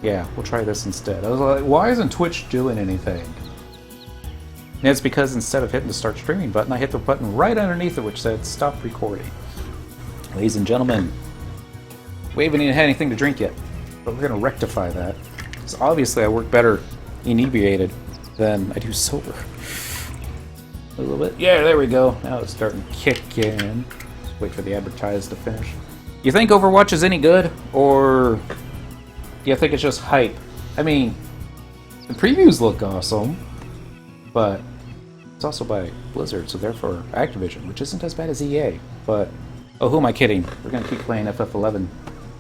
Yeah, we'll try this instead. I was like, why isn't Twitch doing anything? And it's because instead of hitting the start streaming button, I hit the button right underneath it which said stop recording. Ladies and gentlemen, we haven't even had anything to drink yet, but we're going to rectify that. So obviously I work better inebriated than I do sober. A little bit. Yeah, there we go. Now it's starting to kick in. Just wait for the advertise to finish. You think Overwatch is any good, or do you think it's just hype? I mean, the previews look awesome, but it's also by Blizzard, so therefore Activision, which isn't as bad as EA. But, oh, who am I kidding? We're going to keep playing FF11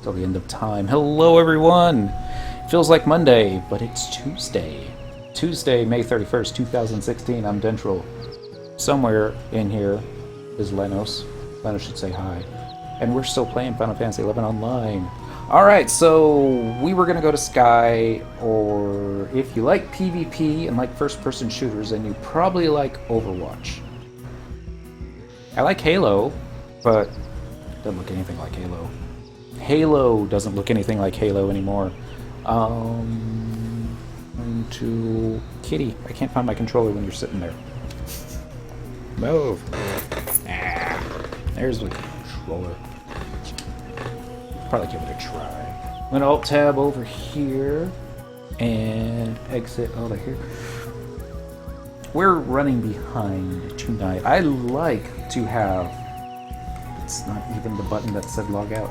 till the end of time. Hello, everyone! Feels like Monday, but it's Tuesday. Tuesday, May 31st, 2016. I'm Dentral. Somewhere in here is Lenos. Lenos should say hi. And we're still playing Final Fantasy XI Online. Alright, so we were going to go to Sky, or if you like PvP and like first-person shooters, then you probably like Overwatch. I like Halo, but it doesn't look anything like Halo. Halo doesn't look anything like Halo anymore. To Kitty. I can't find my controller when you're sitting there. Move. Ah, there's the controller. Probably give it a try. I'm gonna alt tab over here and exit out of here. We're running behind tonight. I like to have, it's not even the button that said log out.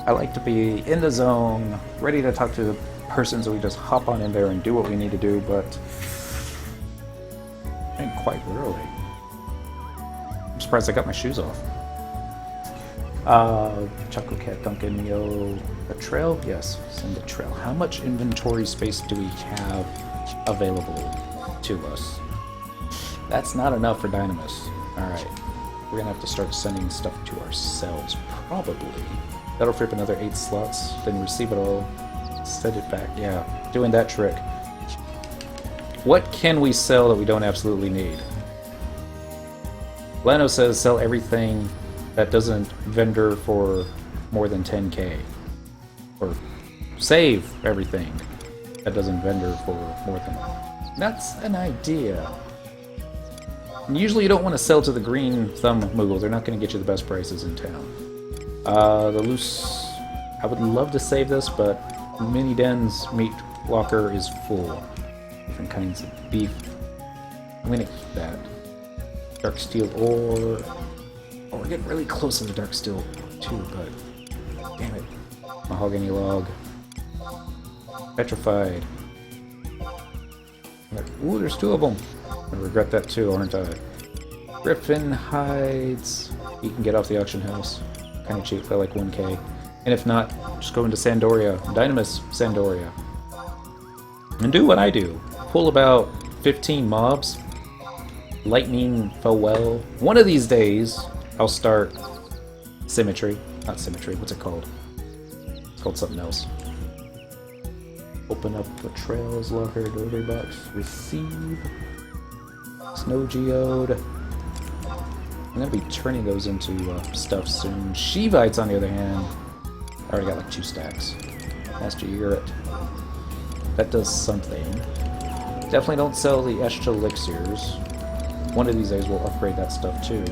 I like to be in the zone, ready to talk to the person, so we just hop on in there and do what we need to do, but I ain't quite early. I'm surprised I got my shoes off. Choco Cat Duncan, yo, a trail? Yes, send a trail. How much inventory space do we have available to us? That's not enough for Dynamis. Alright, we're gonna have to start sending stuff to ourselves, probably. That'll free up another 8 slots, then receive it all, send it back. Yeah, doing that trick. What can we sell that we don't absolutely need? Leno says sell everything that doesn't vendor for more than 10k. Or save everything that doesn't vendor for more than... That's an idea. And usually you don't want to sell to the green thumb Moogle. They're not going to get you the best prices in town. The loose... I would love to save this, but Mini Den's meat locker is full. Different kinds of beef. I'm going to keep that. Dark steel ore... Oh, we're getting really close to the dark steel too, but... Damn it. Mahogany log. Petrified. Ooh, there's 2 of them. I regret that too, aren't I? Griffin hides. You can get off the auction house. Kind of cheap for like 1k. And if not, just go into Sandoria. Dynamis Sandoria. And do what I do. Pull about 15 mobs. Lightning fell well. One of these days, I'll start Symmetry. Not Symmetry, what's it called? It's called something else. Open up the trails locker, delivery box, receive. Snow geode. I'm gonna be turning those into stuff soon. Shivites, on the other hand, I already got like 2 stacks. Master Urit. That does something. Definitely don't sell the Escha elixirs. One of these days we'll upgrade that stuff too.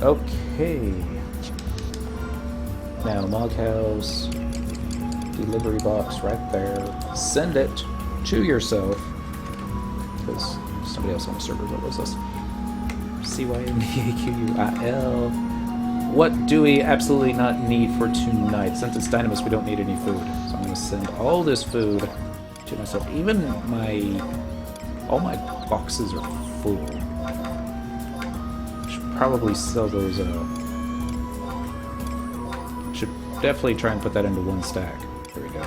Okay. Now, Mog House, delivery box right there. Send it to yourself, because somebody else on the server, what was this? CYMDAQUIL. What do we absolutely not need for tonight? Since it's Dynamis, we don't need any food. So I'm going to send all this food to myself. Even all my boxes are full. Should probably sell those, should definitely try and put that into 1 stack. There we go.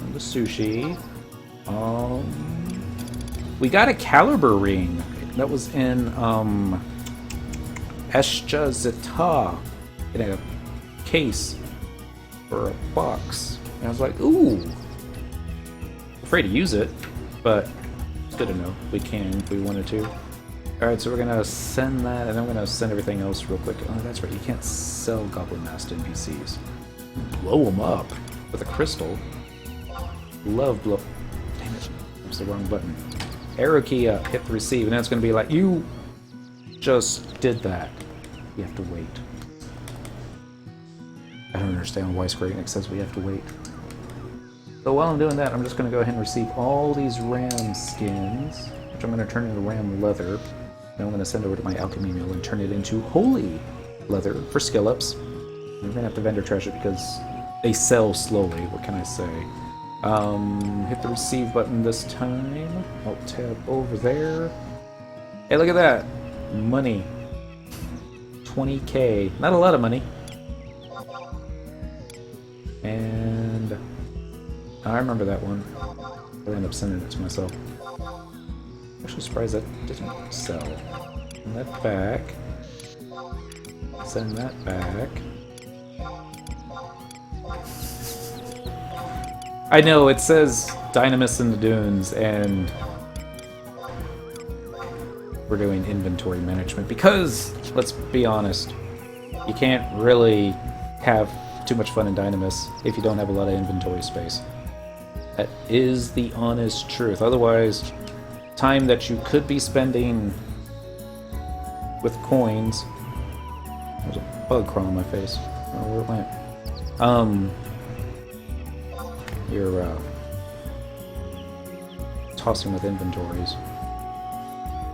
And the sushi. We got a caliber ring. That was in, Escha Zeta. In a case. Or a box. And I was like, ooh. Afraid to use it, but it's good to know. We can if we wanted to. Alright, so we're gonna send that, and then we're gonna send everything else real quick. Oh, that's right, you can't sell Goblin Masked NPCs. Blow them up with a crystal. Love blow. Damn it. That's the wrong button. Arrow key up, hit the receive, and then it's going to be like, you just did that. You have to wait. I don't understand why Square Enix says we have to wait. So while I'm doing that, I'm just going to go ahead and receive all these ram skins, which I'm going to turn into ram leather. Then I'm going to send over to my alchemy mill and turn it into holy leather for skill ups. We're going to have to vendor trash it because they sell slowly. What can I say? Hit the receive button this time. I'll tab over there. Hey, look at that. Money. 20k. Not a lot of money. And I remember that one. I'll end up sending it to myself. Actually surprised that didn't sell. Send that back. Send that back. I know, it says Dynamis in the dunes, and we're doing inventory management because, let's be honest, you can't really have too much fun in Dynamis if you don't have a lot of inventory space. That is the honest truth. Otherwise, time that you could be spending with coins... There's a bug crawling on my face. I don't know where it went. You're tossing with inventories.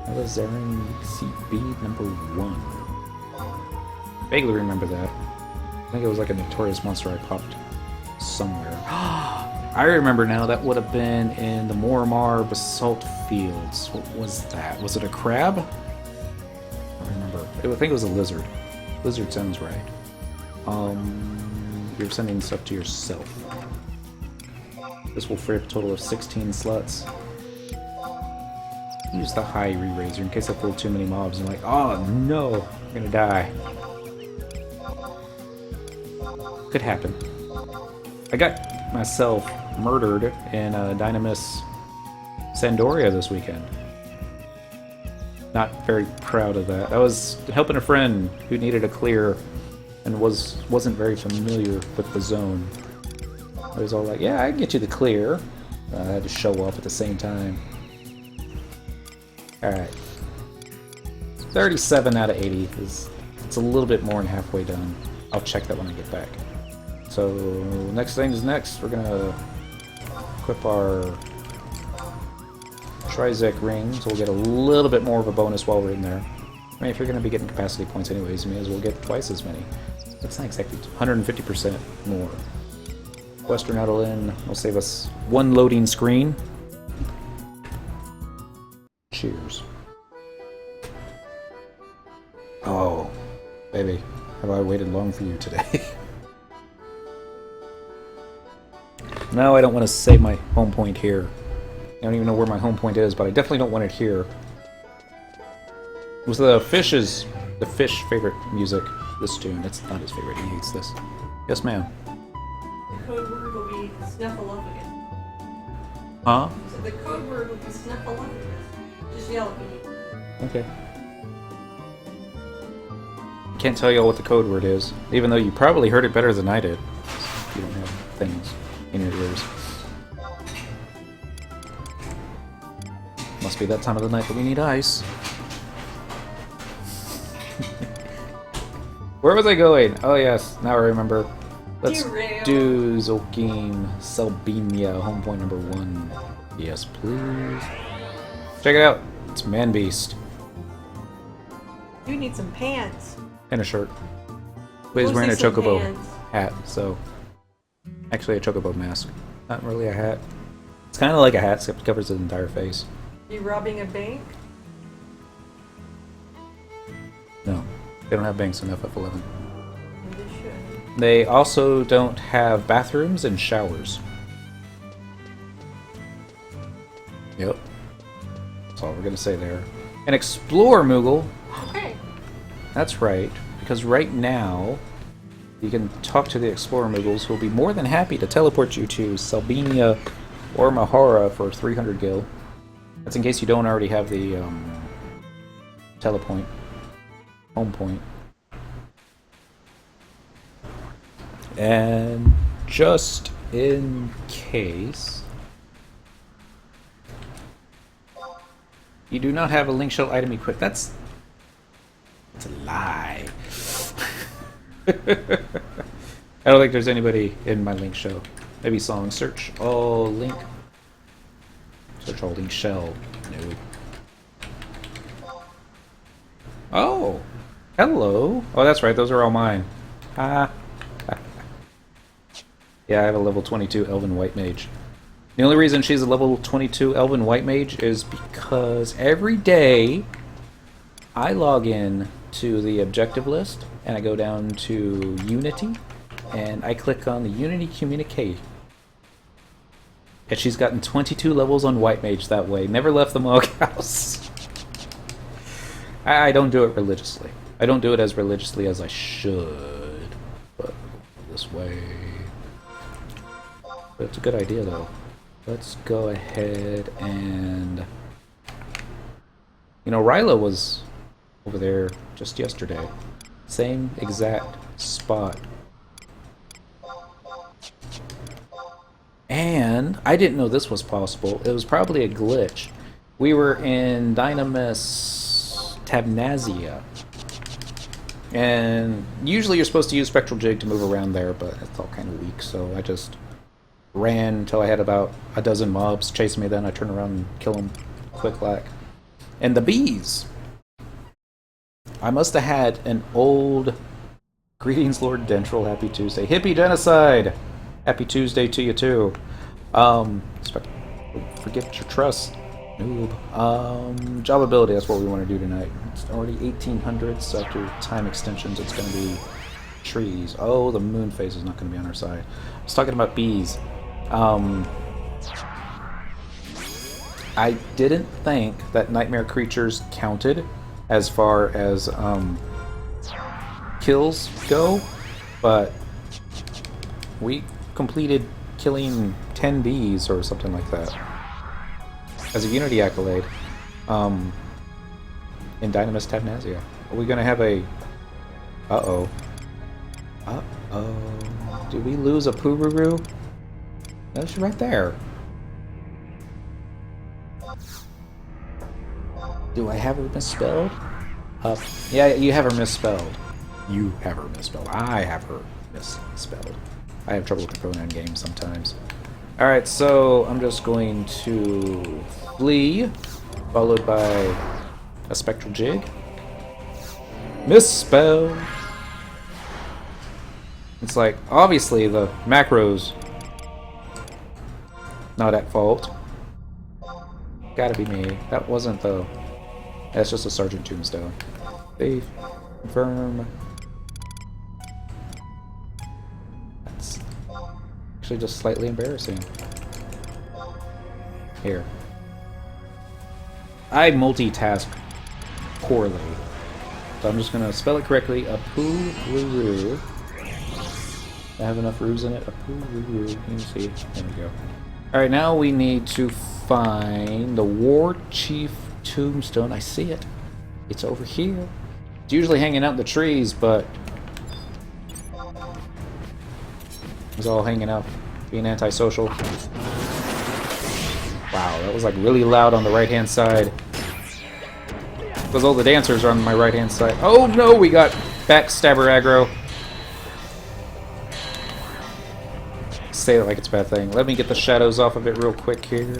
That was Zarin CB number 1. Vaguely remember that. I think it was like a notorious monster I popped somewhere. I remember now, that would have been in the Mormar Basalt Fields. What was that? Was it a crab? I don't remember. I think it was a lizard. Lizard sounds right. You're sending stuff to yourself. This will free up a total of 16 slots. Use the high re-raiser in case I pull too many mobs and like, oh no, I'm gonna die. Could happen. I got myself murdered in Dynamis Sandoria this weekend. Not very proud of that. I was helping a friend who needed a clear and wasn't very familiar with the zone. I was all like, yeah, I can get you the clear. I had to show up at the same time. Alright. 37 out of 80 is... It's a little bit more than halfway done. I'll check that when I get back. So, next thing is next. We're gonna equip our Trizec rings. We'll get a little bit more of a bonus while we're in there. I mean, if you're gonna be getting capacity points anyways, you may as well get twice as many. That's not exactly 150% more. Western Edelin will save us one loading screen. Cheers. Oh, baby, have I waited long for you today? No, I don't want to save my home point here. I don't even know where my home point is, but I definitely don't want it here. It was the fish favorite music, this tune. It's not his favorite, he hates this. Yes, ma'am. The code word will be snuffleupagus. Huh? So the code word will be snuffleupagus. Just yell at me. Okay. Can't tell y'all what the code word is, even though you probably heard it better than I did. You don't have things in your ears. Must be that time of the night that we need ice. Where was I going? Oh yes, now I remember. Let's do Zolkeen Selbinia, home point number 1. Yes, please. Check it out. It's Man Beast. You need some pants. And a shirt. But he's wearing a chocobo hat, so... Actually a chocobo mask. Not really a hat. It's kind of like a hat, except it covers his entire face. You robbing a bank? No. They don't have banks in FF11. They should. They also don't have bathrooms and showers. Yep. That's all we're gonna say there. And explore, Moogle! Okay. That's right, because right now you can talk to the Explorer Moogles who will be more than happy to teleport you to Selbinia or Mahara for 300 gil. That's in case you don't already have the telepoint, home point. And just in case, you do not have a link shell item equipped. That's a lie. I don't think there's anybody in my link shell. Maybe song search all link. Search all link shell. No. Oh, hello. Oh, that's right. Those are all mine. Ha. Yeah, I have a level 22 Elven White Mage. The only reason she's a level 22 Elven White Mage is because every day I log in to the objective list and I go down to Unity and I click on the Unity Communicate. And she's gotten 22 levels on White Mage that way. Never left the Mog House. I don't do it religiously. I don't do it as religiously as I should. But this way. But it's a good idea though. Let's go ahead and... You know, Ryla was over there just yesterday. Same exact spot. And I didn't know this was possible. It was probably a glitch. We were in Dynamis Tabnasia. And usually you're supposed to use Spectral Jig to move around there, but it's all kind of weak, so I just ran until I had about a dozen mobs chase me, then I turn around and kill them quick like. And the bees! I must have had an old... Greetings, Lord Dentral, happy Tuesday. Hippie genocide! Happy Tuesday to you too. Forget your trust, noob. Job ability, that's what we want to do tonight. It's already 1800, so after time extensions it's going to be trees. Oh, the moon phase is not going to be on our side. I was talking about bees. I didn't think that nightmare creatures counted as far as kills go, but we completed killing 10 bees or something like that as a Unity accolade in Dynamis Tabnasia. Are we going to have a... Uh-oh. Uh-oh. Did we lose a Pururu? No, she's right there. Do I have her misspelled? Yeah, you have her misspelled. You have her misspelled. I have her misspelled. I have trouble with the pronoun games sometimes. Alright, so I'm just going to flee, followed by a Spectral Jig. Misspelled! It's like, obviously the macros not at fault. Gotta be me. That wasn't the... That's just a Sergeant Tombstone. Thief. Confirm. That's actually just slightly embarrassing. Here. I multitask poorly. So I'm just gonna spell it correctly. Apururu. I have enough roos in it. Apururu. You can see. There we go. Alright, now we need to find the War Chief Tombstone. I see it. It's over here. It's usually hanging out in the trees, but it's all hanging out, being antisocial. Wow, that was like really loud on the right-hand side. Because all the dancers are on my right-hand side. Oh no, we got backstabber aggro. Say it like it's a bad thing. Let me get the shadows off of it real quick here.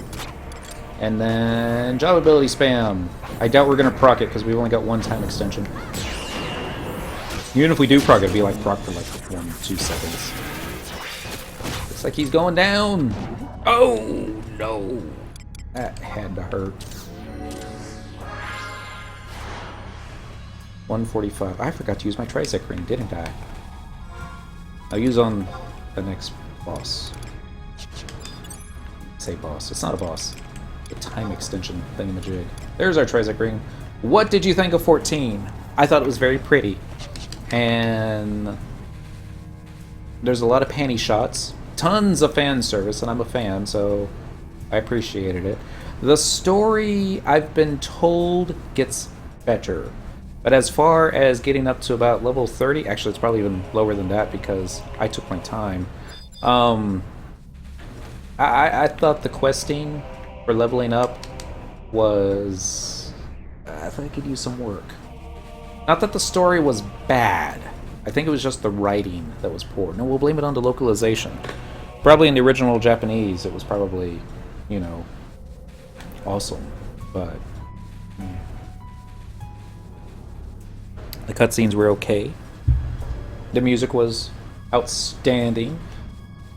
And then job ability spam. I doubt we're gonna proc it because we've only got one time extension. Even if we do proc it, it'd be like proc for like 1-2 seconds. Looks like he's going down. Oh no, that had to hurt. 145. I forgot to use my Trisec ring, didn't I? I'll use on the next boss. Say boss. It's not a boss. The time extension thingamajig. There's our Trisec ring. What did you think of 14? I thought it was very pretty. And there's a lot of panty shots. Tons of fan service, and I'm a fan, so I appreciated it. The story, I've been told, gets better. But as far as getting up to about level 30, actually it's probably even lower than that because I took my time. I thought the questing for leveling up was... I thought I could use some work. Not that the story was bad. I think it was just the writing that was poor. No, we'll blame it on the localization. Probably in the original Japanese, it was probably, you know, awesome. But the cutscenes were okay. The music was outstanding.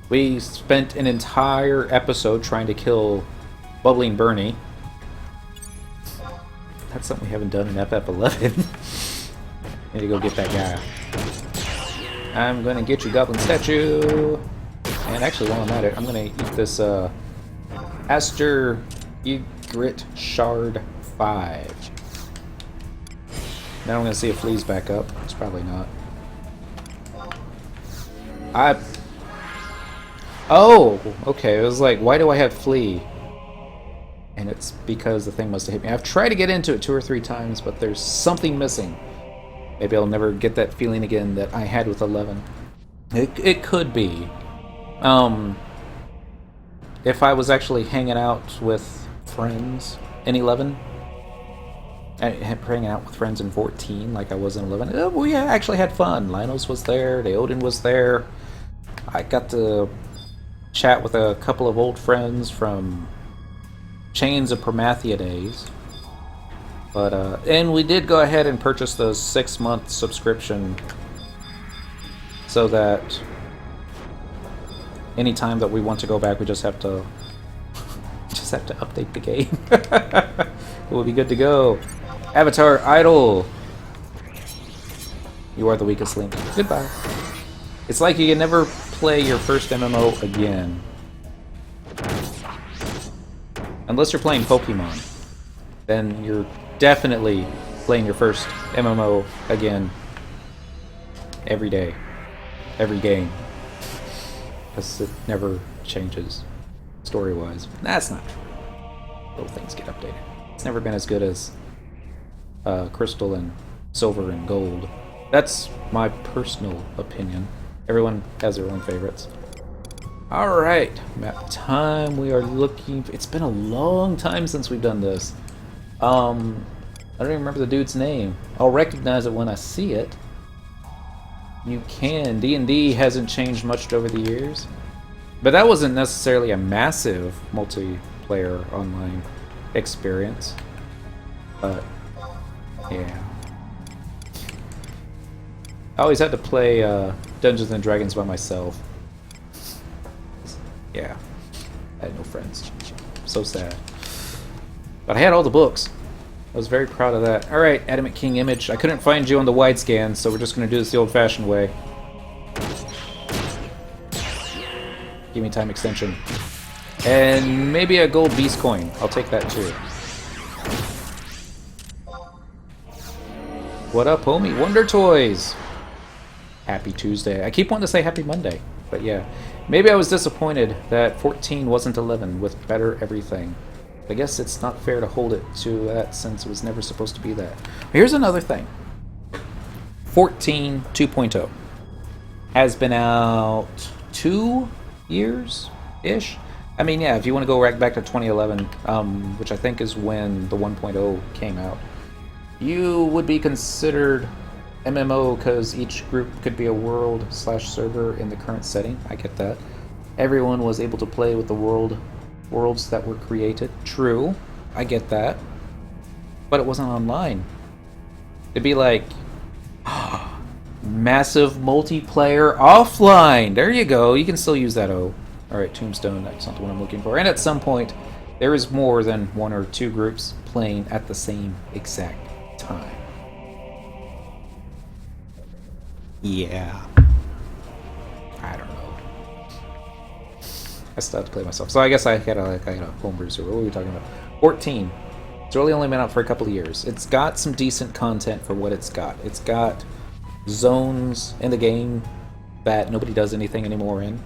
We spent an entire episode trying to kill Bubbling Bernie. That's something we haven't done in FF11. Need to go get that guy. I'm gonna get you, Goblin Statue. And actually, while I'm at it, I'm gonna eat this Aster Egret Shard 5. Now I'm gonna see if Flea's back up. It's probably not. Oh, okay. It was like, why do I have Flea? And it's because the thing must have hit me. I've tried to get into it 2 or 3 times, but there's something missing. Maybe I'll never get that feeling again that I had with 11. It could be. If I was actually hanging out with friends in 11, hanging out with friends in 14 like I was in 11, we actually had fun. Linos was there, Deoden was there. I got to chat with a couple of old friends from Chains of Promathia days. But, and we did go ahead and purchase the 6-month subscription so that anytime that we want to go back, we just have to update the game. It will be good to go. Avatar Idol. You are the weakest link. Goodbye. It's like you can never play your first MMO again. Unless you're playing Pokemon. Then you're definitely playing your first MMO again. Every day. Every game. Because it never changes. Story-wise. That's not true. Little things get updated. It's never been as good as Crystal and Silver and Gold. That's my personal opinion. Everyone has their own favorites. Alright, map time. We are looking... It's been a long time since we've done this. I don't even remember the dude's name. I'll recognize it when I see it. You can. D&D hasn't changed much over the years. But that wasn't necessarily a massive multiplayer online experience. But, yeah. I always had to play Dungeons & Dragons by myself. Yeah. I had no friends. So sad. But I had all the books. I was very proud of that. Alright, Adamant King image. I couldn't find you on the wide scan, so we're just going to do this the old-fashioned way. Give me time extension. And maybe a gold beast coin. I'll take that too. What up, homie? Wonder Toys! Happy Tuesday. I keep wanting to say Happy Monday, but yeah. Maybe I was disappointed that 14 wasn't 11 with better everything. I guess it's not fair to hold it to that since it was never supposed to be that. Here's another thing. 14 2.0 has been out 2 years-ish. I mean, yeah, if you want to go right back to 2011, which I think is when the 1.0 came out, you would be considered MMO because each group could be a world/server in the current setting. I get that. Everyone was able to play with the worlds that were created. True, I get that. But it wasn't online. It'd be like massive multiplayer offline. There you go. You can still use that. Oh, all right, Tombstone. That's not the one I'm looking for. And at some point, there is more than 1 or 2 groups playing at the same exact time. Yeah. I don't know. I still have to play myself. So I guess I had a homebrew server. What were we talking about? 14. It's really only been out for a couple of years. It's got some decent content for what it's got. It's got zones in the game that nobody does anything anymore in.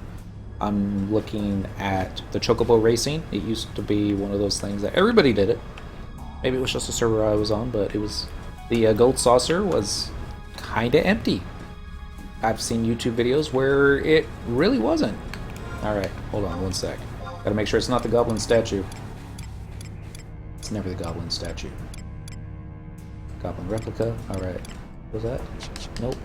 I'm looking at the Chocobo Racing. It used to be one of those things that everybody did it. Maybe it was just a server I was on, but it was The gold saucer was kinda empty. I've seen YouTube videos where it really wasn't. Alright, hold on one sec. Gotta make sure it's not the goblin statue. It's never the goblin statue. Goblin replica. Alright. Was that? Nope.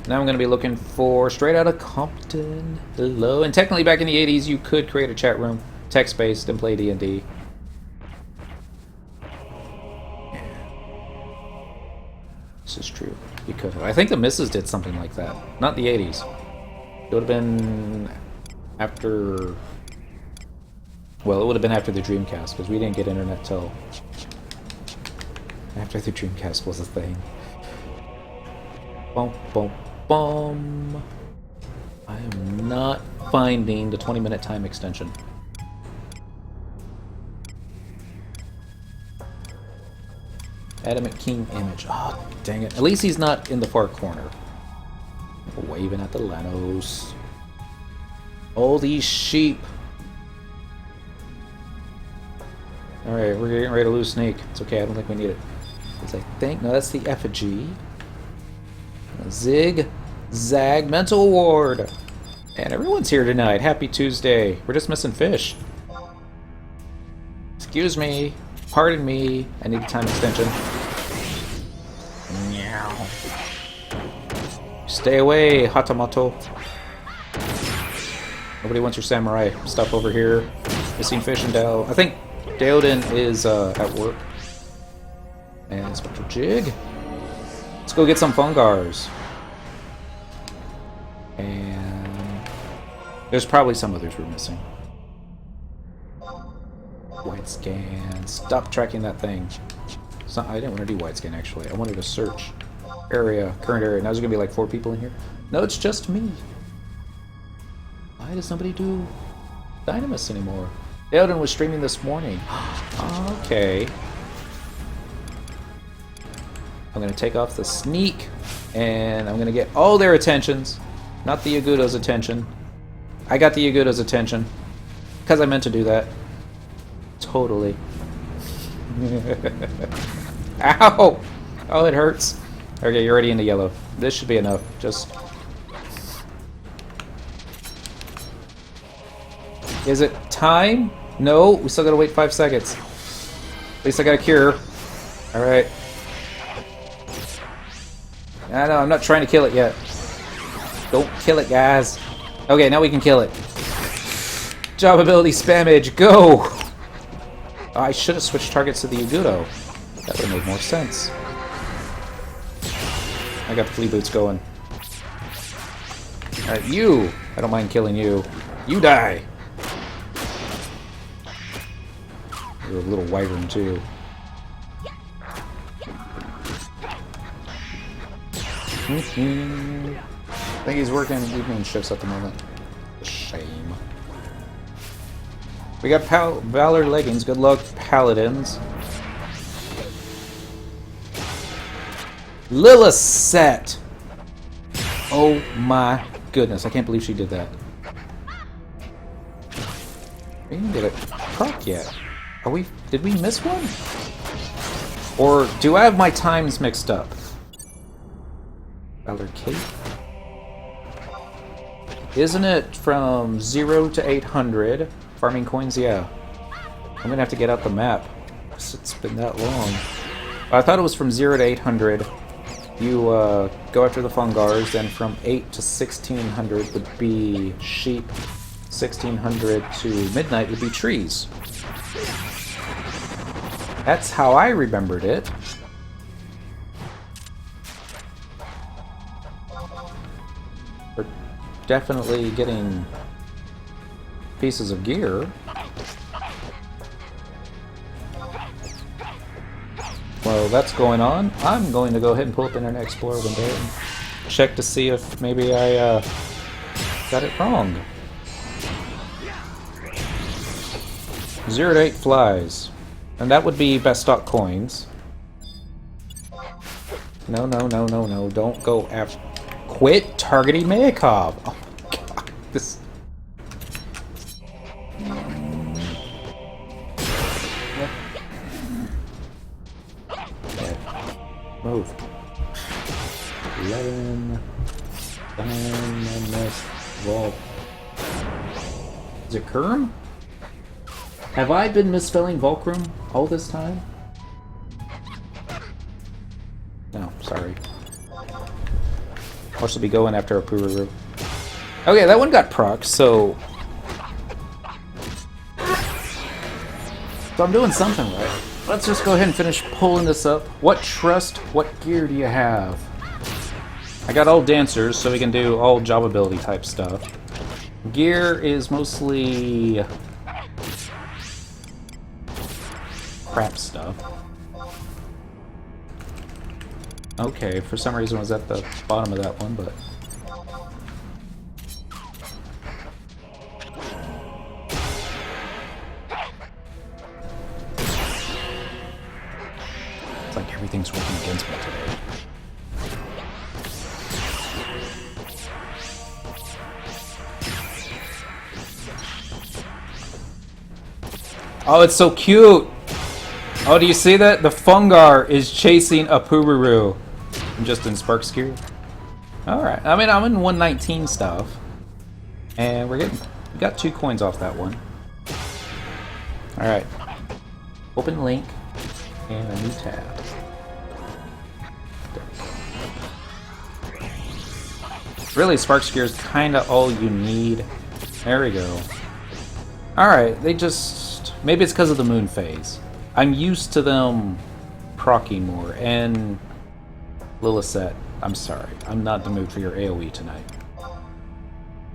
Now I'm going to be looking for Straight Outta Compton. Hello. And technically back in the 80s you could create a chat room, text-based, and play D&D. This is true. You could have. I think the Misses did something like that. Not the 80s. It would have been after... Well, it would have been after the Dreamcast, because we didn't get internet till after the Dreamcast was a thing. Bum, bum, bum. I am not finding the 20-minute time extension. Adam King image. Oh, dang it. At least he's not in the far corner. Waving at the Lanos. All these sheep. Alright, we're getting ready to lose Snake. It's okay, I don't think we need it. Because I think... No, that's the effigy. Zig. Zag. Mental Ward. And everyone's here tonight. Happy Tuesday. We're just missing Fish. Excuse me. Pardon me. I need a time extension. Meow. Stay away, Hatamoto. Nobody wants your samurai stuff over here. Missing Fish and Dell. I think Deoden is at work. And Spectral Jig. Let's go get some Fungars. And there's probably some others we're missing. White scan. Stop tracking that thing. I didn't want to do white scan actually. I wanted to search area, current area. Now there's gonna be like 4 people in here. No, it's just me. Why does nobody do Dynamis anymore? Deoden was streaming this morning. Okay. I'm gonna take off the sneak, and I'm gonna get all their attentions, not the Yagudo's attention. I got the Yagudo's attention, because I meant to do that. Totally. Ow! Oh, it hurts. Okay, you're already into yellow. This should be enough. Just... Is it time? No, we still gotta wait 5 seconds. At least I got a cure. Alright. I know, I'm not trying to kill it yet. Don't kill it, guys. Okay, now we can kill it. Job ability spamage, go! Oh, I should have switched targets to the Yagudo. That would have made more sense. I got the flea boots going. Alright, you! I don't mind killing you. You die! You're a little wyvern too. I think he's working evening shifts at the moment. Shame. We got Valor leggings. Good luck, Paladins. Lilith! Oh my goodness! I can't believe she did that. We didn't get a proc yet. Are we? Did we miss one? Or do I have my times mixed up? Valor Cape? Isn't it from 0 to 800? Farming coins, yeah. I'm gonna have to get out the map. It's been that long. I thought it was from 0 to 800. You go after the Fungars, then from 8 to 1600 would be sheep. 1600 to midnight would be trees. That's how I remembered it. We're definitely getting pieces of gear. While that's going on, I'm going to go ahead and pull up Internet Explorer one day and check to see if maybe I got it wrong. 0 to 8 flies. And that would be best stock coins. No, no, no, no, no. Don't go after... Quit targeting Mayakov! Oh my god. This... Move. 11. Dynamis. Vault. Is it Kerm? Have I been misspelling Volcrum all this time? No, sorry. I should be going after a Pururu. Okay, that one got proc, so I'm doing something right. Let's just go ahead and finish pulling this up. What trust, what gear do you have? I got all dancers, so we can do all job ability type stuff. Gear is mostly crap stuff. Okay, for some reason it was at the bottom of that one, but... It's like everything's working against me today. Oh, it's so cute! Oh, do you see that? The Fungar is chasing a Pururu. I'm just in Sparks gear. Alright, I mean, I'm in 119 stuff. And we got 2 coins off that one. Alright. Open link. And a new tab. Really, Sparks gear is kind of all you need. There we go. Alright, they just... Maybe it's because of the moon phase. I'm used to them proccing more, and Lillicet, I'm sorry. I'm not in the mood for your AoE tonight.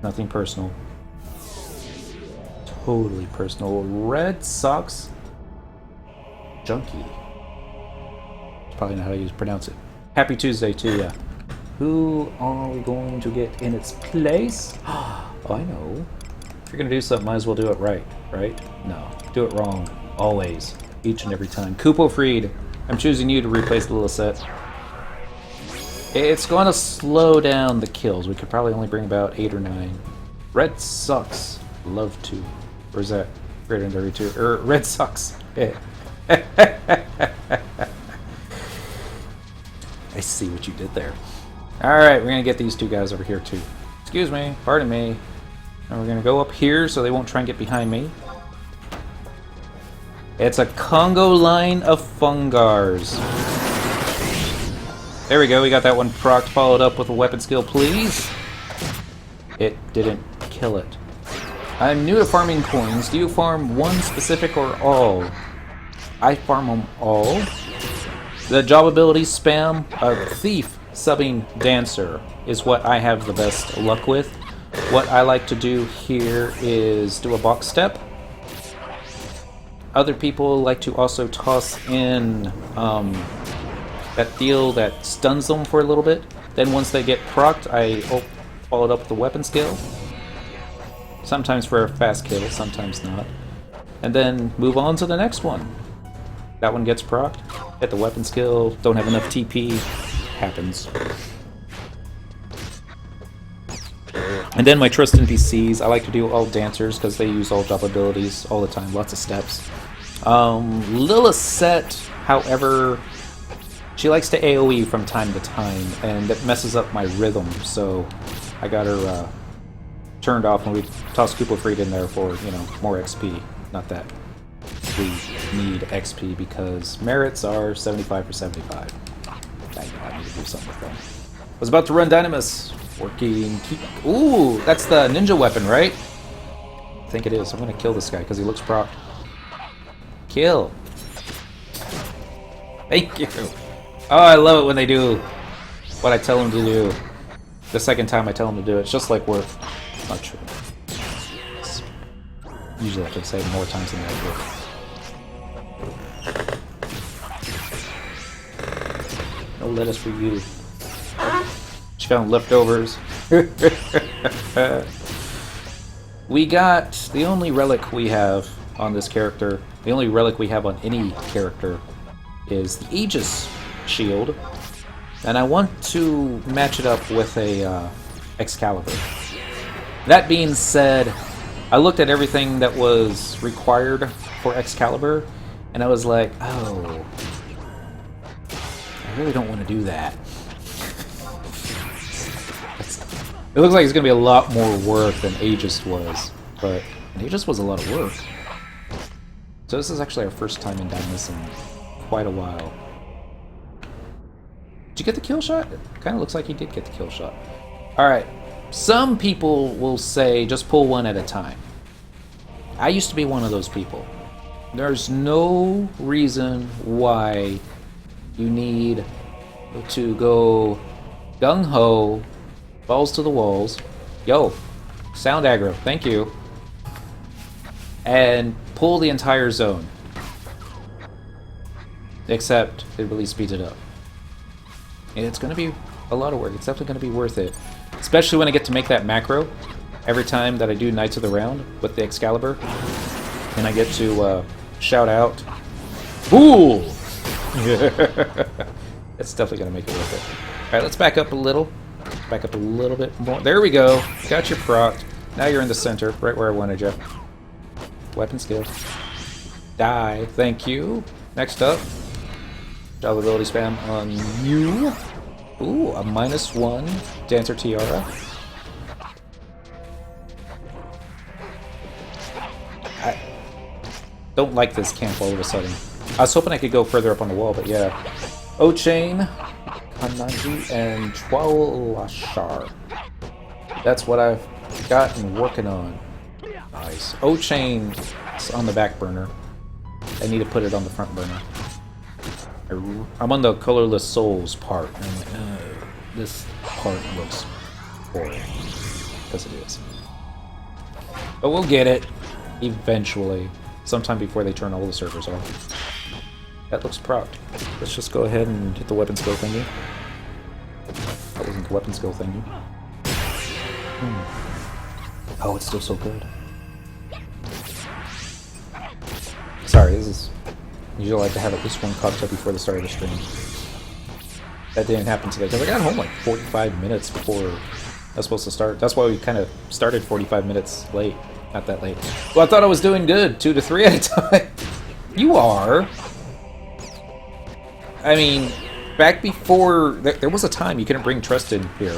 Nothing personal. Totally personal. Red Sox Junkie. That's probably not how you pronounce it. Happy Tuesday too, yeah. Who are we going to get in its place? Oh, I know. If you're gonna do something, might as well do it right, right? No, do it wrong. Always. Each and every time. Kupo Freed, I'm choosing you to replace Lillicet. It's going to slow down the kills. We could probably only bring about 8 or 9. Red sucks. Love to. Or is that greater than 32? Red sucks. Yeah. I see what you did there. Alright, we're going to get these 2 guys over here too. Excuse me. Pardon me. And we're going to go up here so they won't try and get behind me. It's a Congo line of Fungars. There we go, we got that one procced, followed up with a weapon skill, please. It didn't kill it. I'm new to farming coins. Do you farm one specific or all? I farm them all. The job ability spam of Thief, Subbing, Dancer is what I have the best luck with. What I like to do here is do a box step. Other people like to also toss in that deal that stuns them for a little bit. Then once they get procced, I follow it up with a weapon skill. Sometimes for a fast kill, sometimes not. And then move on to the next one. That one gets procced. Hit the weapon skill, don't have enough TP. Happens. And then my trust NPCs, I like to do all dancers because they use all job abilities all the time, lots of steps. Lillicet, however, she likes to AoE from time to time, and that messes up my rhythm, so I got her turned off when we toss Kupo Freed in there for, you know, more XP. Not that we need XP because merits are 75 for 75. I need to do something with them. I was about to run Dynamis. Working. Ooh, that's the ninja weapon, right? I think it is. I'm gonna kill this guy because he looks proc. Kill. Thank you. Oh, I love it when they do what I tell them to do. The second time I tell them to do it. It's just like Worth. It's not true. It's usually I can say more times than that. No lettuce for you. She found leftovers. We got the only relic we have on this character. The only relic we have on any character is the Aegis shield, and I want to match it up with a Excalibur. That being said, I looked at everything that was required for Excalibur, and I was like, oh, I really don't want to do that. It looks like it's going to be a lot more work than Aegis was, but Aegis was a lot of work. So this is actually our first time in Dynamis in quite a while. Did you get the kill shot? It kind of looks like he did get the kill shot. Alright, some people will say just pull one at a time. I used to be one of those people. There's no reason why you need to go gung-ho, balls to the walls. Yo, sound aggro, thank you. And pull the entire zone. Except it really speeds it up. And it's going to be a lot of work. It's definitely going to be worth it. Especially when I get to make that macro every time that I do Knights of the Round with the Excalibur. And I get to shout out, "Ooh!" It's definitely going to make it worth it. Alright, let's back up a little. Back up a little bit more. There we go. Got your proc. Now you're in the center, right where I wanted you. Weapon skill. Die. Thank you. Next up. Job ability spam on you. Ooh, a -1 Dancer Tiara. I don't like this camp all of a sudden. I was hoping I could go further up on the wall, but yeah. O-Chain, Hananji, and Chwalashar. That's what I've gotten working on. Nice. O-Chain is on the back burner. I need to put it on the front burner. I'm on the colorless souls part. And I'm like, this part looks boring. Because it is. But we'll get it. Eventually. Sometime before they turn all the servers off. That looks propped. Let's just go ahead and hit the weapon skill thingy. That wasn't the weapon skill thingy. Oh, it's still so good. Sorry, this is... Usually I like to have at least one cocktail before the start of the stream. That didn't happen today, because I got home like 45 minutes before I was supposed to start. That's why we kind of started 45 minutes late. Not that late. Well, I thought I was doing good. 2 to 3 at a time. You are. I mean, back before... There was a time you couldn't bring trust in here.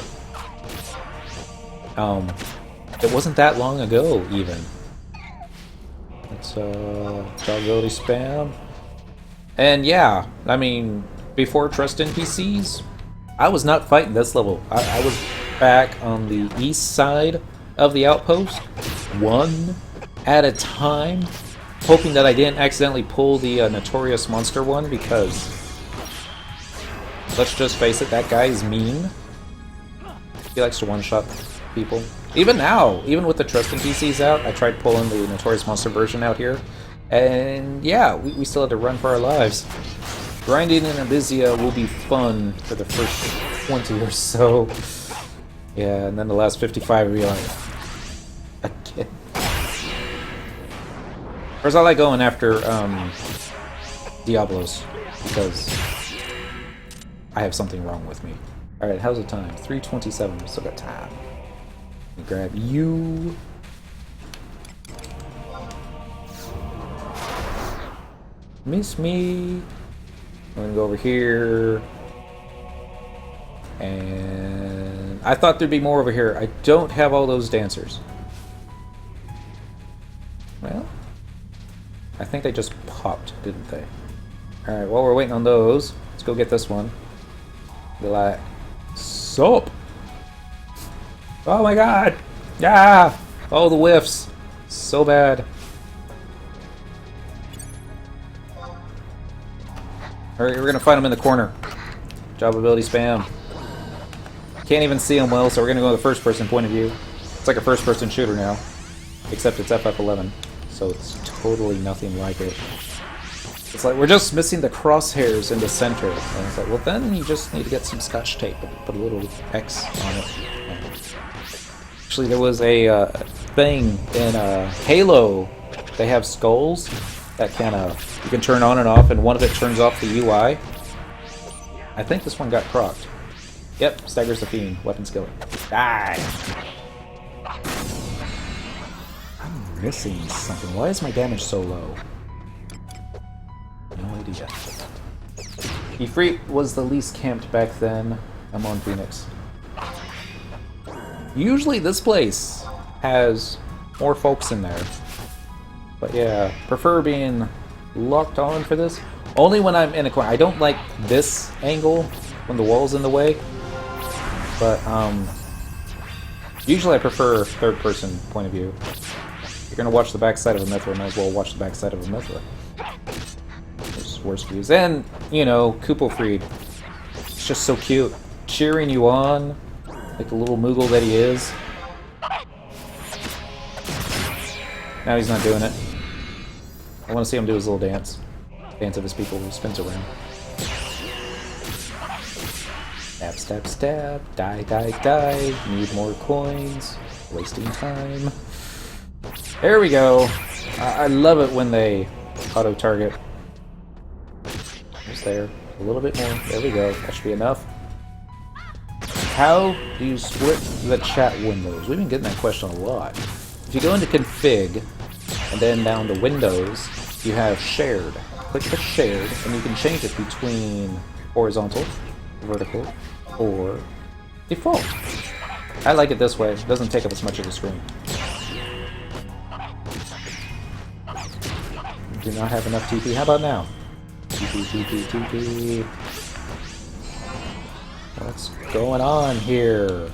It wasn't that long ago, even. It's, job ability spam. And yeah, I mean, before trust NPCs, I was not fighting this level. I was back on the east side of the outpost, one at a time, hoping that I didn't accidentally pull the notorious monster one, because let's just face it, that guy is mean. He likes to one-shot people. Even now, even with the trust NPCs out, I tried pulling the notorious monster version out here. And yeah, we still had to run for our lives. Grinding in Abysia will be fun for the first 20 or so. Yeah, and then the last 55 will be like... Again. Whereas I like going after Diablos, because I have something wrong with me. Alright, how's the time? 3:27, we still got time. Let me grab you. Miss me. I'm gonna go over here. And I thought there'd be more over here. I don't have all those dancers. Well, I think they just popped, didn't they? Alright, while we're waiting on those, let's go get this one. Be like, soap! Oh my god! Yeah! Oh, the whiffs! So bad. Alright, we're gonna find him in the corner. Job ability spam. Can't even see him well, so we're gonna go with the first person point of view. It's like a first person shooter now. Except it's FF11, so it's totally nothing like it. It's like, we're just missing the crosshairs in the center. And it's like, well then you just need to get some scotch tape and put a little X on it. Actually, there was a thing in Halo. They have skulls that you can turn on and off, and one of it turns off the UI. I think this one got crocked. Yep, staggers the fiend. Weapon skill. Die! I'm missing something. Why is my damage so low? No idea. Ifrit was the least camped back then. I'm on Phoenix. Usually this place has more folks in there. But yeah, prefer being locked on for this. Only when I'm in a corner. I don't like this angle when the wall's in the way. But usually I prefer third person point of view. If you're gonna watch the backside of a Mithra, might as well watch the backside of a Mithra. There's worse views. And, you know, Kupelfried. It's just so cute. Cheering you on, like the little Moogle that he is. Now he's not doing it. I want to see him do his little dance. Dance of his people who spins around. Stab, stab, stab. Die, die, die. Need more coins. Wasting time. There we go. I love it when they auto-target. Just there. A little bit more. There we go. That should be enough. How do you split the chat windows? We've been getting that question a lot. If you go into config, and then down to Windows, you have shared. Click the shared, and you can change it between horizontal, vertical, or default. I like it this way. It doesn't take up as much of the screen. Do not have enough TP. How about now? TP, TP, TP. What's going on here?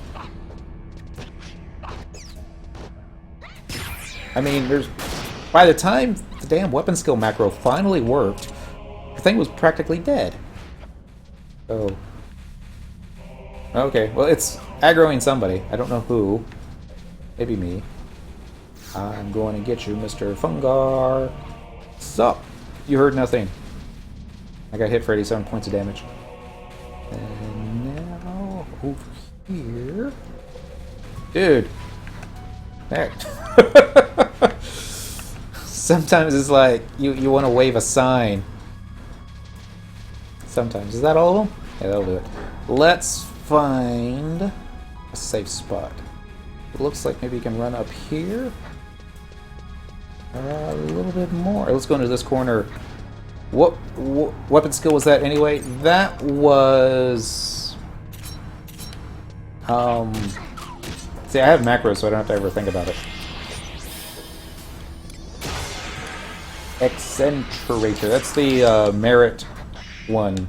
I mean, there's... By the time the damn weapon skill macro finally worked, the thing was practically dead. Oh. Okay, well, it's aggroing somebody. I don't know who. Maybe me. I'm going to get you, Mr. Fungar. Sup? You heard nothing. I got hit for 87 points of damage. And now, over here... Dude. There. Sometimes it's like, you want to wave a sign. Sometimes. Is that all of them? Yeah, that'll do it. Let's find a safe spot. It looks like maybe you can run up here. A little bit more. Let's go into this corner. What weapon skill was that anyway? That was... See, I have macros, so I don't have to ever think about it. Accentuator. That's the merit one.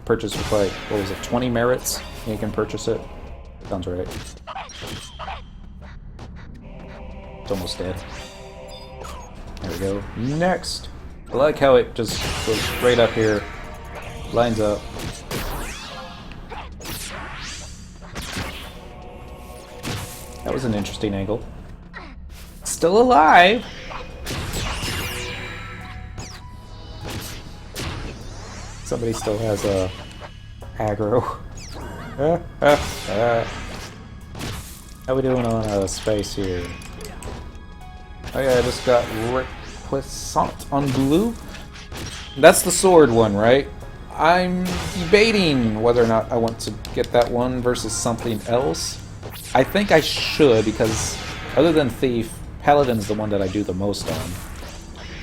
Purchase with like, what was it, 20 merits? You can purchase it. Sounds right. It's almost dead. There we go. Next! I like how it just goes right up here. Lines up. That was an interesting angle. Still alive! Somebody still has a aggro. How we doing on space here? Oh yeah, I just got repuissant on blue. That's the sword one, right? I'm debating whether or not I want to get that one versus something else. I think I should, because other than Thief, Paladin's the one that I do the most on.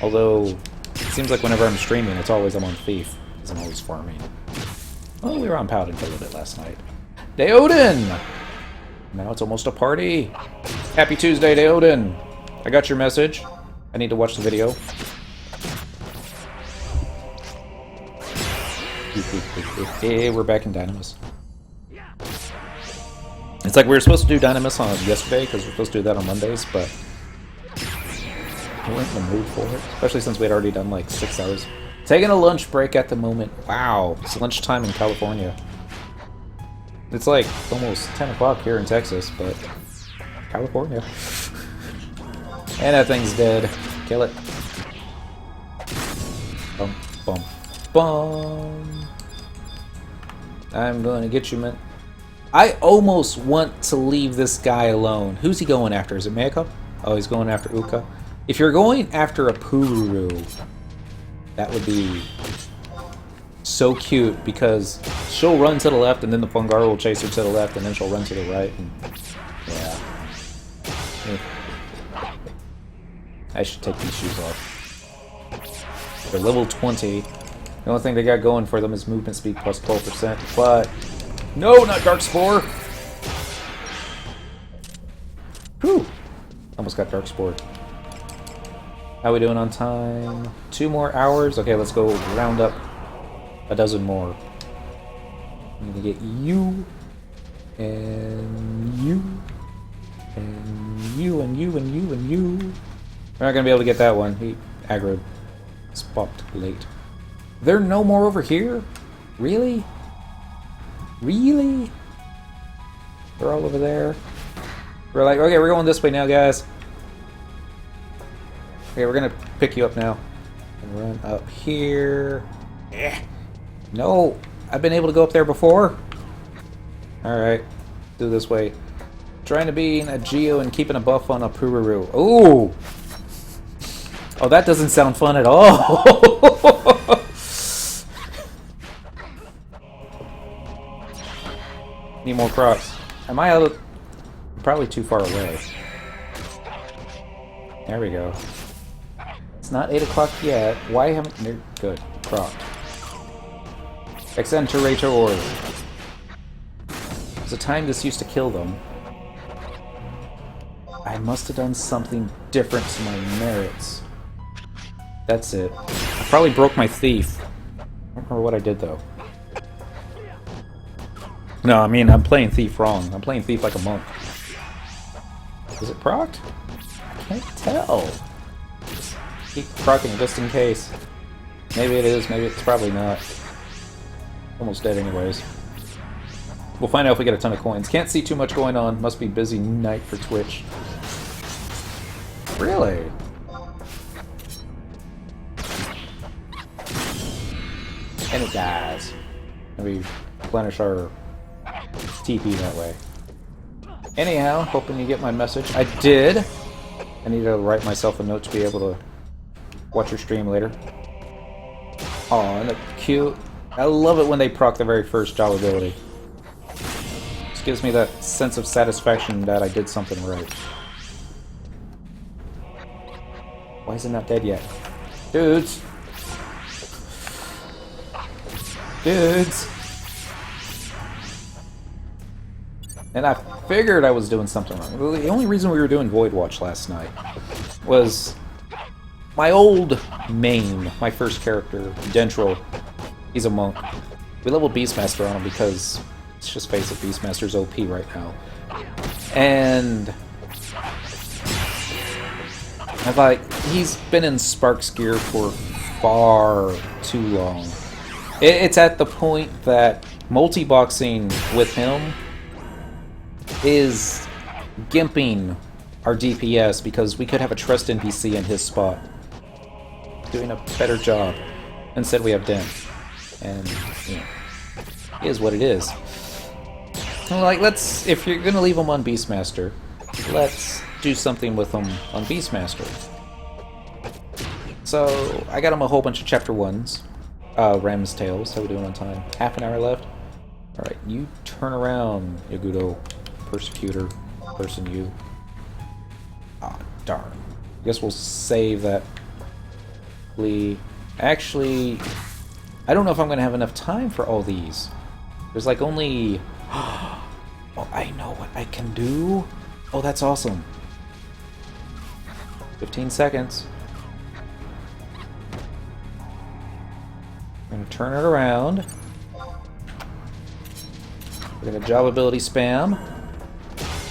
Although, it seems like whenever I'm streaming, it's always I'm on Thief, because I'm always farming. Well, we were on Paladin for a little bit last night. Deoden! Now it's almost a party! Happy Tuesday, Deoden! I got your message. I need to watch the video. Hey, we're back in Dynamis. It's like we were supposed to do Dynamis on yesterday, because we're supposed to do that on Mondays, but we weren't in the mood for it. Especially since we had already done like 6 hours. Taking a lunch break at the moment. Wow, it's lunchtime in California. It's like almost 10 o'clock here in Texas, but California. And that thing's dead. Kill it. Bum, bum, bum. I'm going to get you, man. I almost want to leave this guy alone. Who's he going after? Is it Meiko? Oh, he's going after Uka. If you're going after a Pururu, that would be so cute, because she'll run to the left and then the Fungar will chase her to the left and then she'll run to the right. And, yeah. I should take these shoes off. They're level 20. The only thing they got going for them is movement speed plus 12%, but... No, not Dark Spore! Whew! Almost got Dark Spore. How we doing on time? 2 more hours? Okay, let's go round up a dozen more. I'm gonna get you, and you, and you, and you, and you, and you. We're not gonna be able to get that one. He aggroed. Spocked late. There are no more over here? Really? Really? They're all over there. We're like, okay, we're going this way now, guys. Okay, we're gonna pick you up now. And run up here. No! I've been able to go up there before. Alright. Do this way. Trying to be a Geo and keeping a buff on a Pururu. Ooh! Oh, that doesn't sound fun at all! Need more crops. Am I out of... Probably too far away. There we go. It's not 8 o'clock yet. Why haven't... Good. Cropped. Accentuator. There's a time this used to kill them. I must have done something different to my merits. That's it. I probably broke my thief. I don't remember what I did, though. No, I mean, I'm playing thief wrong. I'm playing thief like a monk. Is it procced? I can't tell. Keep proccing just in case. Maybe it is, maybe it's probably not. Almost dead anyways. We'll find out if we get a ton of coins. Can't see too much going on. Must be busy night for Twitch. Really? And it dies. And we replenish our TP that way. Anyhow, hoping you get my message. I did! I need to write myself a note to be able to watch your stream later. Aw, isn't it cute? I love it when they proc the very first job ability. Just gives me that sense of satisfaction that I did something right. Why is it not dead yet? Dudes! Dudes! And I figured I was doing something wrong. The only reason we were doing Void Watch last night was my old main, my first character, Dentral. He's a monk. We leveled Beastmaster on him because, let's just face it, Beastmaster's OP right now. And I'm like, he's been in Sparks gear for far too long. It's at the point that multi-boxing with him is gimping our DPS because we could have a trust NPC in his spot doing a better job. Instead we have Den. And, you know, it is what it is. So, like, let's, if you're gonna leave him on Beastmaster, let's do something with him on Beastmaster. So, I got him a whole bunch of Chapter 1s. Ram's Tales. How we doing on time? Half an hour left? Alright, you turn around, Yagudo. Persecutor. Person you. Ah, darn. I guess we'll save that. Actually, I don't know if I'm going to have enough time for all these. There's like only... Oh, I know what I can do. Oh, that's awesome. 15 seconds. I'm going to turn it around. We're going to job ability spam.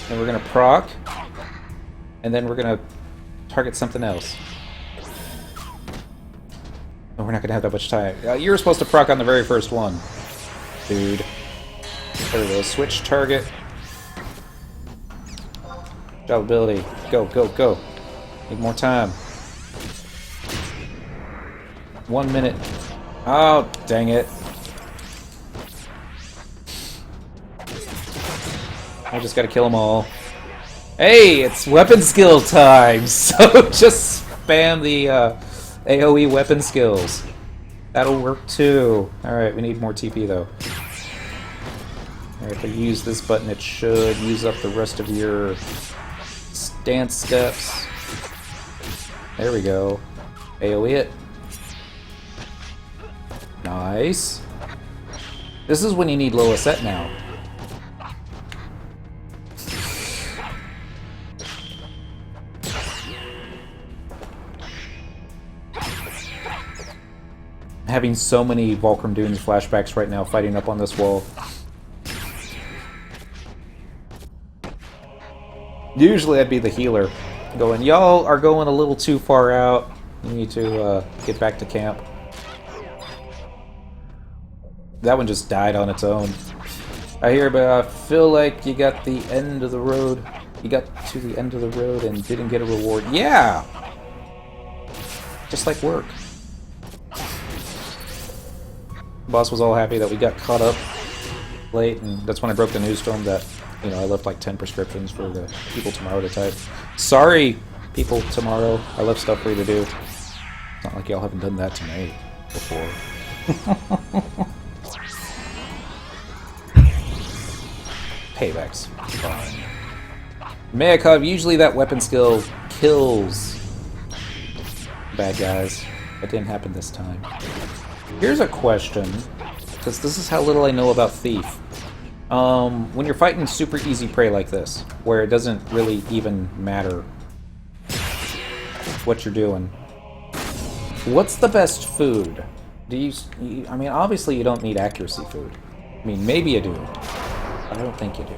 Then we're going to proc. And then we're going to target something else. Oh, we're not going to have that much time. You were supposed to proc on the very first one. Dude. There we go. Switch target. Job ability. Go, go, go. Need more time. 1 minute. Oh, dang it. I just gotta kill them all. Hey, it's weapon skill time! So just spam the AoE weapon skills. That'll work too. Alright, we need more TP though. Alright, if I use this button, it should use up the rest of your stance steps. There we go. AoE it. Nice. This is when you need Loa set now. Having so many Volcrum Dunes flashbacks right now fighting up on this wall. Usually I'd be the healer, going, y'all are going a little too far out. You need to get back to camp. That one just died on its own. I hear, but I feel like you got the end of the road. You got to the end of the road and didn't get a reward. Yeah! Just like work. Boss was all happy that we got caught up late, and that's when I broke the news to him that, you know, I left like 10 prescriptions for the people tomorrow to type. Sorry, people tomorrow. I left stuff for you to do. It's not like y'all haven't done that to me before. Payback's fine. Mayakov, usually that weapon skill kills bad guys. That didn't happen this time. Here's a question, because this is how little I know about Thief. When you're fighting super easy prey like this, where it doesn't really even matter what you're doing, what's the best food? I mean, obviously you don't need accuracy food. I mean, maybe you do, but I don't think you do.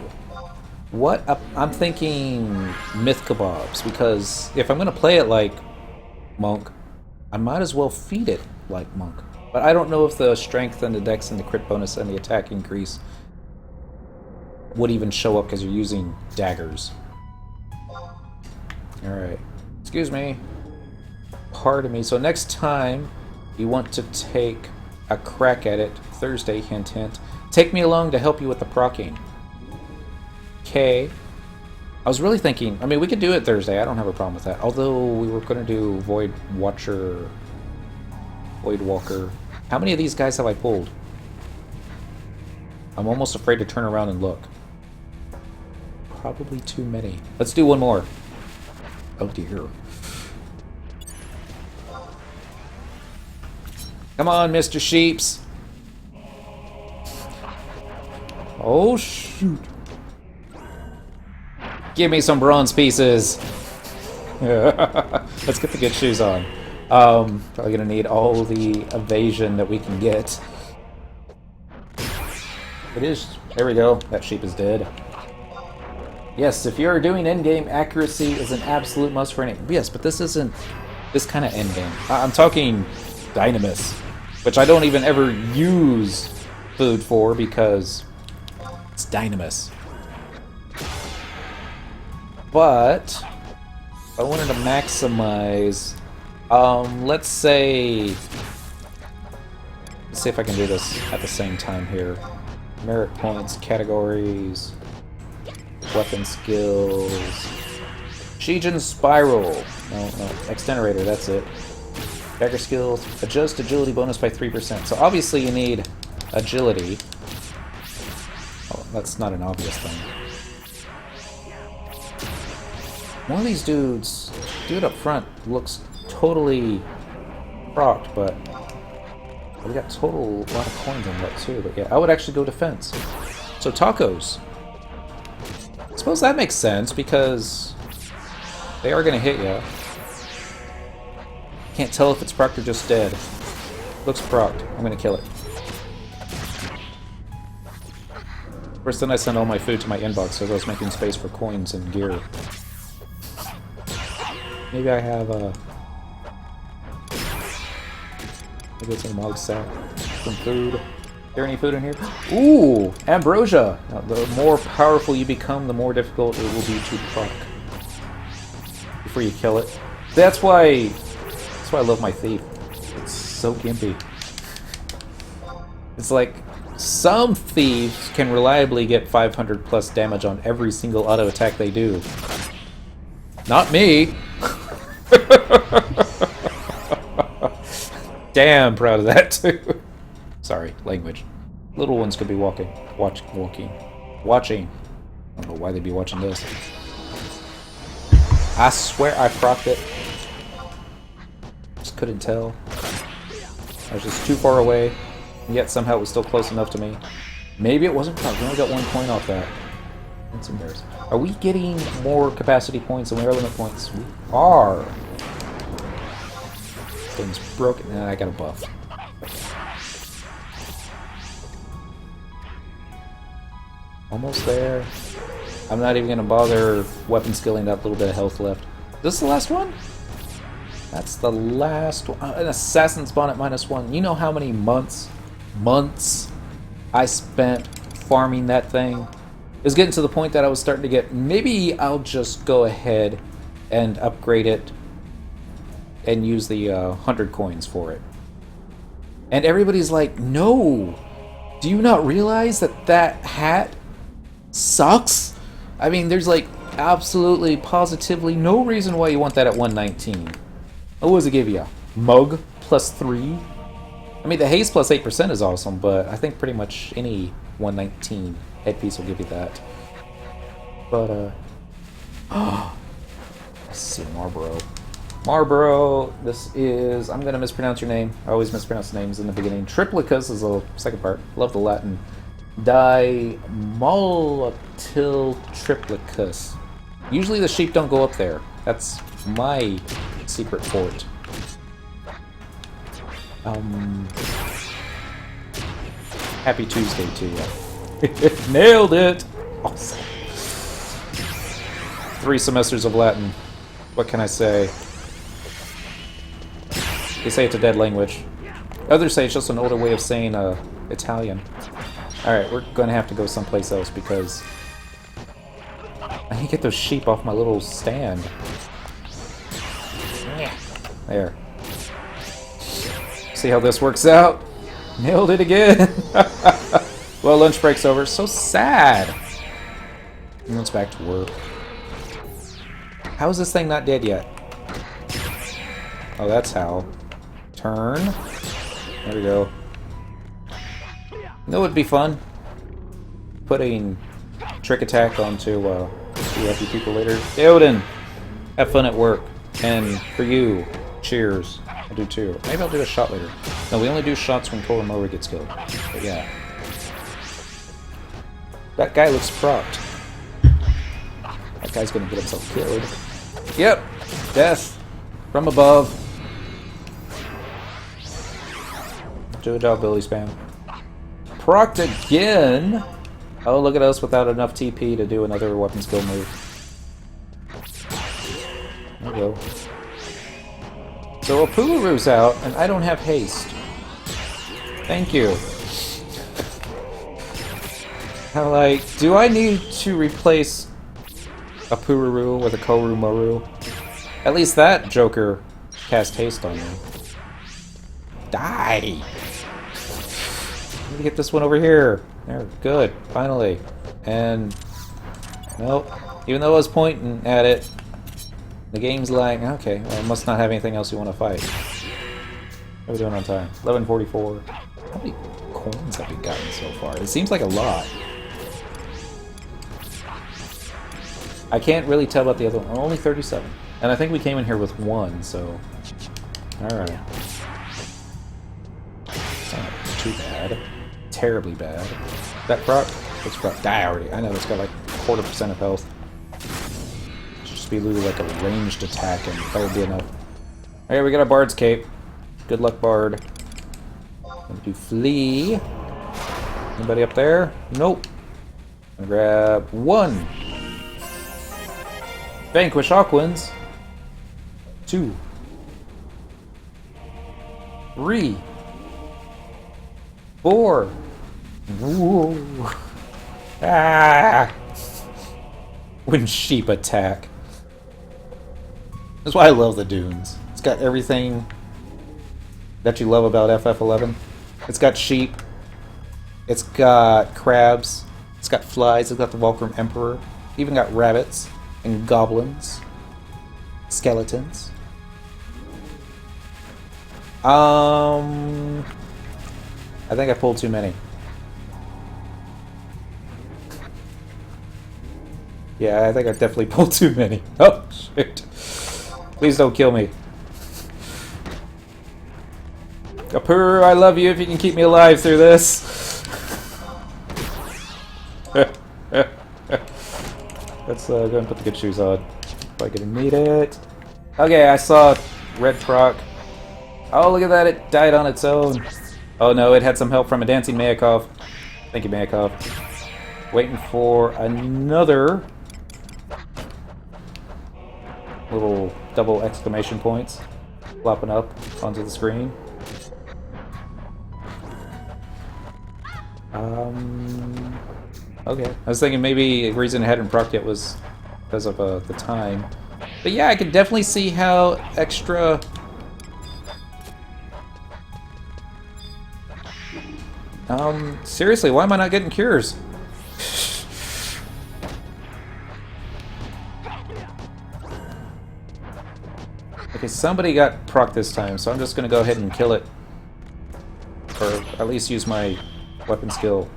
I'm thinking myth kebabs, because if I'm going to play it like Monk, I might as well feed it like Monk. But I don't know if the strength and the dex and the crit bonus and the attack increase would even show up because you're using daggers. Alright. Excuse me. Pardon me. So next time you want to take a crack at it, Thursday, hint hint, take me along to help you with the procking. Okay. I was really thinking, I mean, we could do it Thursday. I don't have a problem with that. Although we were going to do Void Walker. How many of these guys have I pulled? I'm almost afraid to turn around and look. Probably too many. Let's do one more. Oh dear. Come on, Mr. Sheeps. Oh shoot. Give me some bronze pieces. Let's get the good shoes on. Probably gonna need all the evasion that we can get. It is. There we go. That sheep is dead. Yes, if you're doing endgame, accuracy is an absolute must for any. Yes, but this isn't this kind of endgame. I'm talking Dynamis, which I don't even ever use food for because it's Dynamis. But I wanted to maximize. Let's see if I can do this at the same time here. Merit points, categories, weapon skills, Shijin Spiral. No, Extenerator, that's it. Dagger skills, adjust agility bonus by 3%. So obviously you need agility. Oh, that's not an obvious thing. One of these dudes, dude up front, looks totally procced, but we got total lot of coins on that too. But yeah, I would actually go defense. So tacos. I suppose that makes sense because they are going to hit you. Can't tell if it's procced or just dead. Looks procced. I'm going to kill it. First, then I send all my food to my inbox so I was making space for coins and gear. Maybe I have maybe it's a mog sack. Some food. Is there any food in here? Ooh! Ambrosia! Now, the more powerful you become, the more difficult it will be to proc. Before you kill it. That's why I love my thief. It's so gimpy. It's like some thieves can reliably get 500 plus damage on every single auto attack they do. Not me! Damn proud of that too. Sorry, language. Little ones could be watching. I don't know why they'd be watching this. I swear I procced it. Just couldn't tell. I was just too far away. And yet somehow it was still close enough to me. Maybe it wasn't close. We only got 1 point off that. That's embarrassing. Are we getting more capacity points than we are limit points? We are. Thing's broken. Nah, I got a buff. Almost there. I'm not even going to bother weapon skilling that little bit of health left. Is this the last one? That's the last one. An assassin spawn at -1. You know how many months I spent farming that thing? It was getting to the point that I was starting to get, maybe I'll just go ahead and upgrade it and use the 100 coins for it. And everybody's like, no! Do you not realize that that hat sucks? I mean, there's like absolutely, positively no reason why you want that at 119. What does it give you? Mug +3? I mean, the haze +8% is awesome, but I think pretty much any 119 headpiece will give you that. But, let's see, Marlboro. Marlboro, this is, I'm going to mispronounce your name. I always mispronounce names in the beginning. Triplicus is the second part. Love the Latin. Dimolatil triplicus. Usually the sheep don't go up there. That's my secret fort. Happy Tuesday to you. Nailed it! Awesome. 3 semesters of Latin. What can I say? They say it's a dead language. Others say it's just an older way of saying Italian. Alright, we're going to have to go someplace else because I need to get those sheep off my little stand. There. See how this works out? Nailed it again! Well, lunch break's over. So sad! And it's back to work. How is this thing not dead yet? Oh, that's how. Turn. There we go. You know what would be fun? Putting trick attack onto happy people later. Theoden! Have fun at work. And for you, cheers. I do too. Maybe I'll do a shot later. No, we only do shots when Koromoa gets killed. But yeah. That guy looks propped. That guy's gonna get himself killed. Yep! Death! From above. Do a job, Billy Spam. Procced again! Oh, look at us without enough TP to do another weapon skill move. There we go. So Apuluru's out, and I don't have haste. Thank you. I'm like, do I need to replace Apururu with a Koromoa? At least that Joker cast haste on me. Die! Let me get this one over here. There, good, finally. And, nope. Even though I was pointing at it, the game's like, okay, well, I must not have anything else you want to fight. How are we doing on time? 11:44. How many coins have we gotten so far? It seems like a lot. I can't really tell about the other one. Only 37. And I think we came in here with 1, so... Alright. It's not too bad. Terribly bad. That proc? It's proc. Die already. I know it's got like 0.25% of health. Just be literally like a ranged attack and that would be enough. Alright, we got a Bard's Cape. Good luck, Bard. Gonna do Flee. Anybody up there? Nope. Gonna grab 1. Vanquish Hawkwinds. 2. 3. 4. Whoa. Ah! When sheep attack. That's why I love the dunes. It's got everything that you love about FF11. It's got sheep. It's got crabs. It's got flies. It's got the Volcrum Emperor. Even got rabbits and goblins. Skeletons. I think I pulled too many. Yeah, I think I definitely pulled too many. Oh, shit. Please don't kill me. Apuru, I love you if you can keep me alive through this. Let's go and put the good shoes on. Probably gonna need it. Okay, I saw red proc. Oh, look at that, it died on its own. Oh no, it had some help from a dancing Mayakov. Thank you, Mayakov. Waiting for another little double exclamation points flopping up onto the screen. Okay. I was thinking maybe the reason it hadn't procced yet was because of the time. But yeah, I could definitely see how extra... seriously, why am I not getting cures? Okay, somebody got proc this time, so I'm just gonna go ahead and kill it. Or at least use my weapon skill.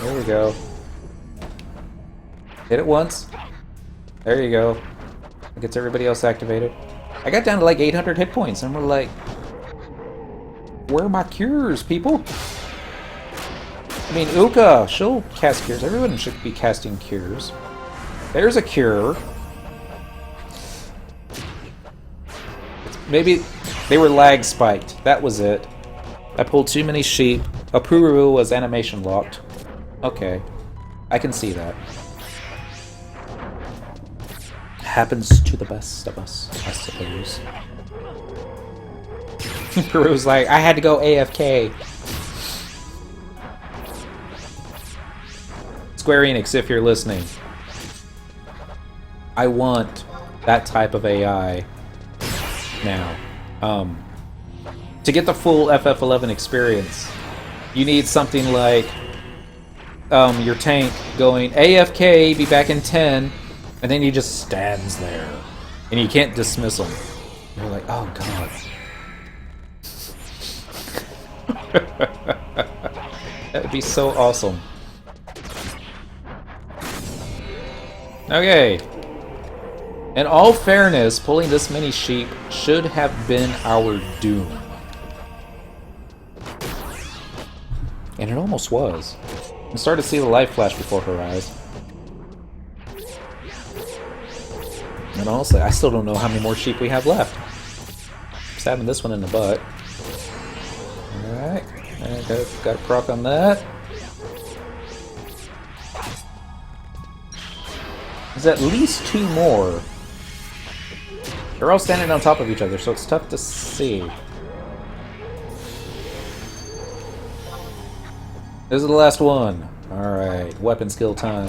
There we go. Hit it once. There you go. It gets everybody else activated. I got down to like 800 hit points, and we're like, where are my cures, people? I mean, Uka, she'll cast cures. Everyone should be casting cures. There's a cure. Maybe they were lag spiked. That was it. I pulled too many sheep. Apuru was animation locked. Okay. I can see that. Happens to the best of us, I suppose. Peru's like, I had to go AFK. Square Enix, if you're listening. I want that type of AI now. To get the full FF11 experience, you need something like your tank going AFK, be back in 10, and then he just stands there. And you can't dismiss him. You're like, oh god. That would be so awesome. Okay. In all fairness, pulling this many sheep should have been our doom. And it almost was. We started to see the light flash before her eyes. And honestly, I still don't know how many more sheep we have left. Stabbing this one in the butt. Alright. Got a proc on that. There's at least 2 more. They're all standing on top of each other, so it's tough to see. This is the last one. Alright, weapon skill time.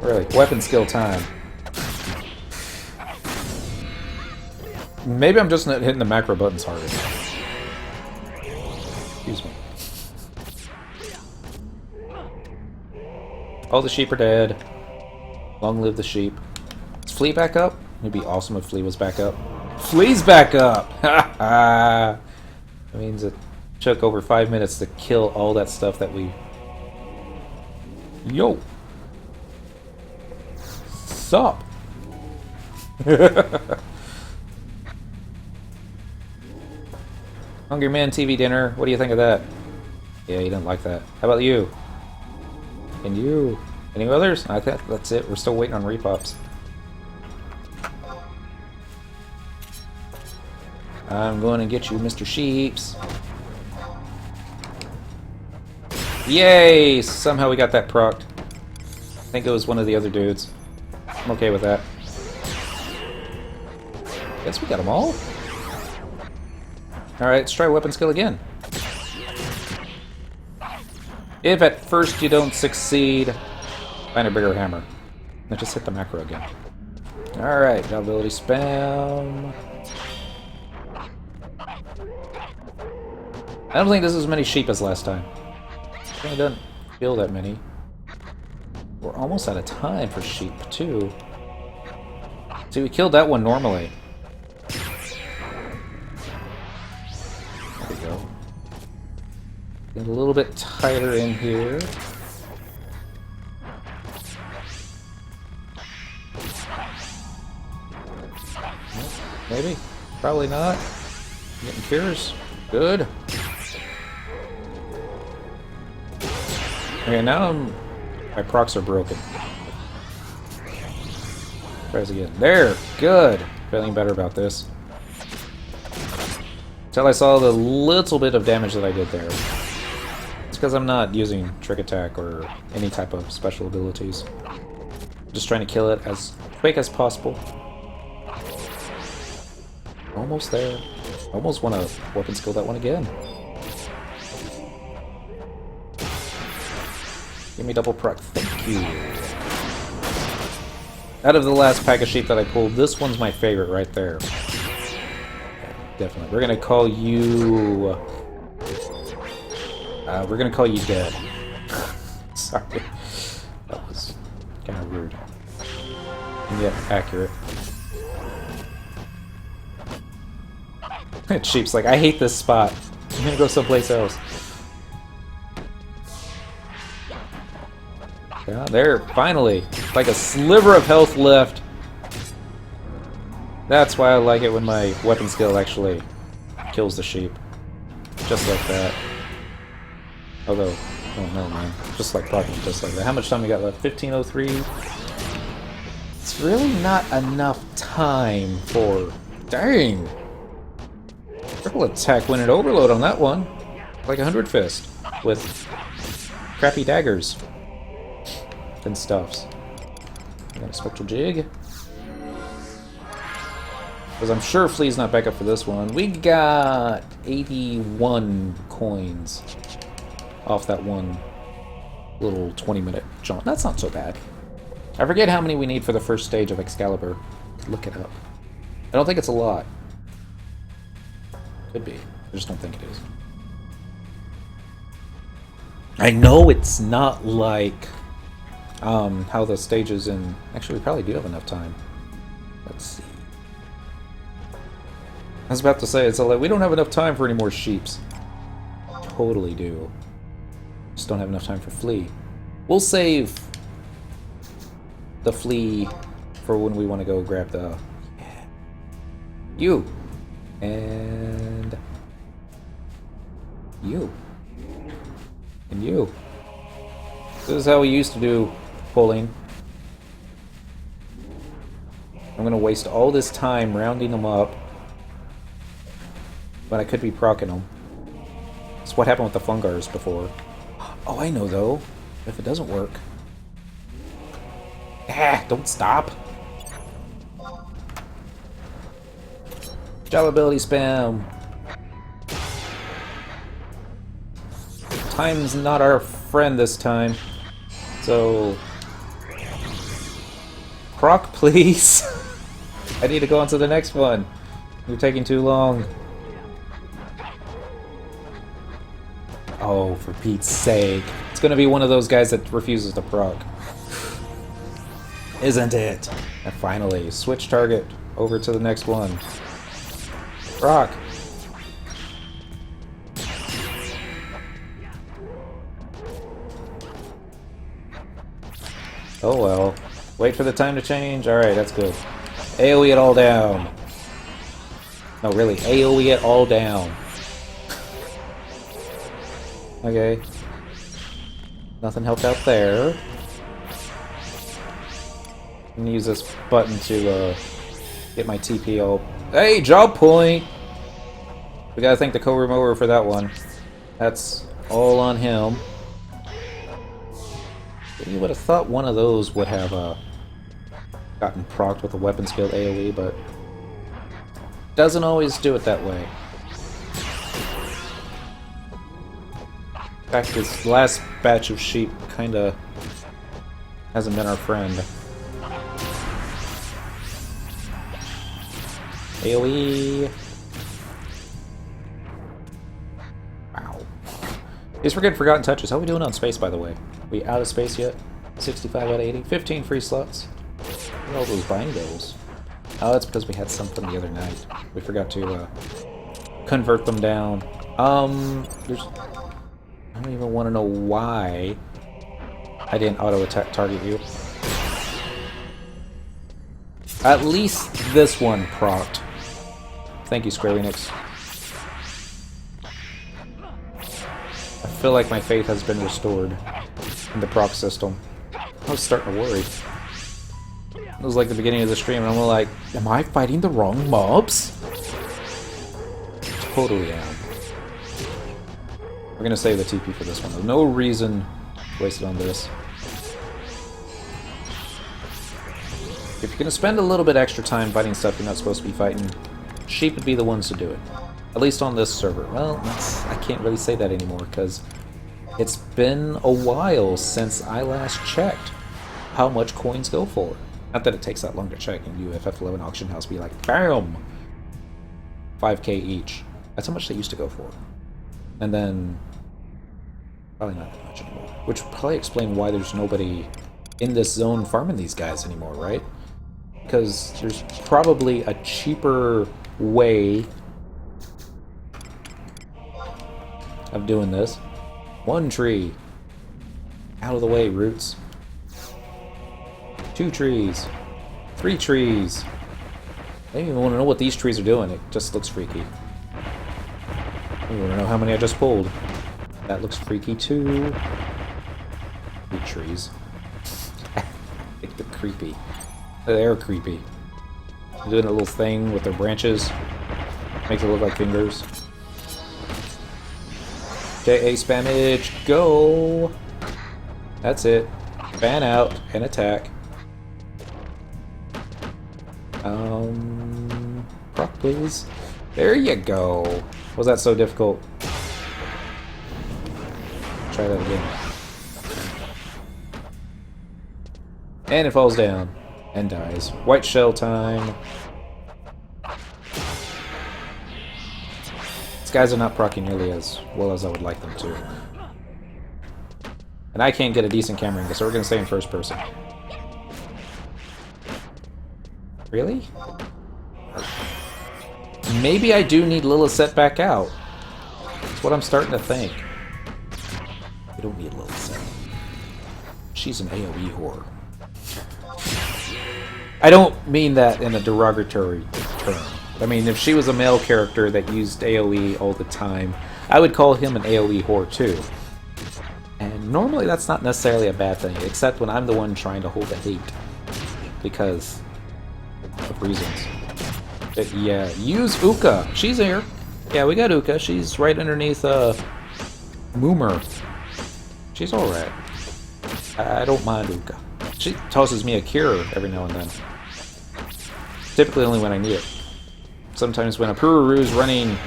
Really, weapon skill time. Maybe I'm just not hitting the macro buttons harder. Excuse me. All the sheep are dead. Long live the sheep. Is Flea back up? It'd be awesome if Flea was back up. Flea's back up! Ha ha! That means it took over 5 minutes to kill all that stuff that we... Yo! Sup? Hungry Man TV dinner. What do you think of that? Yeah, you didn't like that. How about you? And you? Any others? I think that's it. We're still waiting on repops. I'm going to get you, Mr. Sheeps. Yay! Somehow we got that procced. I think it was one of the other dudes. I'm okay with that. Guess we got them all. Alright, let's try weapon skill again. If at first you don't succeed, find a bigger hammer. Now just hit the macro again. Alright, ability spam. I don't think this is as many sheep as last time. It doesn't feel that many. We're almost out of time for sheep, too. See, we killed that one normally. There we go. Get a little bit tighter in here. Maybe? Probably not. Getting cures. Good. Okay, now my procs are broken. Try this again. There! Good! Feeling better about this. Until I saw the little bit of damage that I did there. It's because I'm not using trick attack or any type of special abilities. Just trying to kill it as quick as possible. Almost there. Almost want to weapon skill that one again. Give me double proc. Thank you. Out of the last pack of sheep that I pulled, this one's my favorite right there. Definitely. We're gonna call you... we're gonna call you dead. Sorry. That was kind of weird. And yet accurate. Sheep's like, I hate this spot. I'm gonna go someplace else. Yeah, there, finally. Like a sliver of health left. That's why I like it when my weapon skill actually kills the sheep. Just like that. Although, oh no man. Just like talking, just like that. How much time we got left? 15:03. It's really not enough time for... Dang! Triple attack went at overload on that one. Like 100 fist. With crappy daggers. And stuffs. I got a spectral jig. Because I'm sure Flea's not back up for this one. We got 81 coins off that one little 20-minute jaunt. That's not so bad. I forget how many we need for the first stage of Excalibur. Look it up. I don't think it's a lot. Could be. I just don't think it is. I know it's not like how the stages in... Actually, we probably do have enough time. Let's see. I was about to say, it's like we don't have enough time for any more sheeps. Totally do. Just don't have enough time for Flea. We'll save the Flea for when we want to go grab the... You! And... You. And you. This is how we used to do pulling. I'm gonna waste all this time rounding them up when I could be proccing them. That's what happened with the Fungars before. Oh, I know though. If it doesn't work. Ah, don't stop. Job ability spam. Time's not our friend this time. So... Proc, please. I need to go on to the next one. You're taking too long. Oh, for Pete's sake. It's gonna be one of those guys that refuses to proc. Isn't it? And finally, switch target over to the next one. Proc. Oh well. Wait for the time to change. Alright, that's good. AoE it all down. No, really. AoE it all down. Okay. Nothing helped out there. I'm gonna use this button to get my TP all... Hey, job point! We gotta thank the co-remover for that one. That's all on him. You would have thought one of those would have gotten procced with a weapon skill AoE, but doesn't always do it that way. In fact, this last batch of sheep kinda hasn't been our friend. AoE! Wow. These were good forgotten touches. How are we doing on space, by the way? We out of space yet? 65 out of 80. 15 free slots. Look at all those bindos. Oh, that's because we had something the other night. We forgot to convert them down. There's... I don't even want to know why I didn't auto-attack target you. At least this one procced. Thank you, Square Enix. I feel like my faith has been restored in the proc system. I was starting to worry. It was like the beginning of the stream, and I'm like, am I fighting the wrong mobs? Totally am. We're gonna save the TP for this one. There's no reason to waste it on this. If you're gonna spend a little bit extra time fighting stuff you're not supposed to be fighting, sheep would be the ones to do it. At least on this server. Well, I can't really say that anymore, because it's been a while since I last checked how much coins go for. Not that it takes that long to check, and you FF11 auction house be like, BAM! 5k each. That's how much they used to go for. And then, probably not that much anymore. Which would probably explain why there's nobody in this zone farming these guys anymore, right? Because there's probably a cheaper way of doing this. One tree. Out of the way, roots. 2 trees. 3 trees. I don't even want to know what these trees are doing. It just looks freaky. I don't want to know how many I just pulled. That looks freaky too. 3 trees. They're creepy. They're creepy. Doing a little thing with their branches. Makes it look like fingers. JA spammage, go! That's it. Fan out and attack. Proc please. There you go. Was that so difficult? Try that again. And it falls down. And dies. White shell time. These guys are not proccing nearly as well as I would like them to. And I can't get a decent camera angle, so we're going to stay in first person. Really? Maybe I do need Lilith set back out. That's what I'm starting to think. We don't need Lilith set. She's an AoE whore. I don't mean that in a derogatory term. I mean, if she was a male character that used AoE all the time, I would call him an AoE whore too. And normally that's not necessarily a bad thing, except when I'm the one trying to hold the hate. Because of reasons. But yeah, use Uka. She's here. Yeah, we got Uka. She's right underneath Moomer. She's alright. I don't mind Uka. She tosses me a cure every now and then. Typically only when I need it. Sometimes when a Pururu's running...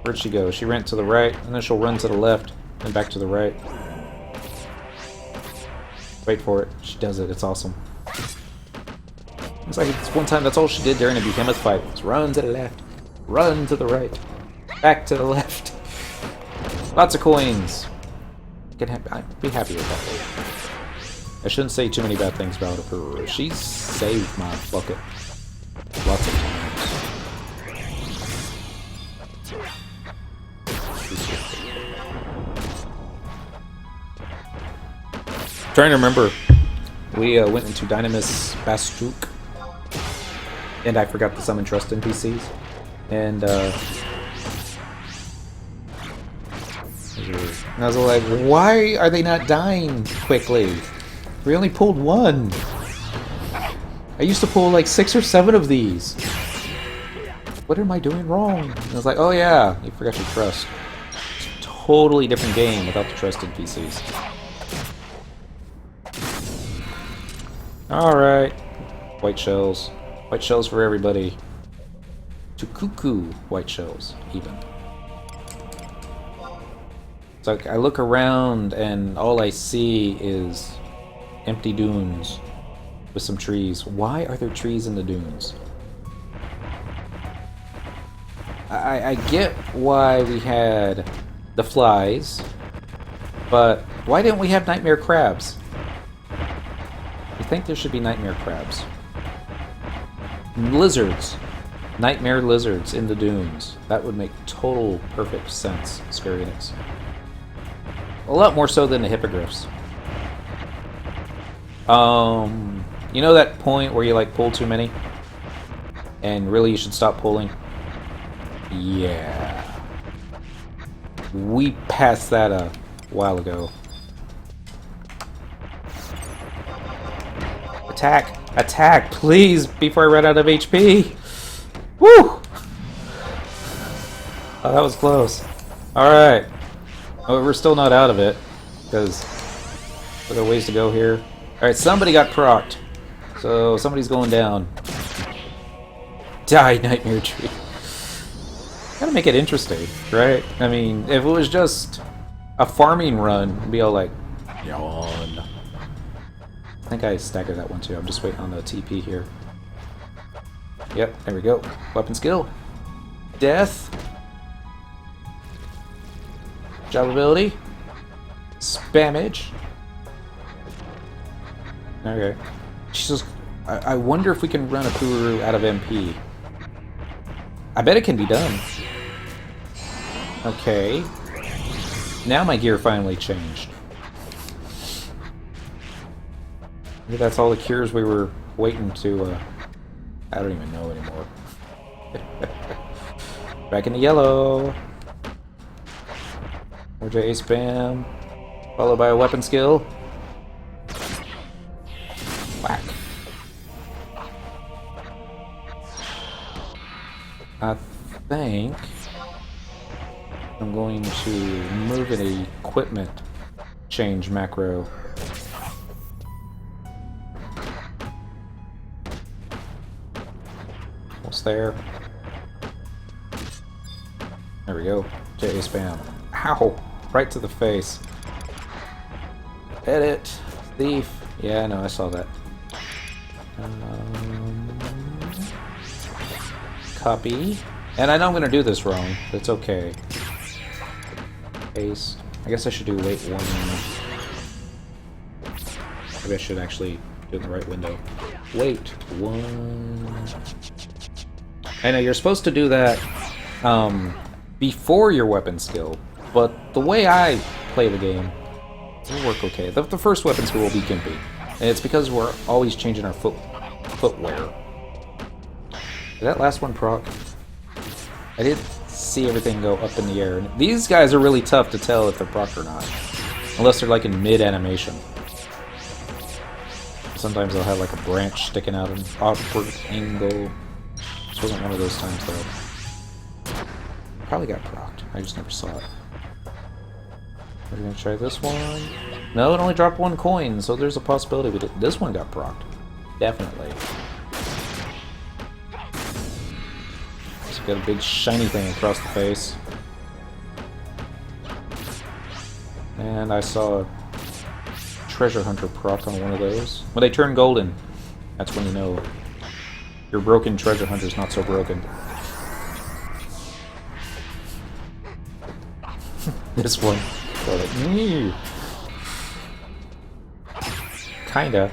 Where'd she go? She ran to the right, and then she'll run to the left, and back to the right. Wait for it. She does it. It's awesome. It's like it's one time that's all she did during a behemoth fight. Was run to the left, run to the right, back to the left. Lots of coins. I'd be happy with that. I shouldn't say too many bad things about her. She's saved my bucket lots of times. Trying to remember, we went into Dynamis Bastuk, and I forgot to summon trust NPCs, and I was like, why are they not dying quickly? We only pulled 1. I used to pull like 6 or 7 of these. What am I doing wrong? And I was like, oh yeah, you forgot your trust. It's a totally different game without the trust NPCs. Alright. White shells. White shells for everybody. To cuckoo white shells, even. So I look around and all I see is empty dunes with some trees. Why are there trees in the dunes? I get why we had the flies, but why didn't we have nightmare crabs? I think there should be nightmare crabs. Lizards. Nightmare lizards in the dunes. That would make total perfect sense, Square Enix. A lot more so than the hippogriffs. You know that point where you like pull too many? And really, you should stop pulling. Yeah. We passed that a while ago. Attack! Attack, please, before I run out of HP! Woo! Oh, that was close. Alright. Oh, we're still not out of it, because there are ways to go here. Alright, somebody got procced. So, somebody's going down. Die, Nightmare Tree. Gotta make it interesting, right? I mean, if it was just a farming run, it'd be all like, yawn. I think I staggered that one too. I'm just waiting on the TP here. Yep, there we go. Weapon skill. Death. Job ability. Spammage. Okay. Jesus, I wonder if we can run a Puru out of MP. I bet it can be done. Okay. Now my gear finally changed. Maybe that's all the cures we were waiting to, I don't even know anymore. Back in the yellow. RJ spam. Followed by a weapon skill. Whack. I think I'm going to move an equipment change macro. Almost there. There we go. JA spam. Ow! Right to the face. Edit. Thief. Yeah, no, I saw that. Copy. And I know I'm going to do this wrong, but it's okay. Paste. I guess I should do wait 1. Maybe I should actually do it in the right window. Wait 1. I know you're supposed to do that before your weapon skill, but the way I play the game, it'll work okay. The first weapon skill will be gimpy, and it's because we're always changing our footwear. Did that last one proc? I did see everything go up in the air. And these guys are really tough to tell if they're proc or not, unless they're like in mid-animation. Sometimes they'll have like a branch sticking out at an awkward angle. This wasn't one of those times though. Probably got procced. I just never saw it. We're gonna try this one. No, it only dropped 1 coin, so there's a possibility we did. This one got procced. Definitely. Got a big shiny thing across the face. And I saw a treasure hunter proc on one of those. When they turn golden, that's when you know your broken treasure hunter's not so broken. This one. Kinda.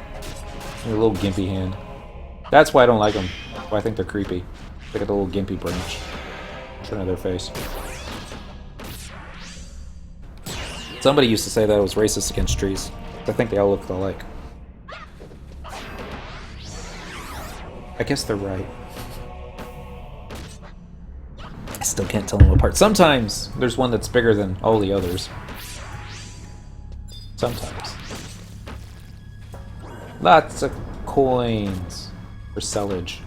A little gimpy hand. That's why I don't like them. Why I think they're creepy. They got the little gimpy branch in front of their face. Somebody used to say that it was racist against trees. I think they all look alike. I guess they're right. I still can't tell them apart. Sometimes there's one that's bigger than all the others. Sometimes. Lots of coins for sellage.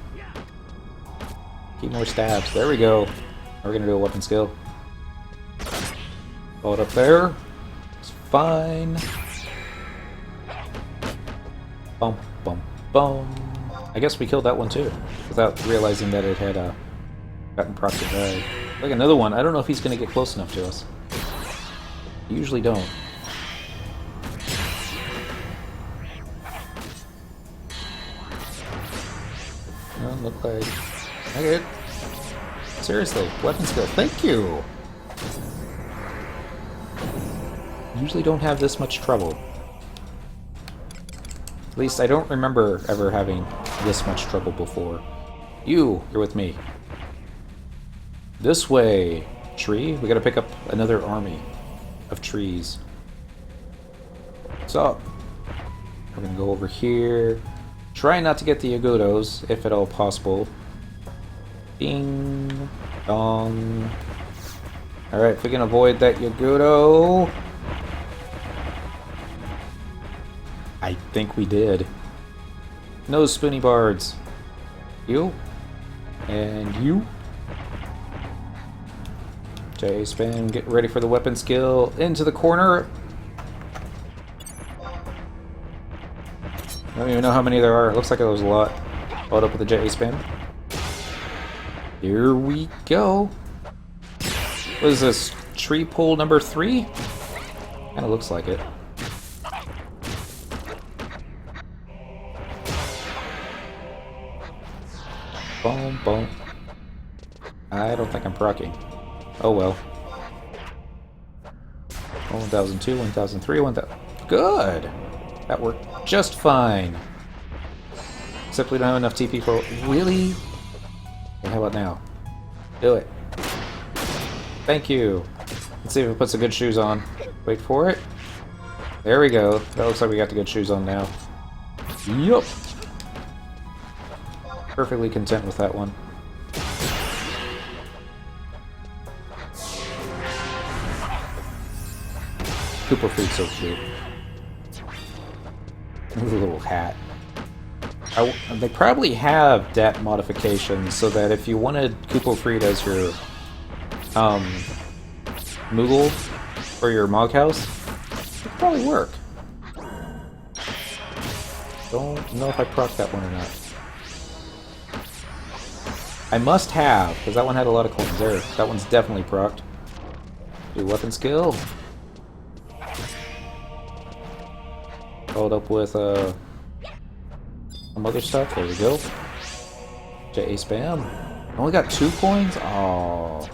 Keep more stabs. There we go. We're gonna do a weapon skill. Hold up there. It's fine. Bum, bum, bum. I guess we killed that one too, without realizing that it had gotten procced to die. Like another one. I don't know if he's gonna get close enough to us. You usually don't. Doesn't look like. Okay. Seriously, weapon skill. Thank you. Usually don't have this much trouble. At least I don't remember ever having this much trouble before. You're with me. This way, tree. We gotta pick up another army of trees. So, we're gonna go over here. Try not to get the Agudos, if at all possible. Ding dong. Alright, if we can avoid that Yagudo. I think we did. No spoony bards. You. And you. J spam, get ready for the weapon skill. Into the corner. I don't even know how many there are. It looks like there was a lot. Followed up with the J spam. Here we go. What is this? Tree pull number 3? Kinda looks like it. Boom, boom. I don't think I'm proccing. Oh well. 1002, 1003, 1000. Good! That worked just fine. Except we don't have enough TP for... Really? Okay, how about now? Do it. Thank you. Let's see if it puts the good shoes on. Wait for it. There we go. That looks like we got the good shoes on now. Yup. Perfectly content with that one. Cooper Freak's so cute. With a little hat. They probably have DAT modifications so that if you wanted Cooper Freak as your Moogle for your Mog House, it could probably work. Don't know if I proc that one or not. I must have, because that one had a lot of coins there. That one's definitely procced. Do weapon skill. Followed up with some other stuff. There we go. J spam. I only got 2 coins? Oh,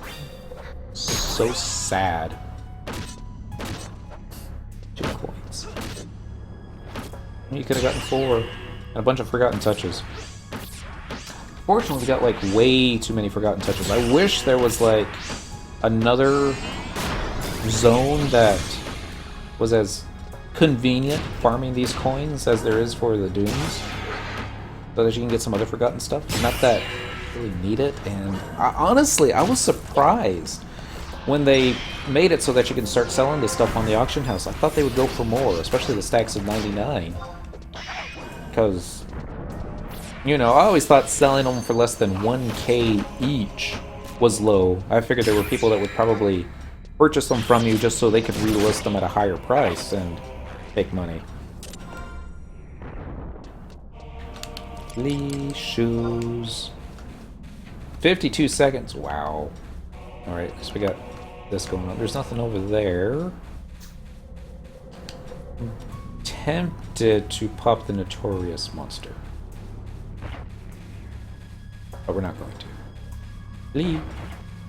so sad. 2 coins. You could have gotten 4. And a bunch of forgotten touches. Fortunately, we got like way too many forgotten touches. I wish there was like another zone that was as convenient farming these coins as there is for the dunes, so that you can get some other forgotten stuff. Not that I really need it, and honestly, I was surprised when they made it so that you can start selling this stuff on the auction house. I thought they would go for more, especially the stacks of 99, because, you know, I always thought selling them for less than 1k each was low. I figured there were people that would probably purchase them from you just so they could relist them at a higher price and take money. Lee shoes. 52 seconds. Wow. Alright, so we got this going on. There's nothing over there. I'm tempted to pop the notorious monster, but we're not going to. Lee.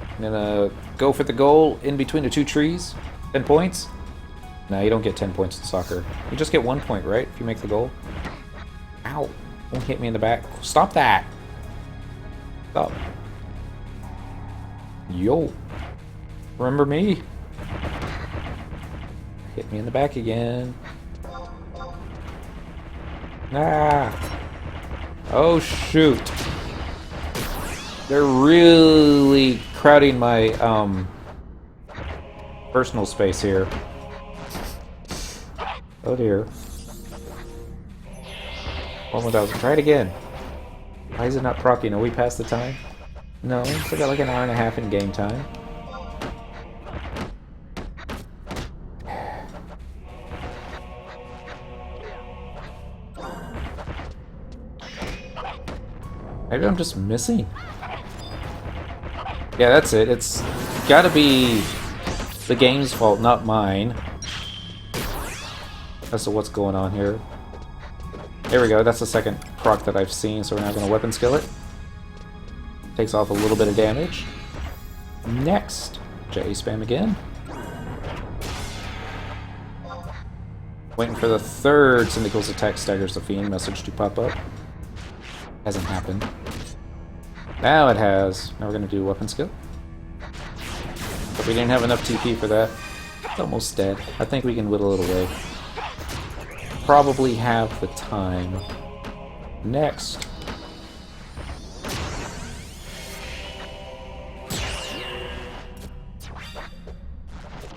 I'm gonna go for the goal in between the 2 trees. 10 points? No, you don't get 10 points in soccer. You just get 1 point, right? If you make the goal. Ow. Don't hit me in the back. Stop that! Stop. Yo. Remember me? Hit me in the back again. Ah! Oh, shoot. They're really crowding my, personal space here. Oh dear. 1,000. Try it again. Why is it not proccing? Are we past the time? No, still got like an hour and a half in game time. Maybe I'm just missing. Yeah, that's it. It's gotta be the game's fault, not mine, as to what's going on here. There we go. That's the second proc that I've seen, so we're now going to weapon skill it. Takes off a little bit of damage. Next, J spam again. Waiting for the third Syndical's attack staggers the fiend message to pop up. Hasn't happened. Now it has. Now we're going to do weapon skill. But we didn't have enough TP for that. It's almost dead. I think we can whittle it away. Probably have the time. Next.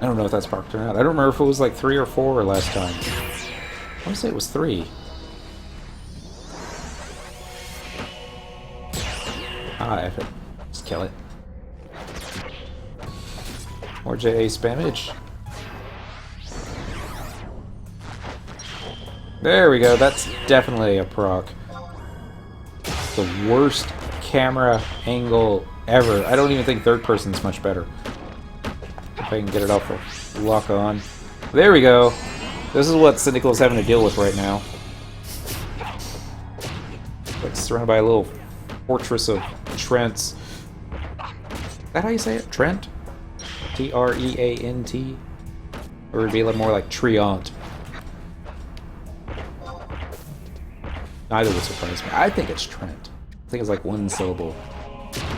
I don't know if that's proc or not. I don't remember if it was like 3 or 4 last time. I want to say it was 3. Ah, F it. Just kill it. More JA spammage. There we go. That's definitely a proc. The worst camera angle ever. I don't even think third person's much better. If I can get it off of lock on. There we go. This is what Cynical's having to deal with right now. Like surrounded by a little fortress of Trents. Is that how you say it? Trent? T-R-E-A-N-T? Or would it be a little more like Treant? Neither would surprise me. I think it's Trent. I think it's like one syllable.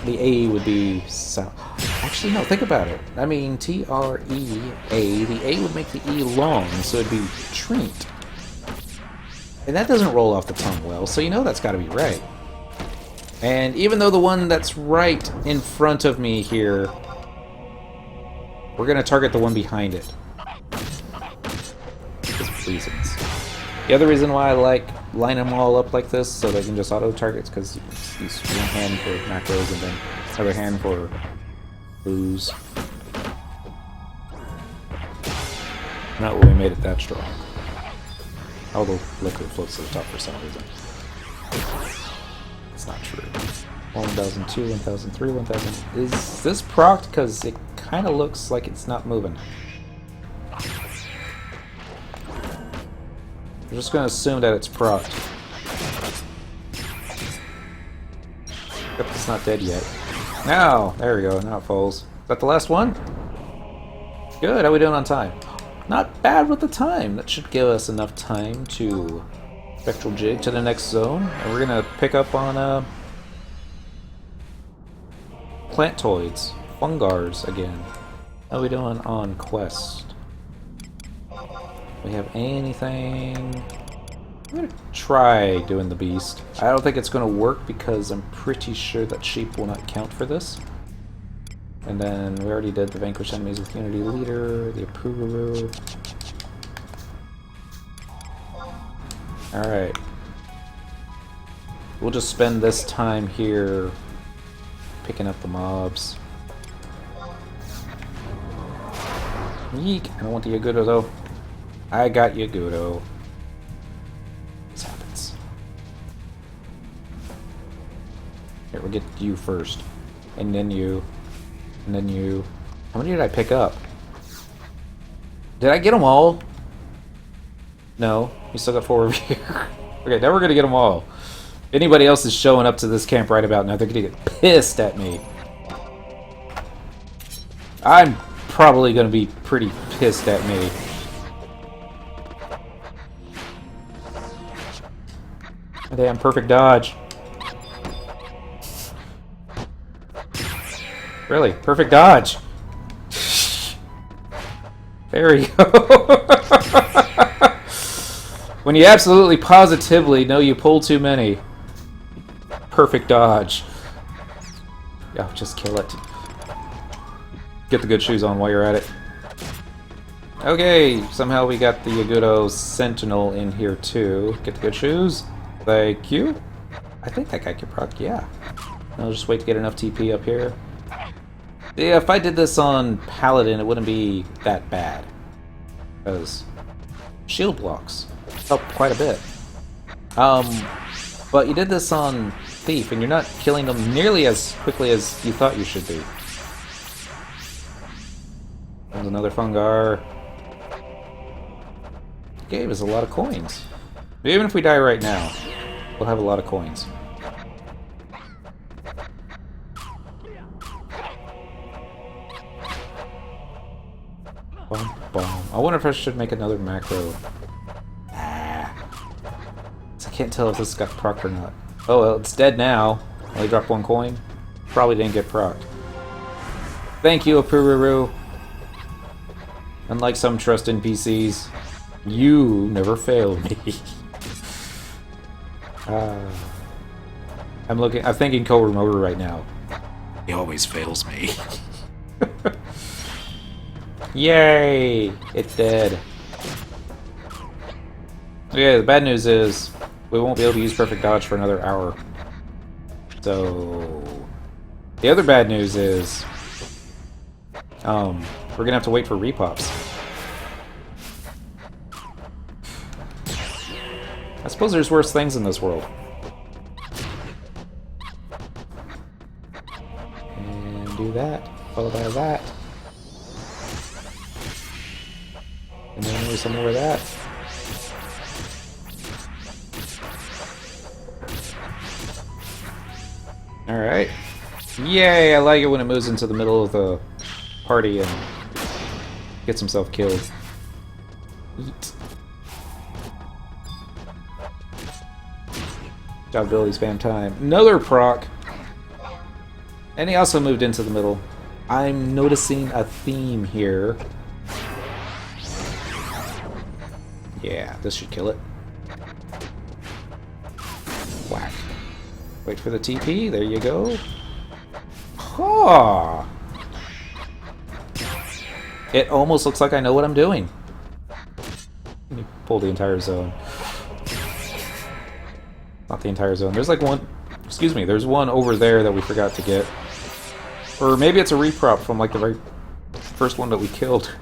The A would be sound. Actually, no, think about it. I mean, T-R-E-A. The A would make the E long, so it'd be Trent. And that doesn't roll off the tongue well, so you know that's got to be right. And even though the one that's right in front of me here, we're going to target the one behind it. Just reasons. The other reason why I like line them all up like this, so they can just auto-target, because you use one hand for macros and then other hand for booze. Not when we made it that strong. Although liquid floats to the top for some reason. It's not true. 1002, 1003, 1000. Is this procced? Because it kind of looks like it's not moving. I'm just going to assume that it's procced. Yep, it's not dead yet. Now! There we go, now it falls. Is that the last one? Good, how are we doing on time? Not bad with the time. That should give us enough time to spectral jig to the next zone. And we're going to pick up on plantoids, fungars again. How are we doing on quest? We have anything? I'm gonna try doing the beast. I don't think it's gonna work because I'm pretty sure that sheep will not count for this. And then we already did the vanquish enemies with unity leader, the Apururu. Alright. We'll just spend this time here picking up the mobs. Yeek! I don't want the Yagudo though. I got Yagudo. This happens. Here, we'll get you first. And then you. And then you. How many did I pick up? Did I get them all? No. We still got 4 over here. Okay, now we're gonna get them all. If anybody else is showing up to this camp right about now, they're gonna get pissed at me. I'm probably gonna be pretty pissed at me. Damn, perfect dodge. Really? Perfect dodge. There we go. When you absolutely positively know you pull too many. Perfect dodge. Yeah, just kill it. Get the good shoes on while you're at it. Okay, somehow we got the Yagudo Sentinel in here too. Get the good shoes. Thank you. I think that guy can proc, yeah. I'll just wait to get enough TP up here. Yeah, if I did this on Paladin, it wouldn't be that bad. Because shield blocks help quite a bit. But you did this on Thief, and you're not killing them nearly as quickly as you thought you should be. There's another Fungar. Gave us a lot of coins. Even if we die right now, we'll have a lot of coins. Bum, bum. I wonder if I should make another macro. I can't tell if this got procced or not. Oh well, it's dead now. Only dropped 1 coin. Probably didn't get procced. Thank you, Apururu. Unlike some trust NPCs, you never failed me. I'm thinking co-remoter right now. He always fails me. Yay! It did. Okay, the bad news is we won't be able to use perfect dodge for another hour. So the other bad news is we're gonna have to wait for repops. I suppose there's worse things in this world. And do that, followed by that. And then there's some more of that. Alright. Yay, I like it when it moves into the middle of the party and gets himself killed. Eat. Job ability spam time. Another proc! And he also moved into the middle. I'm noticing a theme here. Yeah, this should kill it. Whack. Wait for the TP, there you go. Ha! It almost looks like I know what I'm doing. Let me pull the entire zone. Not the entire zone. There's like one... Excuse me, there's one over there that we forgot to get. Or maybe it's a reprop from like the very first one that we killed.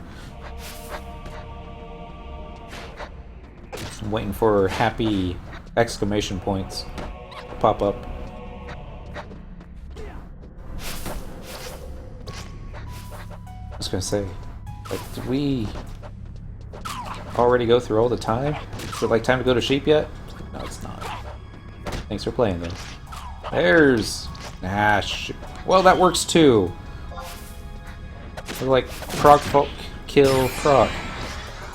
I'm waiting for happy exclamation points to pop up. I was gonna say, like, did we already go through all the time? Is it like time to go to sheep yet? No, it's not. Thanks for playing then. There's... Ah, shoot. Well, that works too. We're like, proc, kill, proc.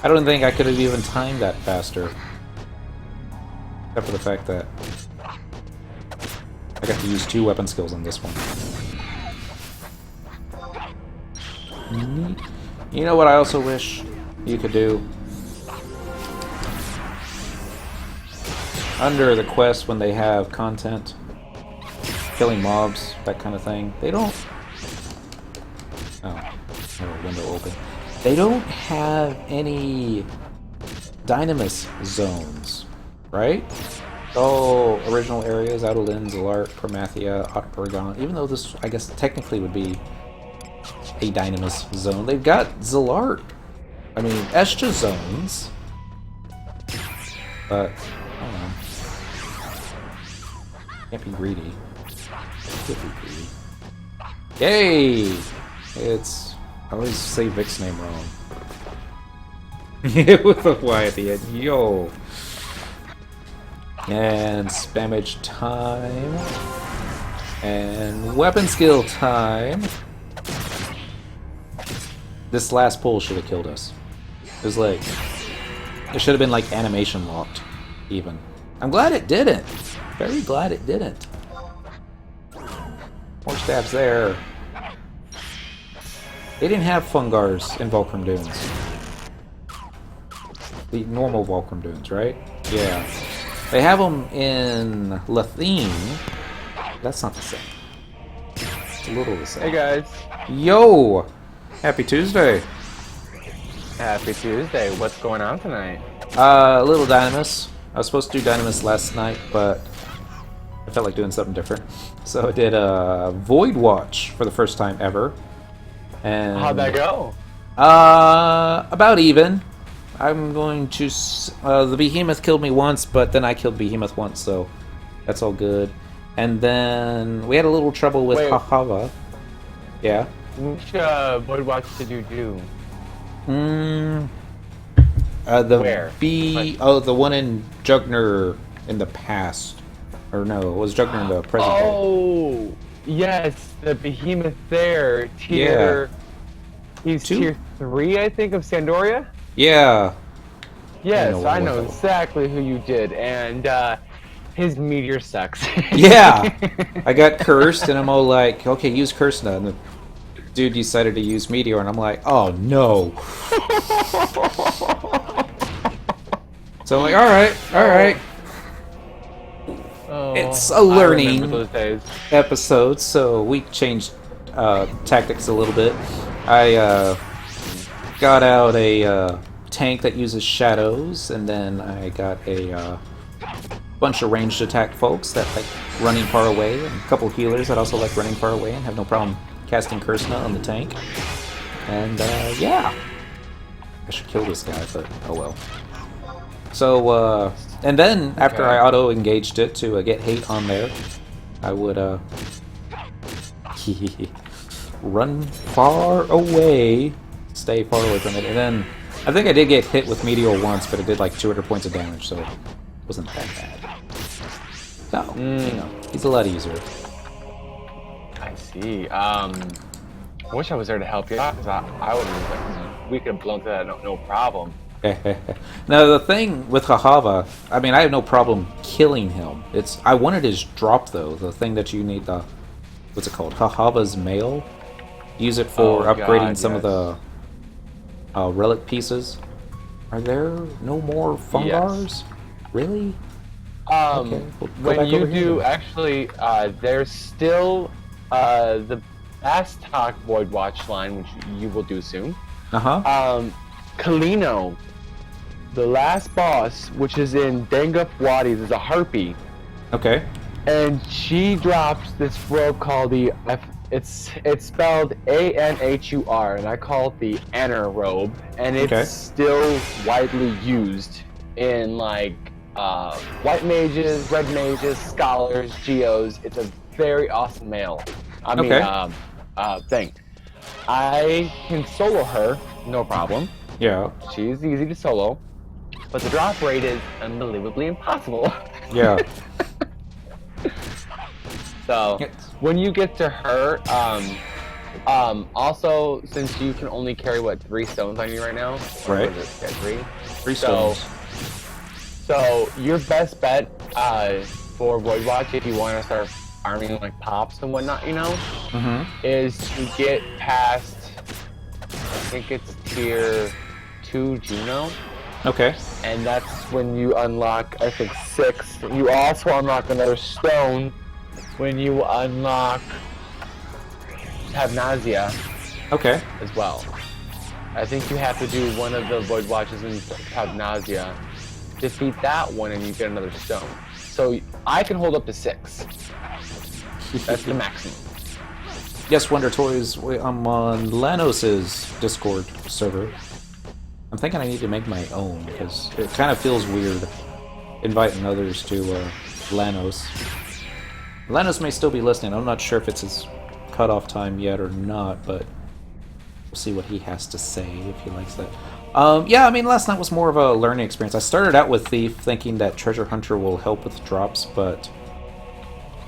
I don't think I could have even timed that faster. Except for the fact that I got to use 2 weapon skills on this one. Neat. You know what I also wish you could do? Under the quest when they have content, killing mobs, that kind of thing, they don't... Oh, window open. They don't have any Dynamis zones, right? Oh, original areas, Outerlin, Zalart, Promathia, Oregon. Even though this, I guess, technically would be a Dynamis zone. They've got Zalart. I mean, Escha zones. But, I don't know. Can't be greedy. Could be greedy. Yay! It's... I always say Vic's name wrong. With a Y at the end. Yo! And spammage time. And weapon skill time. This last pull should have killed us. It was like... It should have been like animation locked, even. I'm glad it didn't. Very glad it didn't. More stabs there. They didn't have Fungars in Volcrum Dunes. The normal Volcrum Dunes, right? Yeah. They have them in Lathine. That's not the same. It's a little the same. Hey guys. Yo! Happy Tuesday. Happy Tuesday. What's going on tonight? A little Dynamis. I was supposed to do Dynamis last night, but I felt like doing something different. So I did a Void Watch for the first time ever. And How'd that go? about even. I'm going to... the Behemoth killed me once, but then I killed Behemoth once, so that's all good. And then we had a little trouble with Hahava. Yeah? Which Void Watch did you do? Where? The one in Jugner in the past. Or no, it was Jugner in the present day. Oh, yes, the Behemoth there. Tier... Yeah. He's 2? tier 3, I think, of Sandoria? Yeah. Yes, I know exactly who you did, and his meteor sucks. Yeah! I got cursed, and I'm all like, okay, use curse now. And the dude decided to use meteor, and I'm like, oh no. So I'm like, alright. Oh, It's a learning I remember those days. episode, so we changed tactics a little bit. I got out a tank that uses shadows, and then I got a bunch of ranged attack folks that like running far away, and a couple healers that also like running far away and have no problem casting Curse Nut on the tank. And yeah, I should kill this guy, but oh well. So and then after I auto-engaged it to get hate on there, I would run far away, stay far away from it, and then I think I did get hit with Meteor once, but it did like 200 points of damage, so it wasn't that bad. So, you know, he's a lot easier. I see. I wish I was there to help you out, because I would have, like, we could have blown through that no problem. Now the thing with Hahava, I mean, I have no problem killing him. I wanted his drop though, the thing that you need, the what's it called, Hahava's Mail. Use it for upgrading some of the relic pieces. Are there no more Fungars? Yes. Really? Okay, when you do, actually, there's still the Bastok Void Watch line, which you will do soon. Kalino, the last boss, which is in Dengup Wadis, is a harpy. Okay. And she drops this robe called the it's spelled A-N-H-U-R, and I call it the Anner robe, and it's still widely used in like white mages, red mages, scholars, geos. It's a very awesome mail. Thing. I can solo her, no problem. Yeah. She's easy to solo, but the drop rate is unbelievably impossible. Yeah. So when you get to her, also since you can only carry what 3 stones on you right now, right? Yeah, 3 stones. So your best bet for Void Watch, if you want to start farming like pops and whatnot, you know, is to get past. I think it's tier 2 Juno. Okay. And that's when you unlock, I think, 6. You also unlock another stone when you unlock Tabnasia. Okay. As well. I think you have to do one of the Void Watches in Tabnasia. Defeat that one and you get another stone. So I can hold up to 6. That's the maximum. Yes, Wonder Toys, I'm on Lanos's Discord server. I'm thinking I need to make my own, because it kind of feels weird inviting others to Lanos. Lanos may still be listening. I'm not sure if it's his cutoff time yet or not, but we'll see what he has to say, if he likes that. Yeah, I mean, last night was more of a learning experience. I started out with Thief, thinking that Treasure Hunter will help with drops, but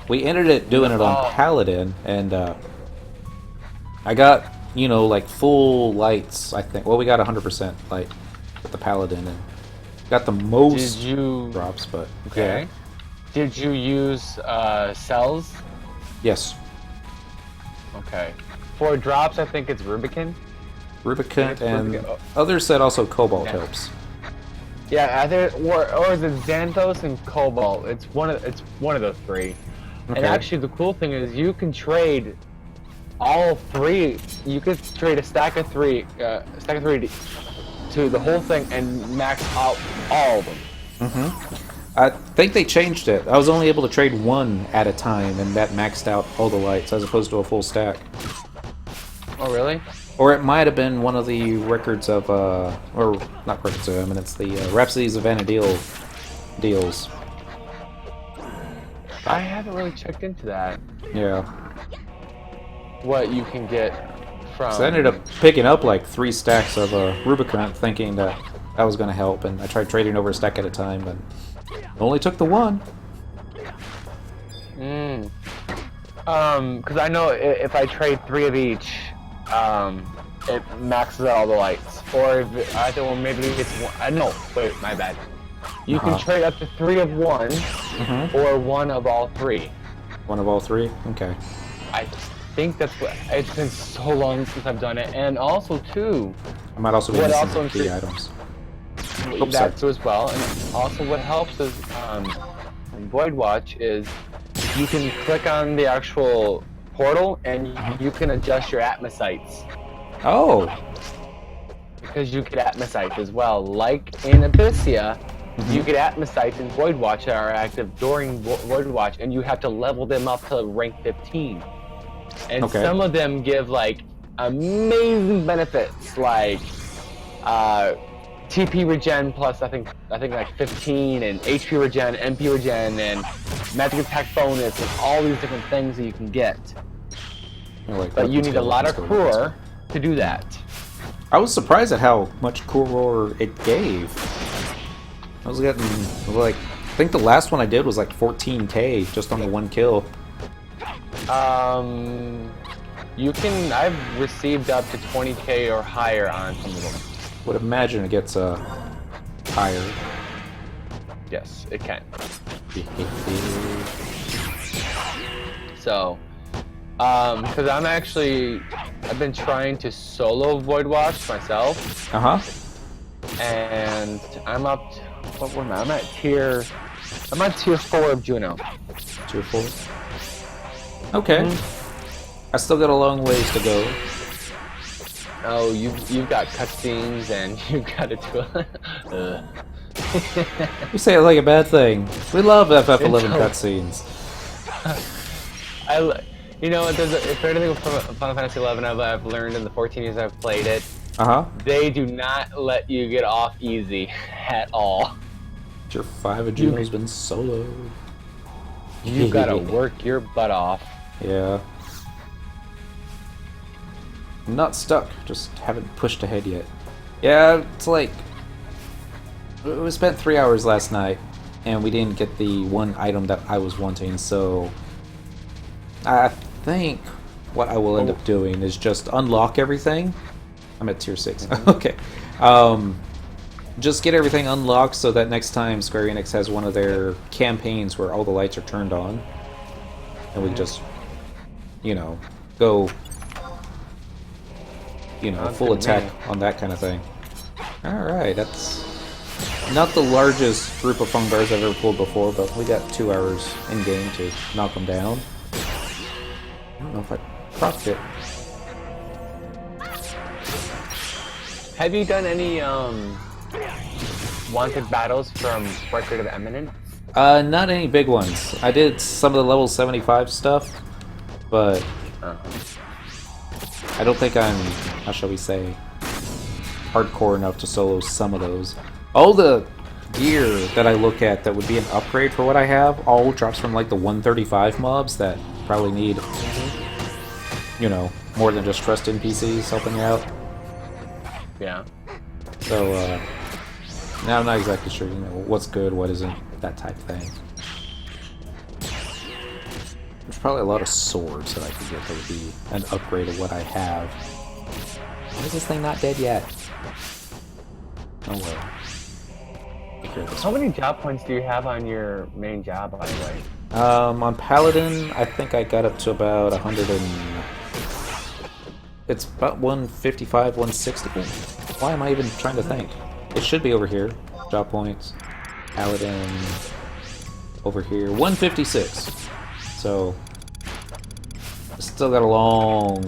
we ended up doing it on Paladin, and I got, you know, like full lights, I think. Well, we got 100% light with the Paladin, and got the most drops, but okay. Yeah. Did you use cells? Yes. Okay. For drops, I think it's Rubicon. Rubicon, and others said also Cobalt helps. Yeah, I think, or is it Xanthos and Cobalt? It's one of the 3. Okay. And actually, the cool thing is you can trade all 3. You could trade a stack of 3 to the whole thing and max out all of them. I think they changed it. I was only able to trade 1 at a time, and that maxed out all the lights as opposed to a full stack. Oh, really? Or it might have been one of the records of, or not records of Eminence, the Rhapsodies of Vanadil deals. I haven't really checked into that. Yeah. What you can get from... So I ended up picking up like 3 stacks of Rubicon, thinking that was going to help, and I tried trading over a stack at a time, and only took the 1. Because I know if I trade 3 of each, it maxes out all the lights. Or if I think, well, maybe it's 1. No, wait, my bad. You can trade up to 3 of 1, or 1 of all 3. 1 of all 3? Okay. I think that's what. It's been so long since I've done it, and also too. I might also be missing some key items. That too as well, and also what helps is in Void Watch is you can click on the actual portal and you can adjust your atmosites. Oh. because you get Atmosites as well. Like in Abyssia, you get Atmosites in Void Watch that are active during Void Watch, and you have to level them up to rank 15. And some of them give like amazing benefits, like TP regen plus I think like 15, and HP regen, MP regen, and magic attack bonus, and all these different things that you can get. Like but you need a lot of core to do that. I was surprised at how much core it gave. I was getting like, I think the last one I did was like 14k just on the one kill. I've received up to 20k or higher on some of them. Would imagine it gets higher. Yes, it can. So, because I've been trying to solo Void Watch myself. And I'm up to, I'm at tier 4 of Juno. Tier 4? Okay. I still got a long ways to go. Oh, you've got cutscenes and you've got to do You say it like a bad thing. We love FF11 cutscenes. You know, if anything with Final Fantasy 11 I've learned in the 14 years I've played it, they do not let you get off easy at all. Tier 5 of Juno's been soloed. You've got to work your butt off. Yeah. I'm not stuck, just haven't pushed ahead yet. Yeah, it's like... We spent 3 hours last night, and we didn't get the one item that I was wanting, so... I think what I will end up doing is just unlock everything. I'm at tier 6. Okay. Just get everything unlocked so that next time Square Enix has one of their campaigns where all the lights are turned on, and we just, you know, go, you know, full attack on that kind of thing. Alright, that's not the largest group of Fungars I've ever pulled before, but we got 2 hours in-game to knock them down. I don't know if I propped it. Have you done any wanted battles from Record of Eminence? Not any big ones. I did some of the level 75 stuff, but I don't think I'm, how shall we say, hardcore enough to solo some of those. All the gear that I look at that would be an upgrade for what I have all drops from like the 135 mobs that probably need, you know, more than just trust NPCs helping you out. Yeah. So, now I'm not exactly sure, you know, what's good, what isn't, that type of thing. There's probably a lot of swords that I could get that would be an upgrade of what I have. Why is this thing not dead yet? Oh well. How many job points do you have on your main job, by the way? On Paladin, I think I got up to about 100 and... It's about 155, 160. Why am I even trying to think? It should be over here. Job points. Paladin. Over here. 156. So... Still got a long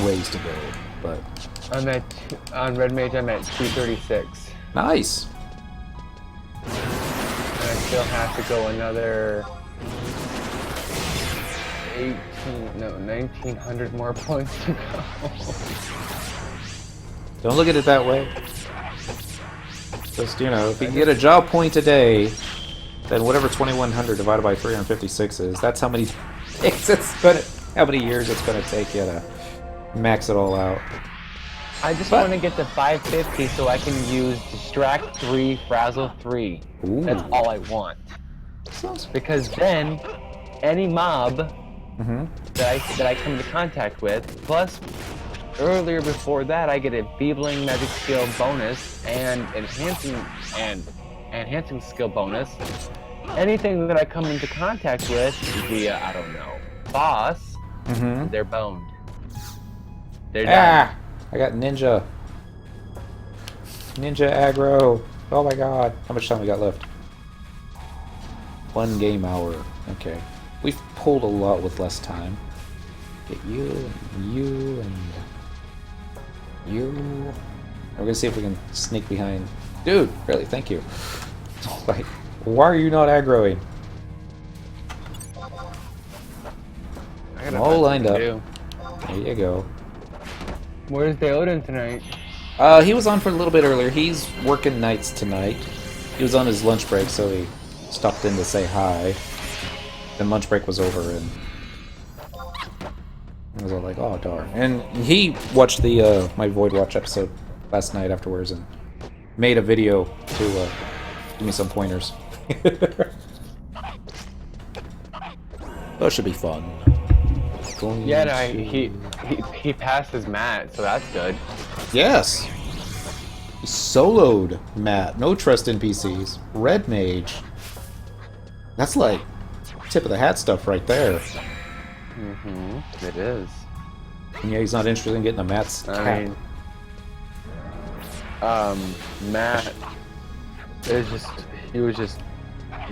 ways to go, but... On Red Mage, I'm at 236. Nice! And I still have to go another 1900 more points to go. Don't look at it that way. Just, you know, if you can get a job point a day, then whatever 2100 divided by 356 is, that's how many how many years it's gonna take you to max it all out. I just want to get to 550 so I can use Distract 3, Frazzle 3. Ooh. That's all I want. Because then, any mob that I come into contact with, plus earlier before that I get a Beebling Magic Skill bonus and enhancing skill bonus. Anything that I come into contact with via, I don't know, boss, they're boned. They're done. I got ninja. Ninja aggro. Oh my god. How much time we got left? 1 game hour. Okay. We've pulled a lot with less time. Get you and you and... You... We're gonna see if we can sneak behind... Dude, really, thank you. Like, why are you not aggroing? I'm all lined up. There you go. Where's Deoden tonight? He was on for a little bit earlier. He's working nights tonight. He was on his lunch break, so he stopped in to say hi. Then lunch break was over, and I was all like, "Oh darn!" And he watched the my Void Watch episode last night afterwards, and made a video to give me some pointers. That should be fun. Yeah, no, he passed his mat, so that's good. Yes. He soloed Matt. No trust NPCs. Red Mage. That's like tip of the hat stuff right there. Mm-hmm. It is. And yeah, he's not interested in getting a Matt's cap. Matt is just, he was just,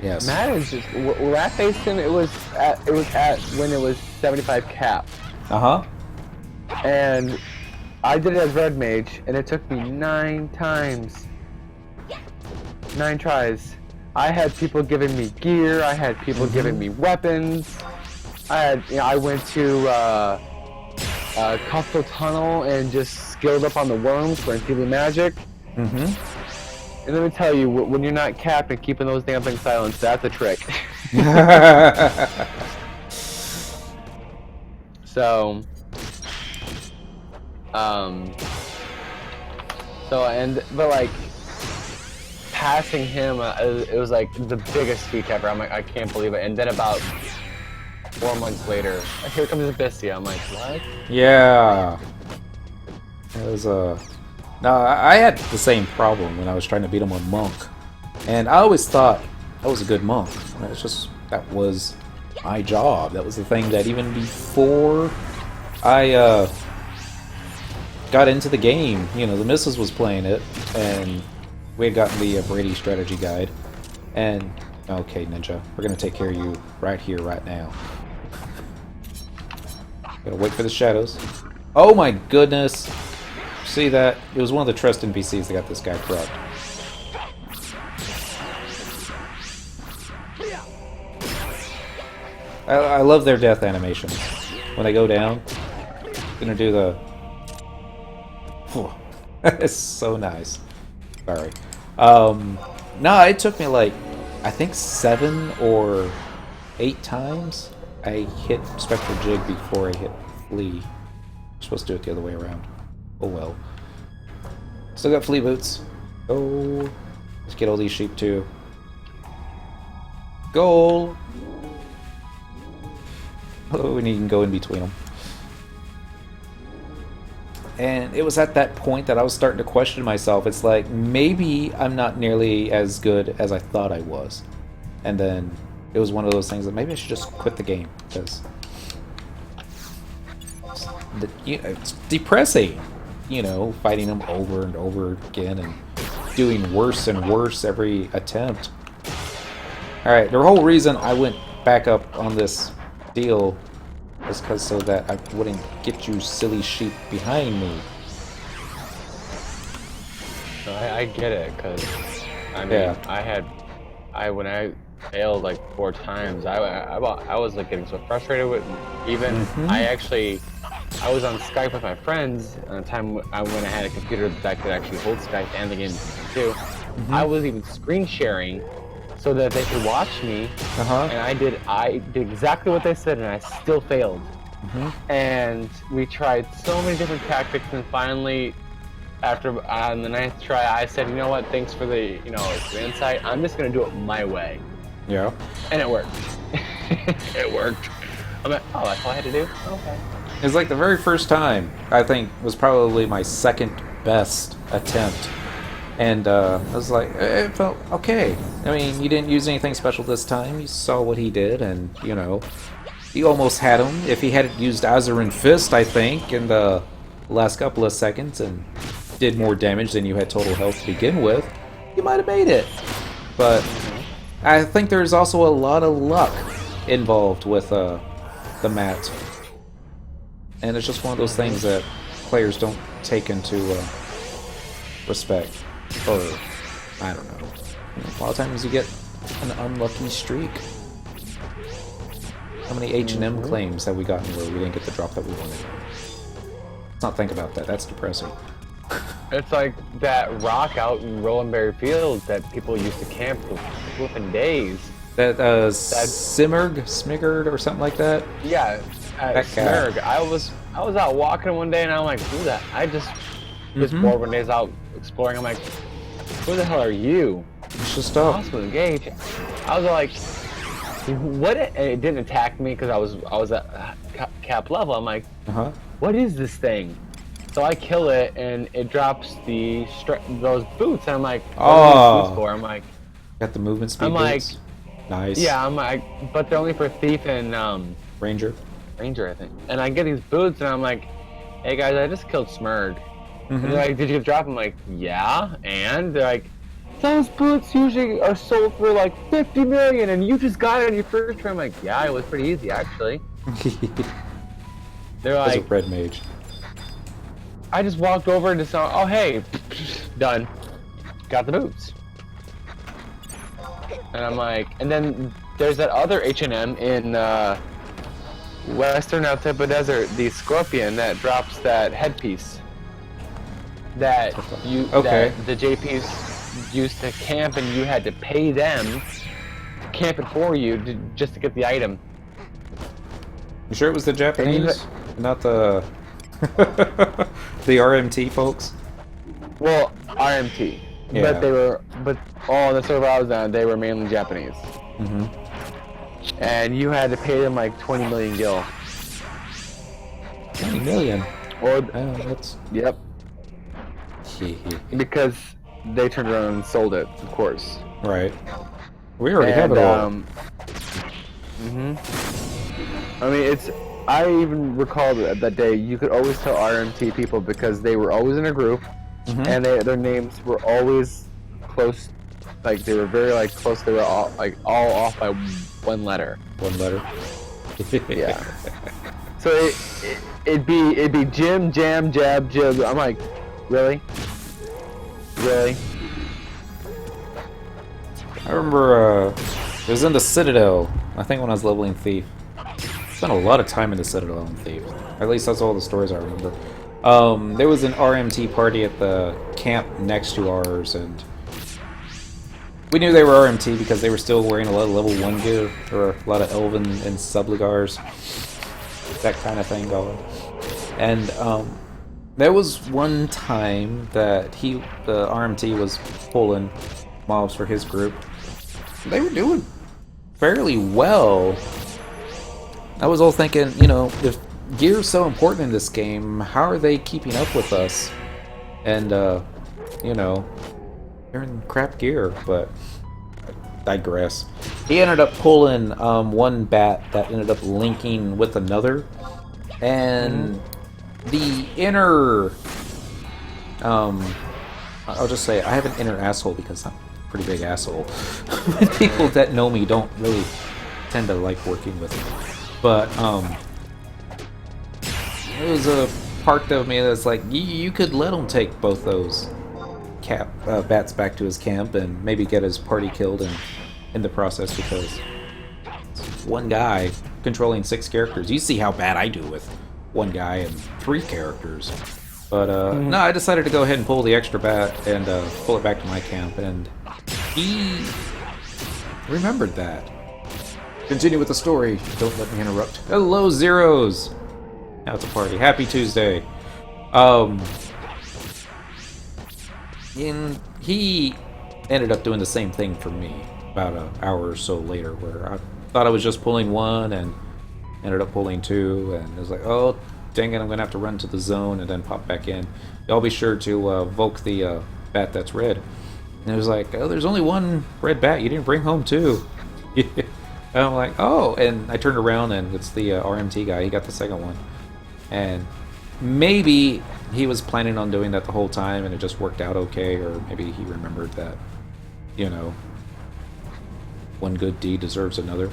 yes. Matt is just, when I faced him, it was at when it was 75 cap. Uh-huh. And I did it as Red Mage, and it took me 9 times. 9 tries. I had people giving me gear, I had people giving me weapons. I went to Coastal Tunnel and just skilled up on the worms for enfeebling magic. Mm-hmm. And let me tell you, when you're not capped and keeping those damn things silenced, that's a trick. So, but like, passing him, it was like the biggest feat ever. I'm like, I can't believe it. And then about 4 months later, here comes Abyssia. I'm like, what? Yeah. It was No, I had the same problem when I was trying to beat him on Monk. And I always thought I was a good monk. It's just, that was my job. That was the thing that even before I got into the game, you know, the missus was playing it, and we had gotten the Brady strategy guide. And, okay, Ninja, we're going to take care of you right here, right now. Gotta wait for the shadows. Oh my goodness! See that? It was one of the trust NPCs that got this guy corrupt. I love their death animations. When they go down, gonna do the... It's so nice. Sorry. No, it took me like, I think 7 or 8 times I hit Spectral Jig before I hit Flea. I'm supposed to do it the other way around. Oh well. Still got Flea Boots. Oh, let's get all these sheep too. Goal! Oh, and you can go in between them. And it was at that point that I was starting to question myself. It's like, maybe I'm not nearly as good as I thought I was. And then it was one of those things that maybe I should just quit the game, because it's depressing, you know, fighting them over and over again and doing worse and worse every attempt. Alright, the whole reason I went back up on this deal is because so that I wouldn't get you silly sheep behind me. So I get it, because I mean, yeah. When I failed like 4 times, I was like getting so frustrated with even I was on Skype with my friends at a time when I had a computer that could actually hold Skype and the game too. I was even screen sharing so that they could watch me, and I did exactly what they said, and I still failed. And we tried so many different tactics, and finally, after on the 9th try, I said, you know what? Thanks for the the insight. I'm just gonna do it my way. Yeah. And it worked. It worked. I'm like, oh, that's all I had to do? Okay. It was like the very first time, I think, was probably my second best attempt. And I was like, it felt okay. I mean, you didn't use anything special this time. You saw what he did, and, you know, you almost had him. If he had used Azurin Fist, I think, in the last couple of seconds and did more damage than you had total health to begin with, you might have made it. But I think there's also a lot of luck involved with the mat. And it's just one of those things that players don't taken to respect. Or, I don't know. A lot of times you get an unlucky streak. How many H&M claims have we gotten where we didn't get the drop that we wanted? Let's not think about that. That's depressing. It's like that rock out in Rolandberry Fields that people used to camp for flipping days. That Smiggered or something like that. Yeah, at Smurg. I was out walking one day and I'm like, who that? I just was bored one day. I was out exploring. I'm like, who the hell are you? It's just up. Possible engage. I was like, what? It didn't attack me because I was at cap level. I'm like, what is this thing? So I kill it and it drops those boots. And I'm like, what are these boots for? I'm like, got the movement speed. I'm boots? Like, nice. Yeah, I'm like, but they're only for thief and Ranger, I think. And I get these boots and I'm like, hey guys, I just killed Smurg. And they're like, did you drop? I'm like, yeah. And they're like, those boots usually are sold for like 50 million and you just got it on your first try. I'm like, yeah, it was pretty easy actually. They're like, a red mage. I just walked over and just saw, oh hey, done. Got the boots. And I'm like, and then there's that other H&M in Western El Tipo Desert, the Scorpion, that drops that headpiece. That that the JPs used to camp and you had to pay them camp it for you just to get the item. You sure it was the Japanese? Not the the RMT folks? Well, RMT. Yeah. But all the server I was on, they were mainly Japanese. And you had to pay them like 20 million gil. 20 million? Or that's... Yep. Because they turned around and sold it, of course. Right. We already have it all. I mean, I even recall that day, you could always tell RMT people because they were always in a group, and their names were always close, like they were very like close. They were all off by one letter. One letter. Yeah. So it'd be Jim, Jam, Jab, Jib. I'm like, really? I remember it was in the Citadel, I think when I was leveling Thief. Spent a lot of time in the Citadel and Thief. At least that's all the stories I remember. There was an RMT party at the camp next to ours, and we knew they were RMT because they were still wearing a lot of level 1 gear, or a lot of Elven and Subligars. That kind of thing going. And there was one time that the RMT was pulling mobs for his group. They were doing fairly well. I was all thinking, you know, if gear's so important in this game, how are they keeping up with us? And, you know, they're in crap gear, but I digress. He ended up pulling one bat that ended up linking with another, and the inner, I'll just say, I have an inner asshole because I'm a pretty big asshole. People that know me don't really tend to like working with me. But, there was a part of me that's like, you could let him take both those bats back to his camp and maybe get his party killed in the process, because it's one guy controlling 6 characters. You see how bad I do with one guy and 3 characters. But, no, I decided to go ahead and pull the extra bat and pull it back to my camp, and he remembered that. Continue with the story. Don't let me interrupt. Hello, Zeros! Now it's a party. Happy Tuesday. And he ended up doing the same thing for me about an hour or so later, where I thought I was just pulling one and ended up pulling 2, and it was like, oh, dang it, I'm gonna have to run to the zone and then pop back in. Y'all be sure to evoke the bat that's red. And it was like, oh, there's only one red bat. You didn't bring home 2. And I'm like, oh, and I turned around and it's the RMT guy. He got the second one. And maybe he was planning on doing that the whole time and it just worked out okay, or maybe he remembered that, you know, one good deed deserves another.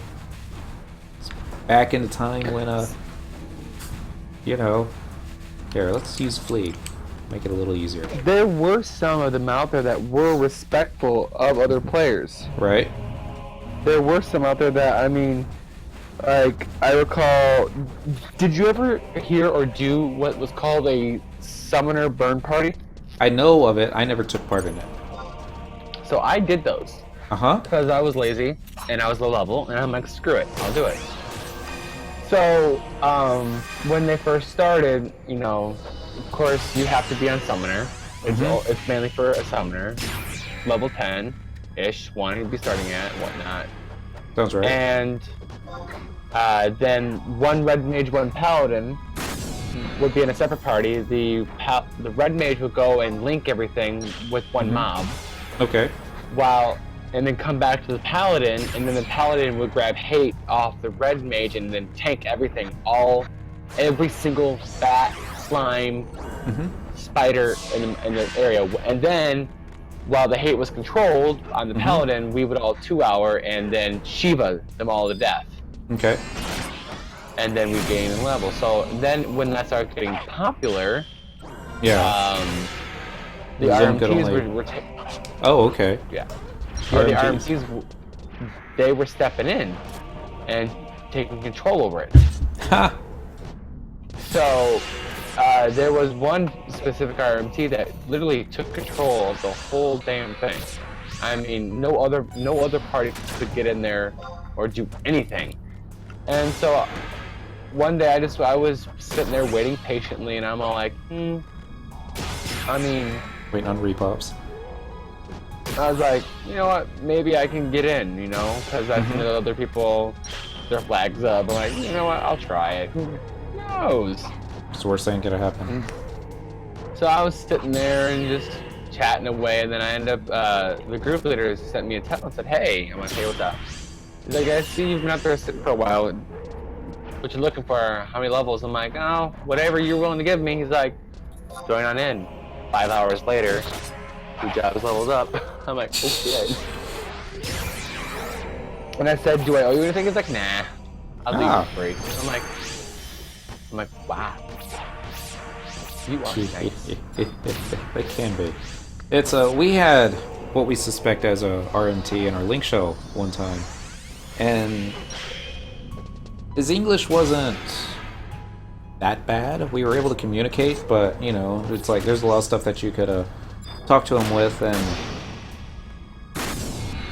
It's back in the time when, you know, here, let's use Flee. Make it a little easier. There were some of them out there that were respectful of other players. Right? There were some out there that, I mean, like, I recall, did you ever hear or do what was called a summoner burn party? I know of it. I never took part in it. So I did those. Uh-huh. Because I was lazy, and I was low level, and I'm like, screw it, I'll do it. So, when they first started, you know, of course, you have to be on summoner. It's mainly for a summoner. Level 10-ish, one you'd be starting at, whatnot. Sounds right. And then one red mage, one paladin would be in a separate party. The red mage would go and link everything with one mob. Okay. And then come back to the paladin, and then the paladin would grab hate off the red mage and then tank everything, every single bat, slime, spider in the area. And then, while the hate was controlled on the paladin, we would all 2-hour and then Shiva them all to death. Okay. And then we gain in level. So then, when that started getting popular, the RMTs were oh, okay. Yeah, RMTs. the RMTs, they were stepping in and taking control over it. Ha! So there was one specific RMT that literally took control of the whole damn thing. I mean, no other party could get in there or do anything. And so one day I was sitting there waiting patiently, and I'm all like, I mean, waiting on repops. I was like, you know what, maybe I can get in, you know, because I've seen other people, their flags up. I'm like, you know what, I'll try it. Who knows? It's the worst thing that could happen. So I was sitting there and just chatting away, and then I ended up, the group leader sent me a text and said, hey. I'm like, hey, what's up? He's like, I see you've been out there sitting for a while. What you looking for? How many levels? I'm like, oh, whatever you're willing to give me. He's like, join on in. 5 hours later, your job is leveled up. I'm like, oh shit. And I said, do I owe you anything? He's like, nah, I'll leave you for free. I'm like, wow. You are nice. It can be. It's we had what we suspect as a RMT in our link show one time, and his English wasn't that bad. We were able to communicate, but you know, it's like there's a lot of stuff that you could talk to him with, and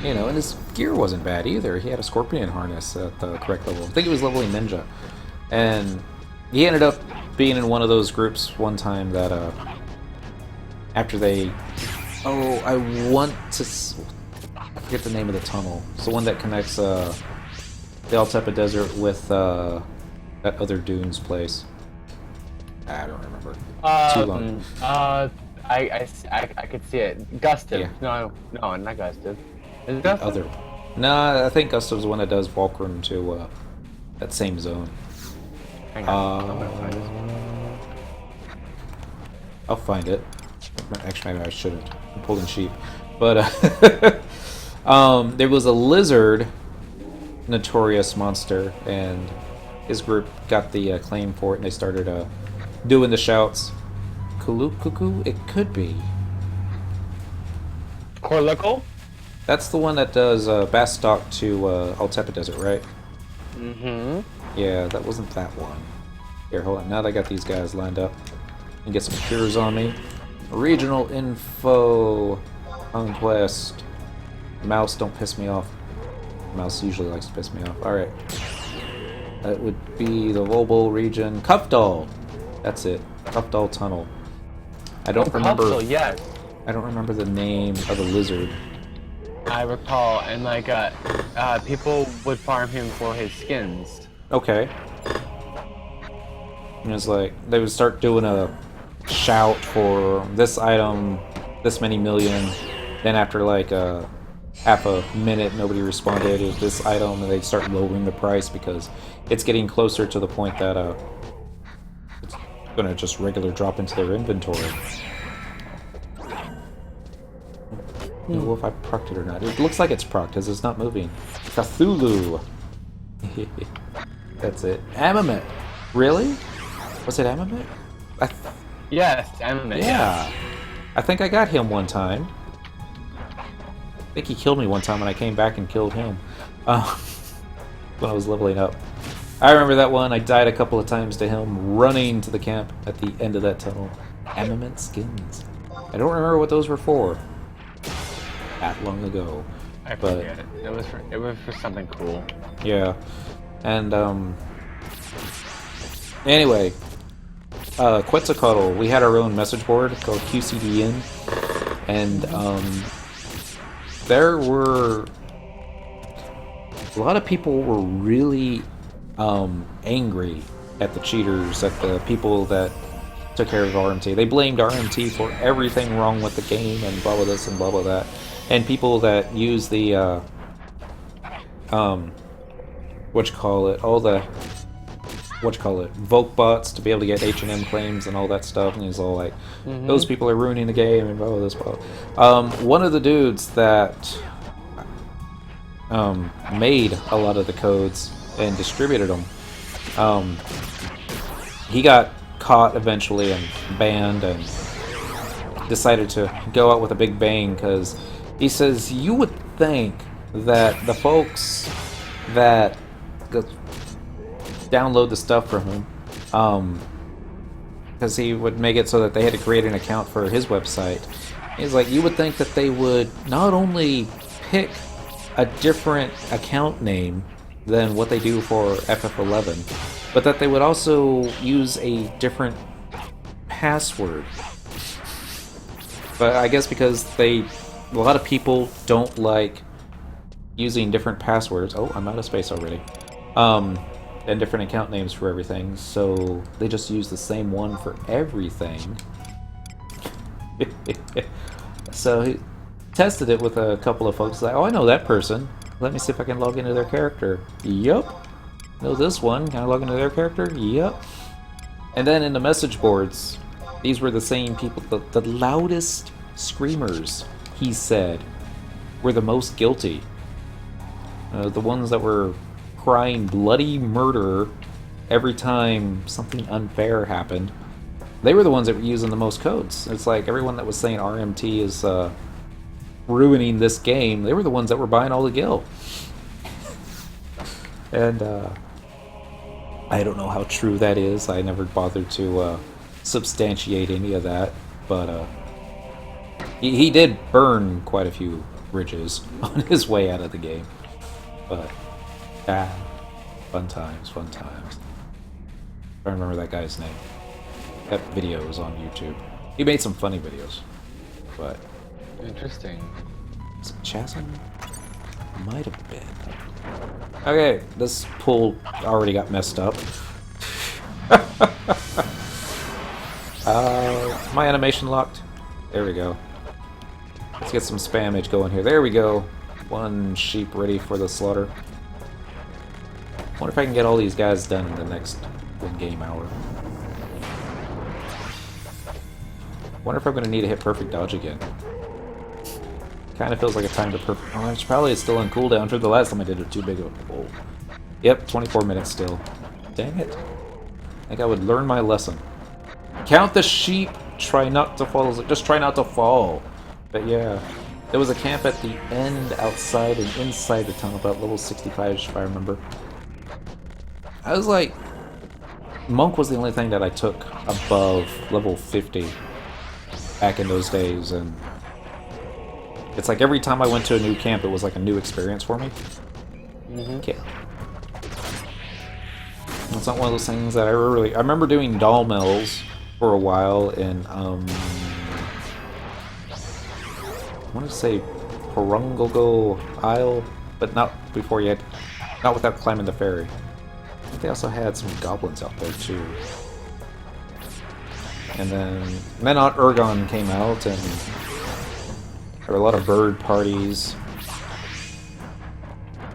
you know, and his gear wasn't bad either. He had a scorpion harness at the correct level. I think he was leveling ninja, and he ended up being in one of those groups one time that after they I forget the name of the tunnel. It's the one that connects the Altepa Desert with that other dunes place. I don't remember. Too long. I could see it. Gustive. Yeah. No, not Gustive. Is it Gustive? No, I think Gustive's the one that does Fulcrum to that same zone. Hang on. I'm gonna find this. I'll find it. Actually, maybe I shouldn't. I'm pulling sheep. But there was a lizard, notorious monster, and his group got the claim for it, and they started doing the shouts. Cuckoo? It could be. Corlical? That's the one that does Bastok to Altepa Desert, right? Mm-hmm. Yeah, that wasn't that one. Here, hold on. Now that I got these guys lined up and get some cures on me. Regional info. Conquest. Mouse, don't piss me off. Mouse usually likes to piss me off. Alright. That would be the Volbo region. Kufdal! That's it. Kufdal Tunnel. I don't remember. Kufdal, yes. I don't remember the name of the lizard. I recall, and like, people would farm him for his skins. Okay. And it's like, they would start doing a shout for this item, this many million. Then after like half a minute, nobody responded. It was this item, and they'd start lowering the price because it's getting closer to the point that it's gonna just regular drop into their inventory. I don't know if I procced it or not. It looks like it's procced because it's not moving. Cthulhu. That's it. Amamet. Really? Was it Amamet? Yes, MMA. Yeah. I think I got him one time. I think he killed me one time and I came back and killed him. When I was leveling up. I remember that one. I died a couple of times to him running to the camp at the end of that tunnel. Armament skins. I don't remember what those were for. That long ago. I forget it. It was for something cool. Yeah. And anyway, Quetzalcoatl, we had our own message board called QCDN, and there were a lot of people were really angry at the cheaters, at the people that took care of RMT. They blamed RMT for everything wrong with the game and blah blah this and blah blah that. And people that use the Voke bots to be able to get H&M claims and all that stuff, and he's all like, those people are ruining the game and blah blah this blah. One of the dudes that made a lot of the codes and distributed them, he got caught eventually and banned and decided to go out with a big bang, because he says you would think that the folks that download the stuff from him, because he would make it so that they had to create an account for his website. He's like, you would think that they would not only pick a different account name than what they do for FF11, but that they would also use a different password. But I guess because a lot of people don't like using different passwords. Oh, I'm out of space already. And different account names for everything, so they just use the same one for everything. So he tested it with a couple of folks, like, oh, I know that person. Let me see if I can log into their character. Yup. Know this one. Can I log into their character? Yup. And then in the message boards, these were the same people. The loudest screamers, he said, were the most guilty. The ones that were crying bloody murder every time something unfair happened, they were the ones that were using the most codes. It's like everyone that was saying RMT is ruining this game, they were the ones that were buying all the gil. And I don't know how true that is. I never bothered to substantiate any of that, but he did burn quite a few bridges on his way out of the game. But fun times, fun times. I don't remember that guy's name. That video is on YouTube. He made some funny videos, but interesting. is it Chasm? Might have been. Okay, this pool already got messed up. My animation locked. There we go. Let's get some spammage going here. There we go. One sheep ready for the slaughter. Wonder if I can get all these guys done in the next in-game hour. Wonder if I'm gonna need to hit perfect dodge again. Kind of feels like a time to perfect. Oh, it's probably still on cooldown. For the last time I did it, too big of a bowl. Yep, 24 minutes still. Dang it! I think I would learn my lesson. Count the sheep. Try not to fall. Just try not to fall. But yeah, there was a camp at the end, outside and inside the tunnel, about level 65, if I remember. I was like, Monk was the only thing that I took above level 50 back in those days, and it's like every time I went to a new camp, it was like a new experience for me. Okay. It's not one of those things that I really... I remember doing doll mills for a while in, I want to say Porungogo Isle, but not before yet. Not without climbing the ferry. I think they also had some goblins out there too. And then Aunt Ergon came out, and there were a lot of bird parties,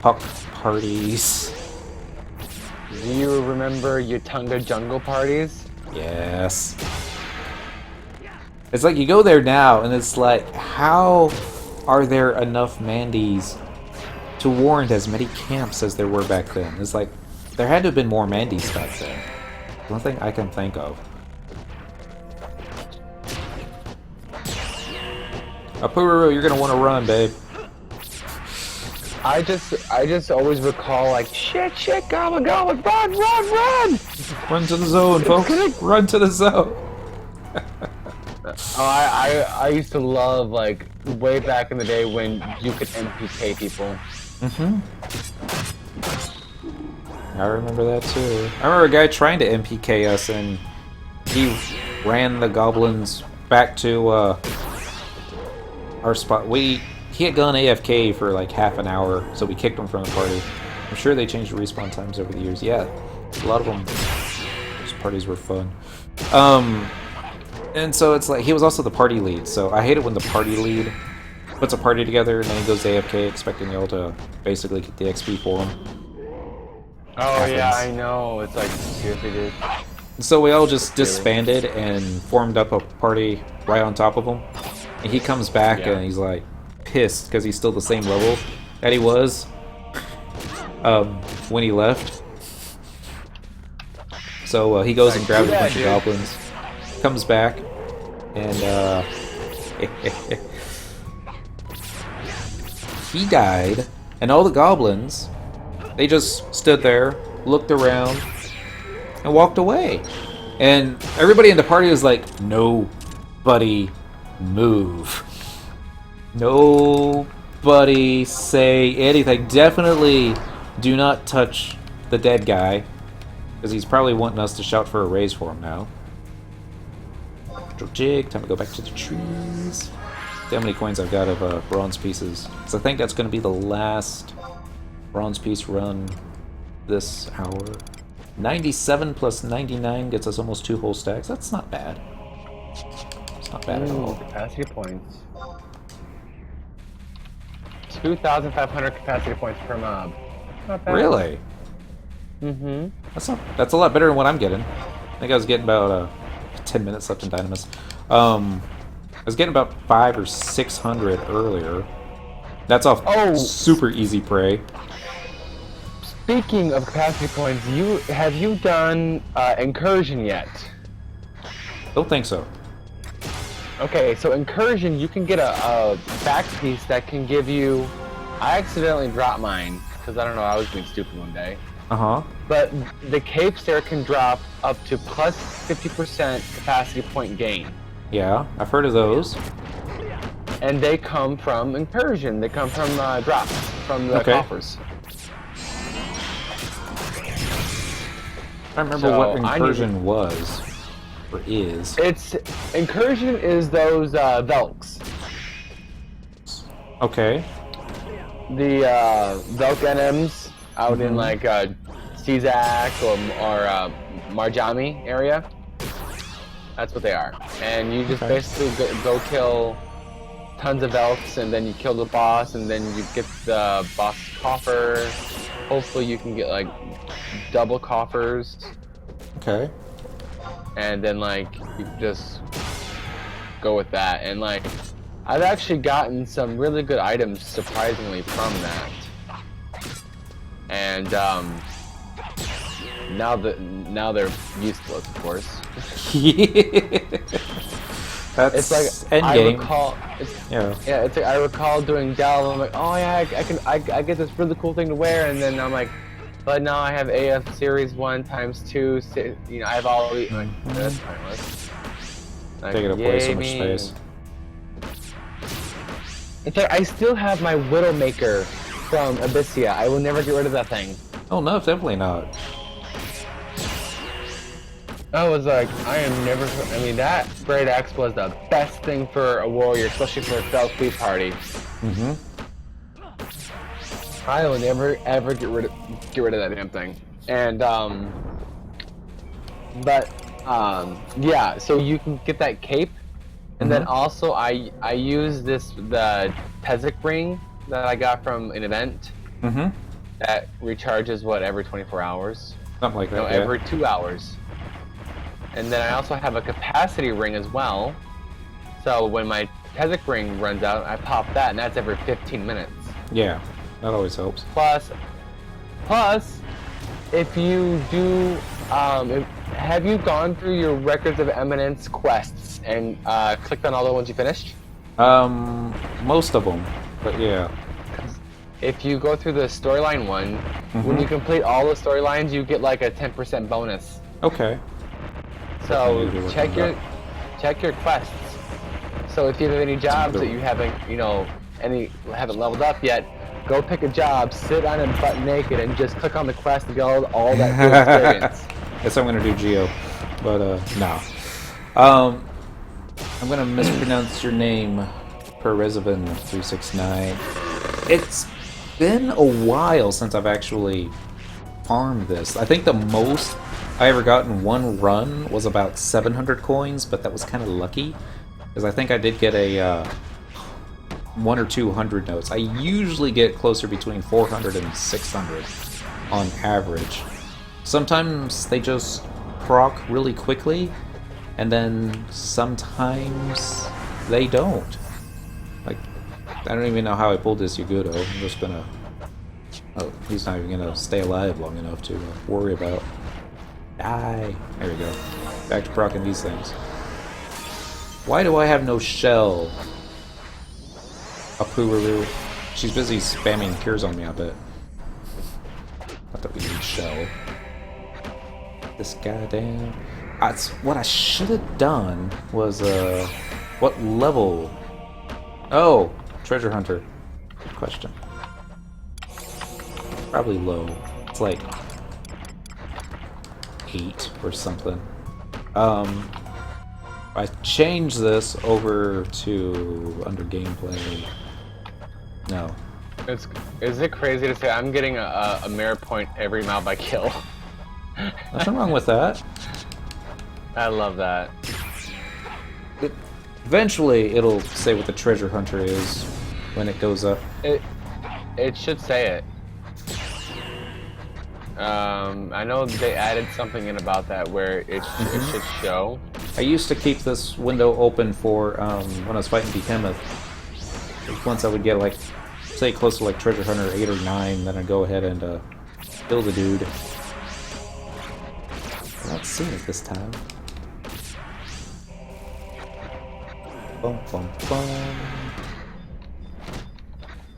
puck parties. Do you remember Yatunga jungle parties? Yes. It's like you go there now, and it's like, how are there enough Mandies to warrant as many camps as there were back then? It's like, there had to have been more Mandies back then. One thing I can think of. Apuru, you're gonna want to run, babe. I just always recall like shit, goblin, run! Run to the zone, folks. Run to the zone. I used to love like way back in the day when you could MPK people. I remember that too. I remember a guy trying to MPK us, and he ran the goblins back to our spot. He had gone AFK for like half an hour, so we kicked him from the party. I'm sure they changed the respawn times over the years. Yeah, a lot of them. Those parties were fun. And so it's like he was also the party lead. So I hate it when the party lead puts a party together and then he goes AFK, expecting y'all to basically get the XP for him. Oh yeah, I know. It's like seriously, dude. So we all just disbanded and formed up a party right on top of him. And he comes back and he's like pissed because he's still the same level that he was when he left. So he goes and grabs a bunch of goblins, comes back, and he died, and all the goblins, they just stood there, looked around, and walked away. And everybody in the party was like, nobody move. Nobody say anything. Definitely do not touch the dead guy, because he's probably wanting us to shout for a raise for him now. Jig, time to go back to the trees. See how many coins I've got of bronze pieces. So I think that's going to be the last bronze piece run this hour. 97 plus 99 gets us almost 2 whole stacks. That's not bad. It's not bad at all. Capacity points. 2,500 capacity points per mob. Not bad. Really? That's a lot better than what I'm getting. I think I was getting about 10 minutes left in Dynamis. I was getting about 500 or 600 earlier. That's off super easy prey. Speaking of capacity points, have you done incursion yet? Don't think so. Okay, so incursion, you can get a back piece that can give you. I accidentally dropped mine because I don't know, I was being stupid one day. But the capes there can drop up to plus 50% capacity point gain. Yeah, I've heard of those. And they come from incursion. They come from drops from the coffers. I remember what incursion was or is. Incursion is those Velks. Okay. The Velk NMs out in like Czak or Marjami area. That's what they are. And you just basically go kill tons of Velks, and then you kill the boss, and then you get the boss coffer. Hopefully you can get like double coffers. Okay. And then like you just go with that. And like I've actually gotten some really good items surprisingly from that. And now they're useless, of course. That's it's like endgame. It's like I recall doing Dell. I'm like, oh yeah, I get this really cool thing to wear, and then I'm like, but now I have AF Series 1 × 2. You know, I have all the that's pointless. Like, taking up way so much space. It's like I still have my Widowmaker from Abyssia. I will never get rid of that thing. Oh no, definitely not. I was like, I mean, that Great Axe was the best thing for a warrior, especially for a stealth fleet party. I will never ever get rid of that damn thing. And yeah, so you can get that cape, and then also I use the Pezek ring that I got from an event. That recharges every 24 hours. Something like that. No, every 2 hours. And then I also have a capacity ring as well. So when my Pezek ring runs out, I pop that, and that's every 15 minutes. Yeah, that always helps. Plus, if you do, have you gone through your Records of Eminence quests and clicked on all the ones you finished? Most of them, but yeah. If you go through the storyline one, when you complete all the storylines, you get like a 10% bonus. Okay. So Definitely check your quests. So if you have any jobs that you haven't, haven't leveled up yet, go pick a job, sit on it butt naked, and just click on the quest to get all that good experience. Guess I'm gonna do Geo, but no. I'm gonna mispronounce your name, Perezovin369. It's been a while since I've actually farmed this. I think the most I ever got in one run was about 700 coins, but that was kind of lucky, because I think I did get a 1 or 200 notes. I usually get closer between 400 and 600 on average. Sometimes they just proc really quickly, and then sometimes they don't. Like, I don't even know how I pulled this Yagudo. I'm just gonna... Oh, he's not even gonna stay alive long enough to worry about. Die! There we go. Back to procking these things. Why do I have no shell? Apururu. She's busy spamming cures on me, I bet. Not that we need shell. This goddamn... what I should have done was, what level? Oh! Treasure Hunter. Good question. Probably low. It's like 8 or something. I changed this over to under gameplay. No. Is it crazy to say I'm getting a mirror point every mob I kill? Nothing wrong with that. I love that. Eventually, it'll say what the treasure hunter is when it goes up. It should say it. I know they added something in about that where it should show. I used to keep this window open for when I was fighting Behemoth. Once I would get like, say close to like treasure hunter 8 or 9, then I'd go ahead and kill the dude. I'm not seeing it this time. Bum, bum, bum.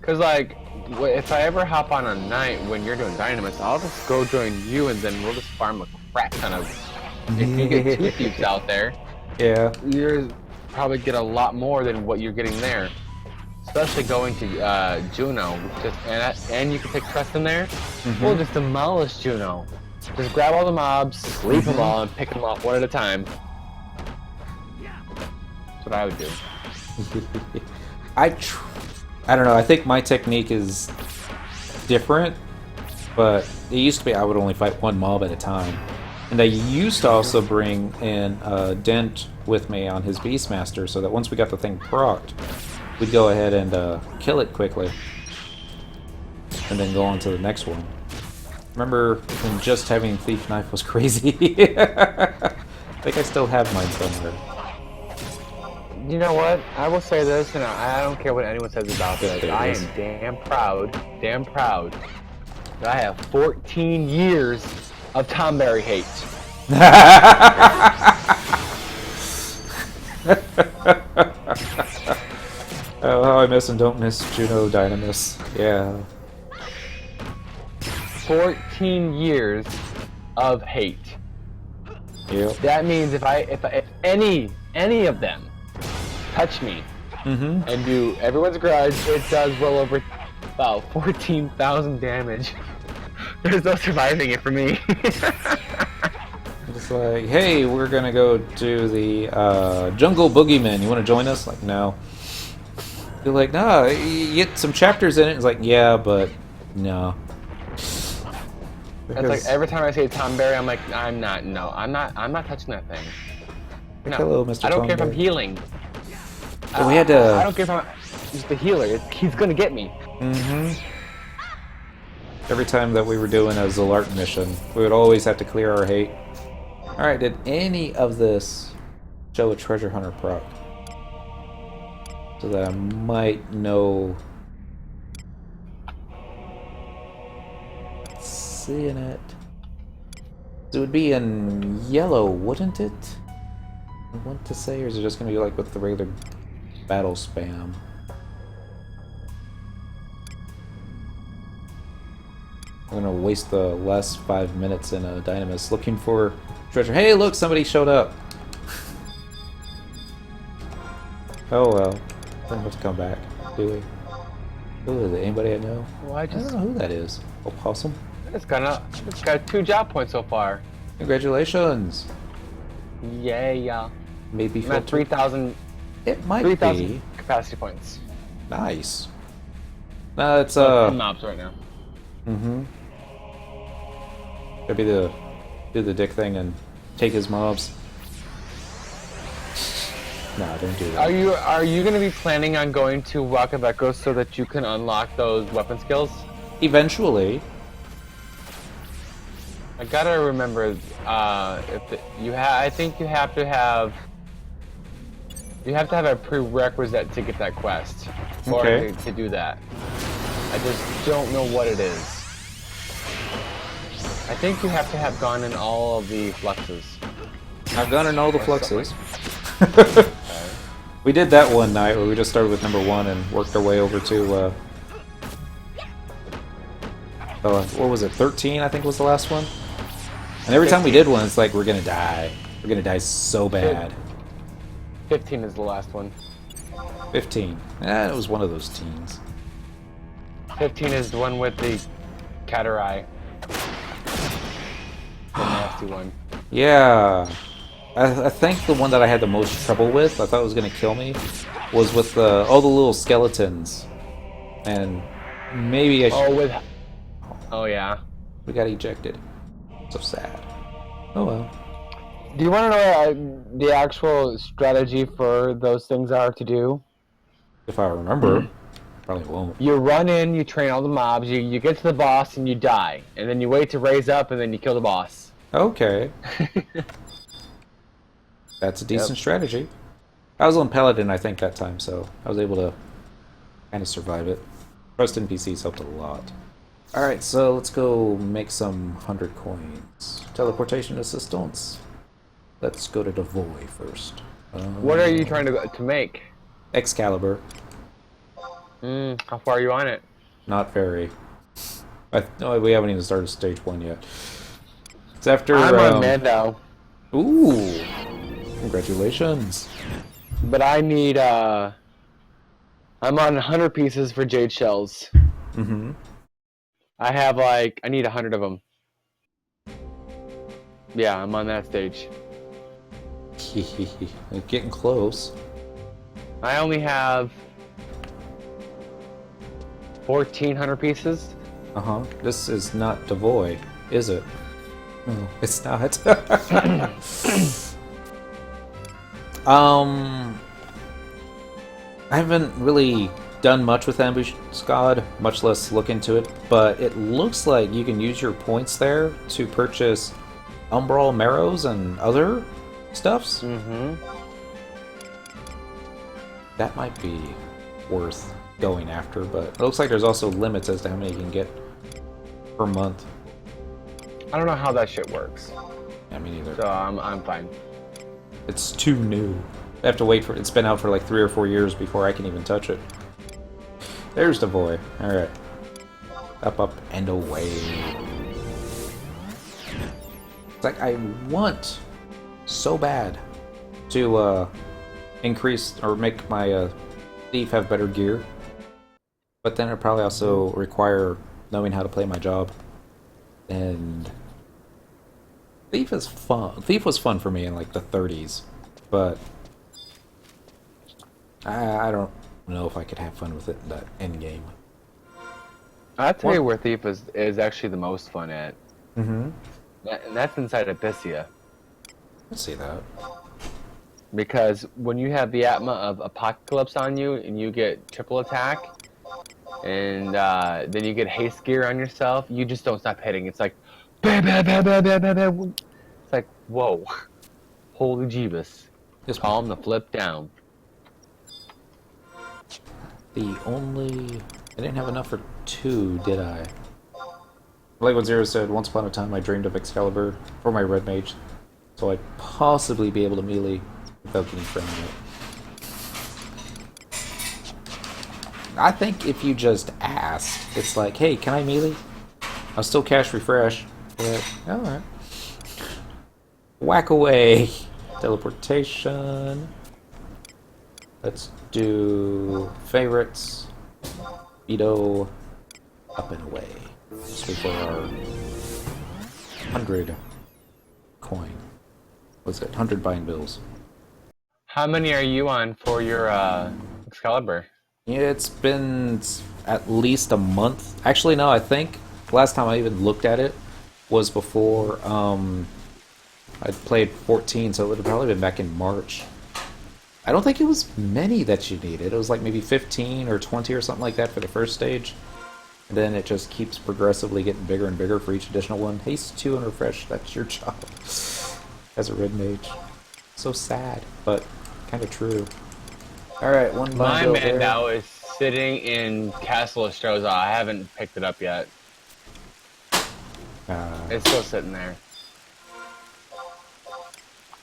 Cause like, if I ever hop on a night when you're doing Dynamis, I'll just go join you and then we'll just farm a crap ton of... If you get 2 cubes out there, yeah, you probably get a lot more than what you're getting there. Especially going to Juno, and you can take Trust in there. We'll just demolish Juno. Just grab all the mobs, sleep them all, and pick them off one at a time. That's what I would do. I don't know, I think my technique is different, but it used to be I would only fight one mob at a time. And I used to also bring in Dent with me on his Beastmaster, so that once we got the thing procced, we'd go ahead and kill it quickly. And then go on to the next one. Remember when just having Thief Knife was crazy? I think I still have mine somewhere. You know what? I will say this, and I don't care what anyone says about this. I am damn proud that I have 14 years of Tomberry hate. Oh, how I miss and don't miss Juno Dynamis. Yeah. 14 years of hate. Yep. That means if any of them touch me and do everyone's grudge, it does well over about 14,000 damage. There's no surviving it for me. It's like, hey, we're gonna go to the Jungle Boogeyman. You want to join us? Like, no. You're like, nah, you get some chapters in it. It's like, yeah, but no. That's like every time I say Tomberry, I'm like, I'm not touching that thing. No, hello, Mr. I don't care if Tomberry. I'm healing. But we had to. I don't care if I'm just the healer. He's gonna get me. Every time that we were doing a Zalart mission, we would always have to clear our hate. Alright, did any of this show a treasure hunter proc? So that I might know. Seeing it. So it would be in yellow, wouldn't it? I want to say, or is it just going to be like with the regular battle spam. I'm gonna waste the last 5 minutes in a Dynamis looking for treasure. Hey, look, somebody showed up. Oh well, don't have to come back, do we? Who is it? Anybody I know? Well, I don't know who that is. Opossum? It's got 2 job points so far. Congratulations. Yeah. Maybe I'm at 3,000. It might 3,000 be. capacity points. Nice. It's 10 mobs right now. Mm-hmm. Maybe do the dick thing and take his mobs. Nah, don't do that. Are you gonna be planning on going to Rock of Echoes so that you can unlock those weapon skills? Eventually. I gotta remember, I think you have to have a prerequisite to get that quest in order to do that. I just don't know what it is. I think you have to have gone in all of the fluxes. I've gone in all the fluxes. We did that one night where we just started with number 1 and worked our way over to what was it, 13 I think was the last one? And every time we did one, it's like, we're gonna die. We're gonna die so bad. 15 is the last one. 15. It was one of those teens. 15 is the one with the Catterai. The nasty one. Yeah. I think the one that I had the most trouble with, I thought it was gonna kill me, was with all the little skeletons. And maybe I should... Oh yeah. We got ejected. So sad. Oh well. Do you want to know what the actual strategy for those things are to do? If I remember. Probably won't. You run in, you train all the mobs, you get to the boss and you die. And then you wait to raise up and then you kill the boss. Okay. That's a decent strategy. I was on Paladin, I think, that time, so I was able to kind of survive it. Trust NPCs helped a lot. Alright, so let's go make some 100 coins. Teleportation assistance. Let's go to Devoy first. What are you trying to make? Excalibur. How far are you on it? Not very. No, we haven't even started stage 1 yet. It's after... I'm on Mando. Ooh! Congratulations. But I need, I'm on 100 pieces for jade shells. Mm-hmm. I need 100 of them. Yeah, I'm on that stage. Getting close. I only have 1,400 pieces. Uh-huh. This is not Devoy, is it? No, it's not. I haven't really done much with Ambush Squad, much less look into it, but it looks like you can use your points there to purchase Umbral Marrows and other stuffs. Mm-hmm. That might be worth going after, but it looks like there's also limits as to how many you can get per month. I don't know how that shit works. Yeah, me neither. So I'm fine. It's too new. I have to wait for it's been out for like 3 or 4 years before I can even touch it. There's the boy. Alright. Up, and away. It's like I want so bad to increase or make my thief have better gear. But then it probably also require knowing how to play my job. And Thief is fun. Thief was fun for me in like the 30s, but I don't know if I could have fun with it in that end game. I'll tell you where Thief is actually the most fun at. Mm-hmm. And that's inside Abyssia. Let's see that. Because when you have the Atma of Apocalypse on you and you get triple attack, and then you get haste gear on yourself, you just don't stop hitting. It's like, bam, bam, bam, bam, bam, bam, bam. It's like, whoa. Holy Jeebus. Yes, Calm the flip down. I didn't have enough for 2, did I? Like what Zero said, once upon a time I dreamed of Excalibur for my Red Mage, so I'd possibly be able to melee without getting friendly. I think if you just asked, it's like, hey, can I melee? I'll still cast refresh. But, alright. Whack away. Teleportation. Let's do favorites. Veto. Up and away. Let's wait for our 100 coin. What's it? 100 buying bills. How many are you on for your Excalibur? Yeah, it's been at least a month. Actually, no, I think last time I even looked at it was before I played 14, so it would have probably been back in March. I don't think it was many that you needed. It was like maybe 15 or 20 or something like that for the first stage. And then it just keeps progressively getting bigger and bigger for each additional one. Haste 2 and refresh, that's your job as a red mage. So sad, but kind of true. Alright, one My bundle man there. now is sitting in Castle Ostroza. I haven't picked it up yet. It's still sitting there.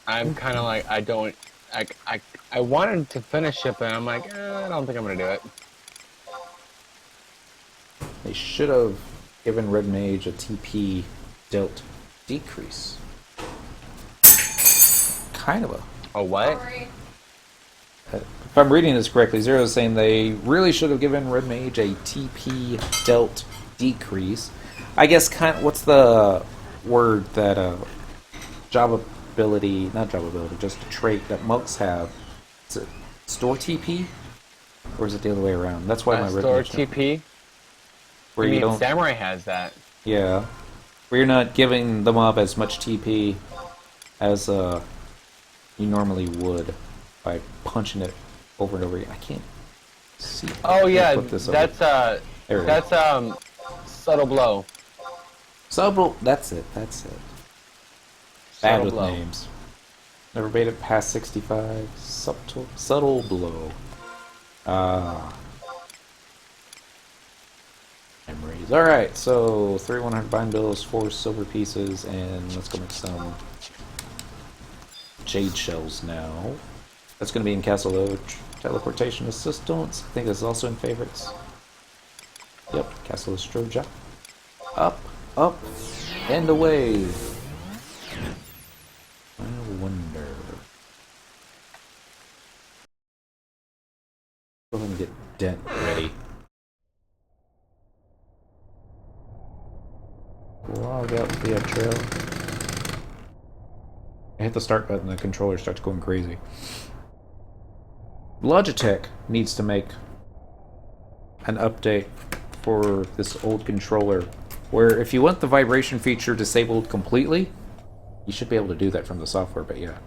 I'm kind of like, I wanted to finish it, but I'm like, I don't think I'm gonna do it. They should have given Red Mage a TP dealt decrease. Kind of a. Oh, what? Sorry. If I'm reading this correctly, Zero is saying they really should have given Red Mage a TP dealt decrease. I guess what's the word that job ability, not job ability, just a trait that monks have? Is it store TP? Or is it the other way around? That's why my Red Store Mage TP? where I you mean, don't. Samurai has that. Yeah. Where you're not giving the mob as much TP as you normally would by punching it over and over again. I can't see. Oh yeah, Flip this over. that's There it is. that's subtle blow. Subtle. That's it. Bad Subtle with blow. names. Never made it past 65. Subtle blow. Memories. Alright, so 3 100 bind bills, 4 silver pieces, and let's go make some jade shells now. That's going to be in Castle Lodge. Teleportation assistance. I think that's also in favorites. Yep, Castle Ostroja. Up, and away. I wonder. Go ahead and get Dent ready. Log out via trail. I hit the start button, the controller starts going crazy. Logitech needs to make an update for this old controller where if you want the vibration feature disabled completely, you should be able to do that from the software, but yeah.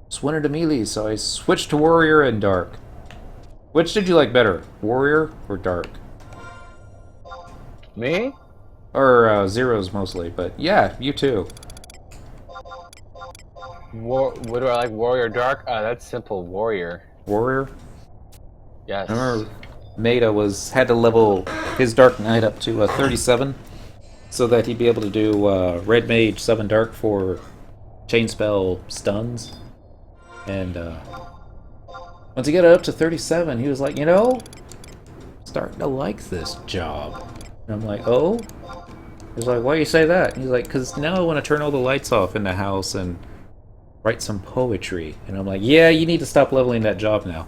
Just wanted to melee, so I switched to Warrior and Dark. Which did you like better, Warrior or Dark? Me? Or Zeros mostly, but yeah, you too. What do I like? Warrior Dark? That's simple. Warrior. Warrior? Yes. I remember Maida had to level his Dark Knight up to 37 so that he'd be able to do Red Mage 7 Dark for Chain Spell stuns. And once he got it up to 37, he was like, you know, starting to like this job. And I'm like, oh? He's like, why do you say that? And he's like, because now I want to turn all the lights off in the house and write some poetry. And I'm like, yeah, you need to stop leveling that job now.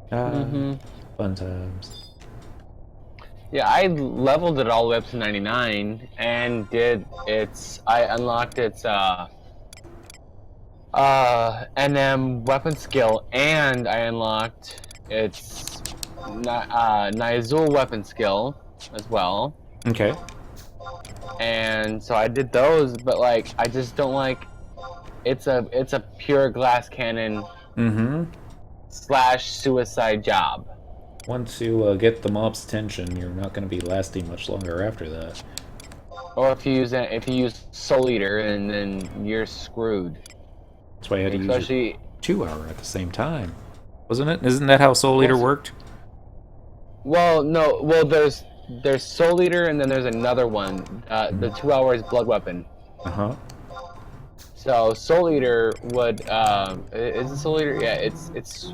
Fun times. Yeah, I leveled it all the way up to 99 and I unlocked its NM weapon skill, and I unlocked its Nizul weapon skill as well. Okay. And so I did those, but like I just don't like it's a pure glass cannon / suicide job. Once you get the mob's attention, you're not going to be lasting much longer after that. Or if you use Soul Eater, and then you're screwed. That's why I had to use Especially your 2-hour at the same time, wasn't it? Isn't that how Soul Eater worked? well, no, well there's Soul Eater, and then there's another one. The 2 hours blood weapon. So Soul Eater would is it Soul Eater? Yeah, it's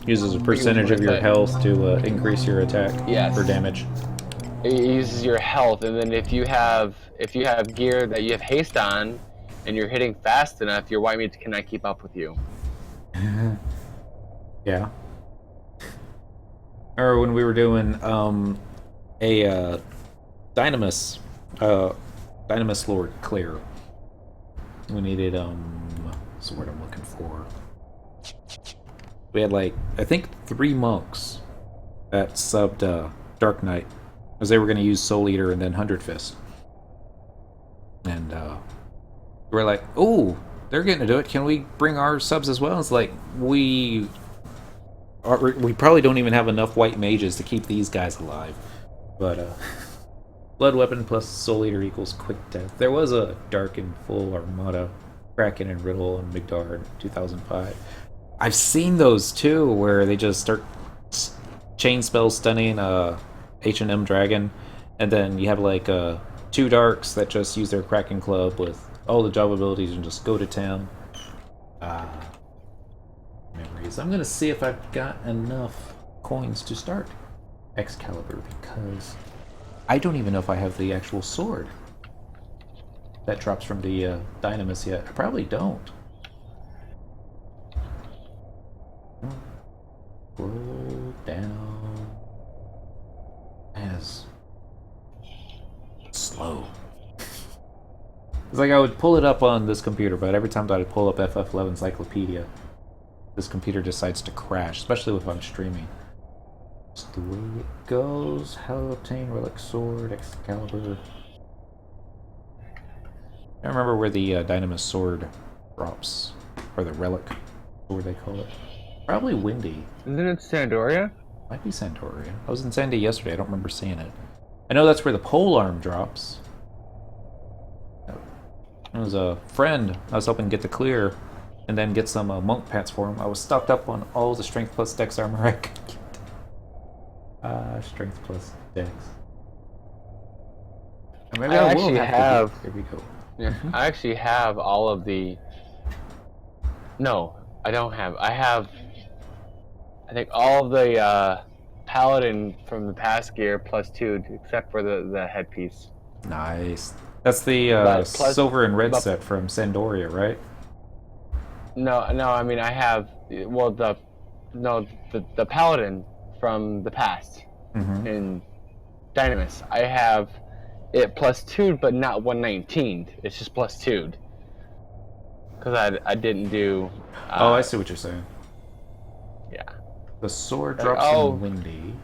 Uses a percentage of your health to increase your attack or damage. It uses your health, and then if you have gear that you have haste on, and you're hitting fast enough, your white mage cannot keep up with you. Yeah. Or when we were doing a Dynamis Lord clear, we needed what's the word I'm looking for? We had like I think 3 monks that subbed Dark Knight, because they were going to use Soul Eater and then 100 Fist, and we were like, oh, they're getting to do it. Can we bring our subs as well? It's like we probably don't even have enough white mages to keep these guys alive, but Blood Weapon plus Soul Eater equals quick death. There was a Dark and Full Armada, Kraken and Riddle and Migdar in 2005. I've seen those too, where they just start chain spell stunning H&M Dragon, and then you have like 2 Darks that just use their Kraken Club with all the job abilities and just go to town. Memories. I'm gonna see if I've got enough coins to start Excalibur, because I don't even know if I have the actual sword that drops from the Dynamis yet. I probably don't. Scroll down. As slow. It's like I would pull it up on this computer, but every time that I pull up FF11 Encyclopedia, this computer decides to crash, especially if I'm streaming. It's the way it goes. How to obtain Relic Sword, Excalibur. I remember where the Dynamis Sword drops, or the Relic Sword they call it. Probably Windy. Isn't it Sandoria? Might be Sandoria. I was in Sandy yesterday, I don't remember seeing it. I know that's where the pole arm drops. It was a friend I was helping get to clear, and then get some monk pants for him. I was stocked up on all the strength plus dex armor I could get. Strength plus dex. Or maybe I will have to. There we go. Yeah, I actually have all of the. No, I don't have. I have. I think all of the paladin from the past gear +2, except for the headpiece. Nice. That's the silver and red set from Sandoria, right? No. I mean, I have the paladin from the past in Dynamis. I have it +2, but not 119. It's just +2. Because I didn't do. Oh, I see what you're saying. Yeah. The sword drops in Windy.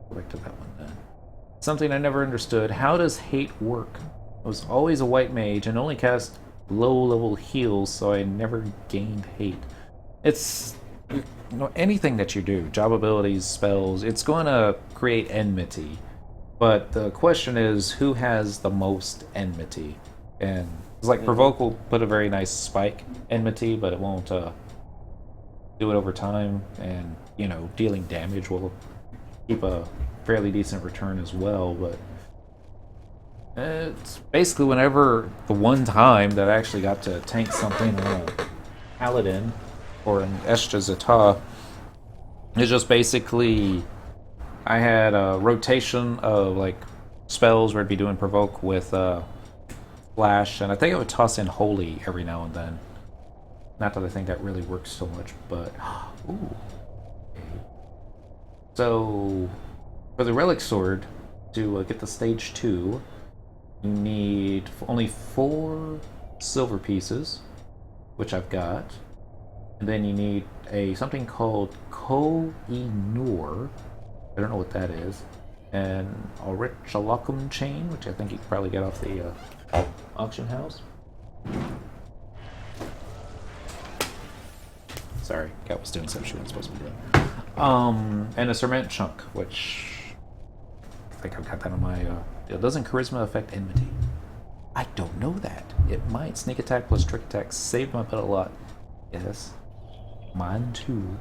Go back to that one then. Something I never understood. How does hate work? I was always a white mage and only cast low-level heals, so I never gained hate. It's anything that you do, job abilities, spells, it's going to create enmity. But the question is, who has the most enmity? And it's like Provoke will put a very nice spike enmity, but it won't do it over time, and dealing damage will keep a fairly decent return as well. But it's basically whenever the one time that I actually got to tank something on a paladin or an Escha Zeta, it's just basically I had a rotation of like spells where I'd be doing Provoke with Flash, and I think I would toss in Holy every now and then. Not that I think that really works so much, but ooh. Okay. So for the Relic Sword, to get the stage 2, you need only 4 silver pieces, which I've got, and then you need something called Ko-i-Nur. I don't know what that is, and a Richalakum chain, which I think you can probably get off the auction house. Sorry, Cat was doing something she wasn't supposed to be doing. And a cement chunk, which I think I've got that on my. Doesn't charisma affect enmity? I don't know that. It might. Sneak attack plus trick attack saved my butt a lot. Yes, mine too.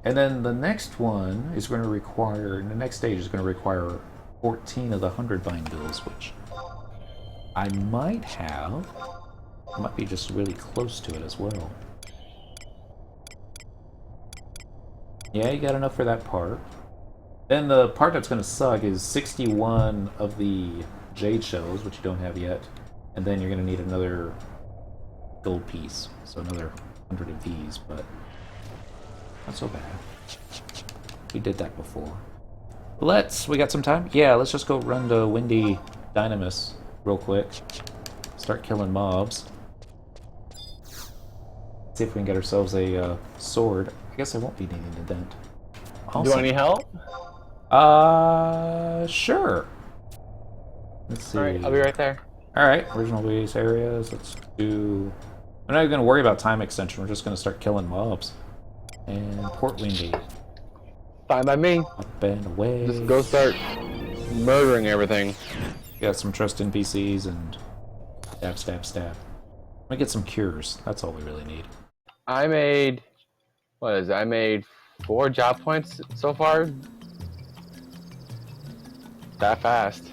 And then the next one is going to require. The next stage is going to require 14 of the 100 bind bills, which I might have. I might be just really close to it as well. Yeah, you got enough for that part. Then the part that's going to suck is 61 of the jade shells, which you don't have yet. And then you're going to need another gold piece. So another 100 of these, but not so bad. We did that before. We got some time? Yeah, let's just go run to Windy Dynamis real quick. Start killing mobs. See if we can get ourselves a sword. I guess I won't be needing a dent. Do you want any help? Sure. Let's see. Alright, I'll be right there. Alright, original base areas. Let's do... We're not even going to worry about time extension. We're just going to start killing mobs. And Port Windy. Fine by me. Up and away. Just go start murdering everything. Got some trust NPCs and stab, stab, stab. Let me get some cures. That's all we really need. I made... What is it? I made 4 job points so far. That fast.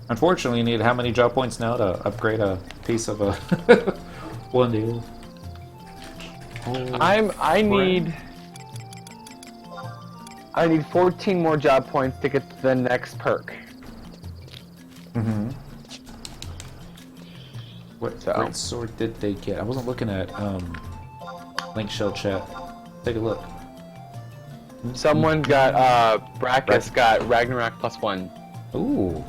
Unfortunately, you need how many job points now to upgrade a piece of a one deal? I need 14 more job points to get to the next perk. Mm-hmm. What So. great sword did they get? I wasn't looking at link shell chat. Take a look. Someone got Brackus got Ragnarok +1. Ooh.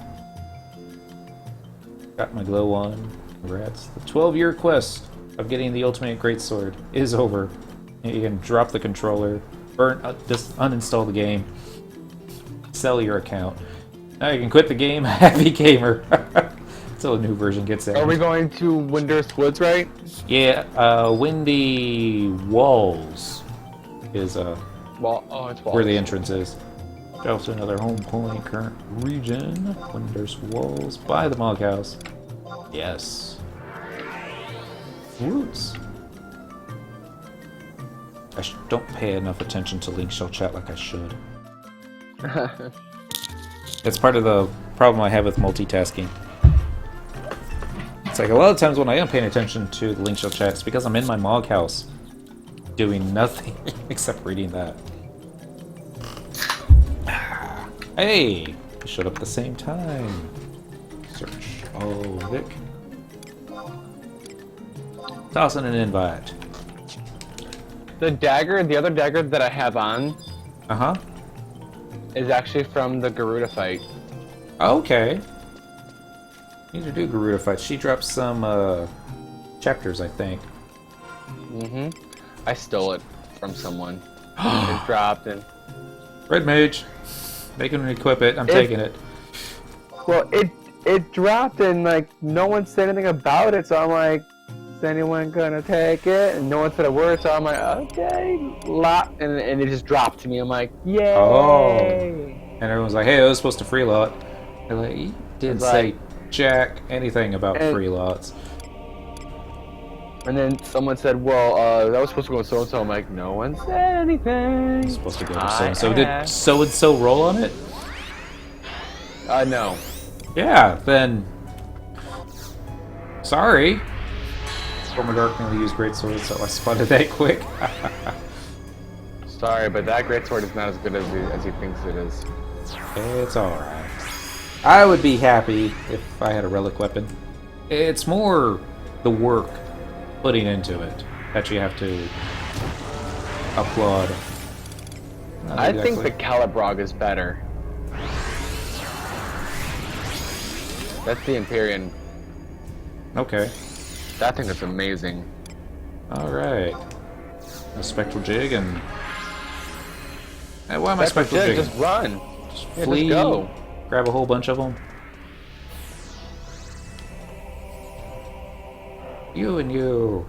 Got my glow on. Congrats. The 12-year quest of getting the ultimate greatsword is over. You can drop the controller, just uninstall the game, sell your account. Now you can quit the game. Happy gamer. Until a new version gets out. Are we going to Windurst Woods, right? Yeah, Windy Walls is Well, oh, it's where the entrance is. Travel to another home point, current region. Windurst Walls. By the Mog House. Yes. Whoops. I don't pay enough attention to link shell chat like I should. It's part of the problem I have with multitasking. It's like a lot of times when I am paying attention to the link shell chat, it's because I'm in my Mog House doing nothing except reading that. Hey! We showed up at the same time. Search. Oh, Vic. Tossing an invite. The other dagger that I have on, Uh-huh. is actually from the Garuda fight. Okay. Need to do Garuda fight. She dropped some chapters, I think. Mm-hmm. I stole it from someone. It dropped and... Red Mage. They can equip it. I'm taking it. Well, it dropped and like no one said anything about it, so I'm like, is anyone gonna take it? And no one said a word, so I'm like, okay, and it just dropped to me. I'm like, yay! Oh. And everyone's like, hey, it was supposed to free lot. They're like, you didn't say jack anything about free lots. And then someone said, well, that was supposed to go to so-and-so. I'm like, no one said anything. It's supposed to go to so-and-so. Did so-and-so roll on it? No. Yeah, then... Sorry. Former Dark only used greatsword, so I spotted that quick. Sorry, but that greatsword is not as good as he thinks it is. It's alright. I would be happy if I had a relic weapon. It's more the work putting into it that you have to applaud. I think the Calibrog is better. That's the Empyrean. Okay. That thing is amazing. Alright. A spectral jig and... why am I spectral jigging? Just run. Just Yeah, flee, just go. grab a whole bunch of them. You and you.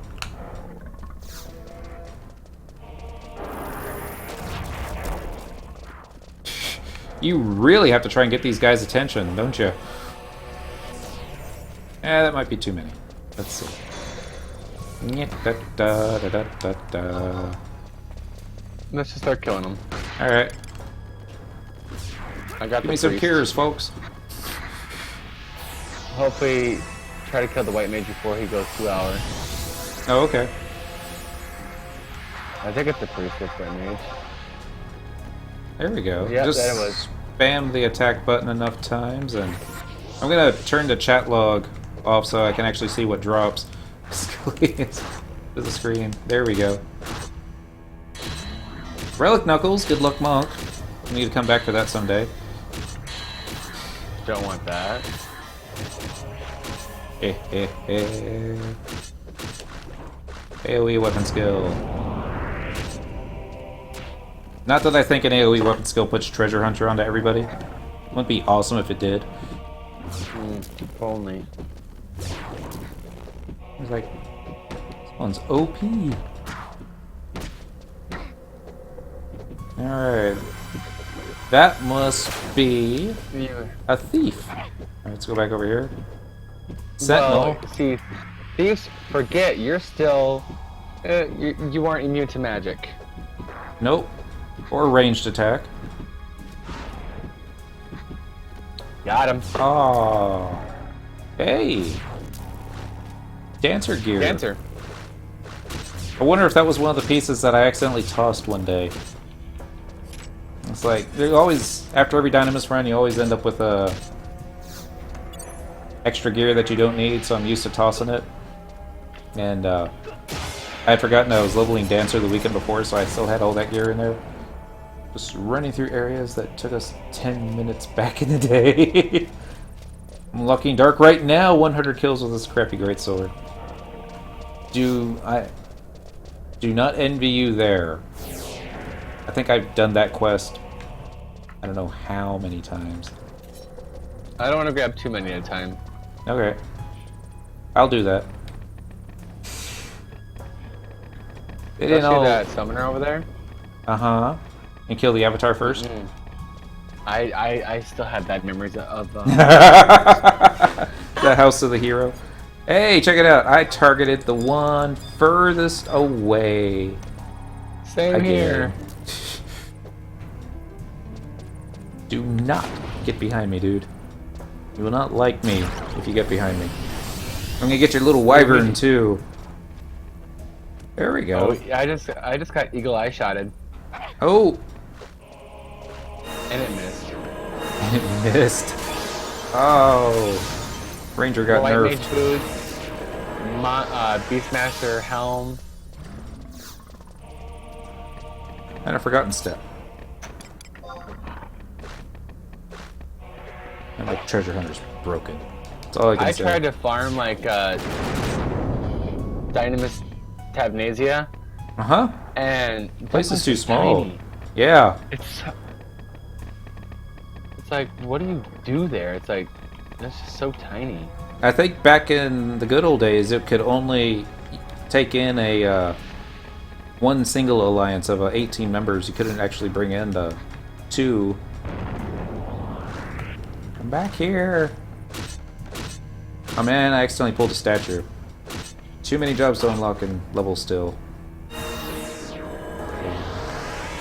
You really have to try and get these guys' attention, don't you? That might be too many. Let's see. Let's just start killing them. Alright. I got Give me some cures, folks. Hopefully, try to kill the white mage before he goes 2 hours. Oh, okay. I think it's a priest with white mage. There we go. Yeah, Just there it was. spam the attack button enough times, and I'm gonna turn the chat log off so I can actually see what drops to the screen. There we go. Relic Knuckles, good luck, Monk. I need to come back for that someday. Don't want that. AoE weapon skill. Not that I think an AoE weapon skill puts Treasure Hunter onto everybody. Wouldn't be awesome if it did. If only. It's like, this one's OP. Alright. That must be a thief. Alright, let's go back over here. Sentinel. Well, see, thieves forget you're still. You aren't immune to magic. Nope. Or ranged attack. Got him. Oh. Hey. Dancer gear. Dancer. I wonder if that was one of the pieces that I accidentally tossed one day. It's like, there's always, after every Dynamis run, you always end up with extra gear that you don't need, so I'm used to tossing it. And I had forgotten I was leveling Dancer the weekend before, so I still had all that gear in there. Just running through areas that took us 10 minutes back in the day. I'm Lucking Dark right now, 100 kills with this crappy greatsword. Do not envy you there. I think I've done that quest I don't know how many times. I don't want to grab too many at a time. Okay. I'll do that. They didn't Especially all... that summoner over there. Uh-huh. And kill the avatar first? Mm. I still have bad memories of... The House of the Hero. Hey, check it out. I targeted the one furthest away. Same Again. here. Do not get behind me, dude. You will not like me if you get behind me. I'm gonna get your little wyvern too. There we go. Oh, I just got eagle eye shotted. Oh! And it missed. It missed. Oh. Ranger got White nerfed. Mage boots. Beastmaster helm. And a forgotten step. And my treasure hunter's broken. That's all I can say. I tried to farm like Dynamis Tabnasia. Uh-huh. And The place is too so small. tiny. Yeah. It's like, what do you do there? It's like, it's just so tiny. I think back in the good old days, it could only take in a one single alliance of 18 members. You couldn't actually bring in the two. Come back here. Oh man, I accidentally pulled a statue. Too many jobs to unlock and level still.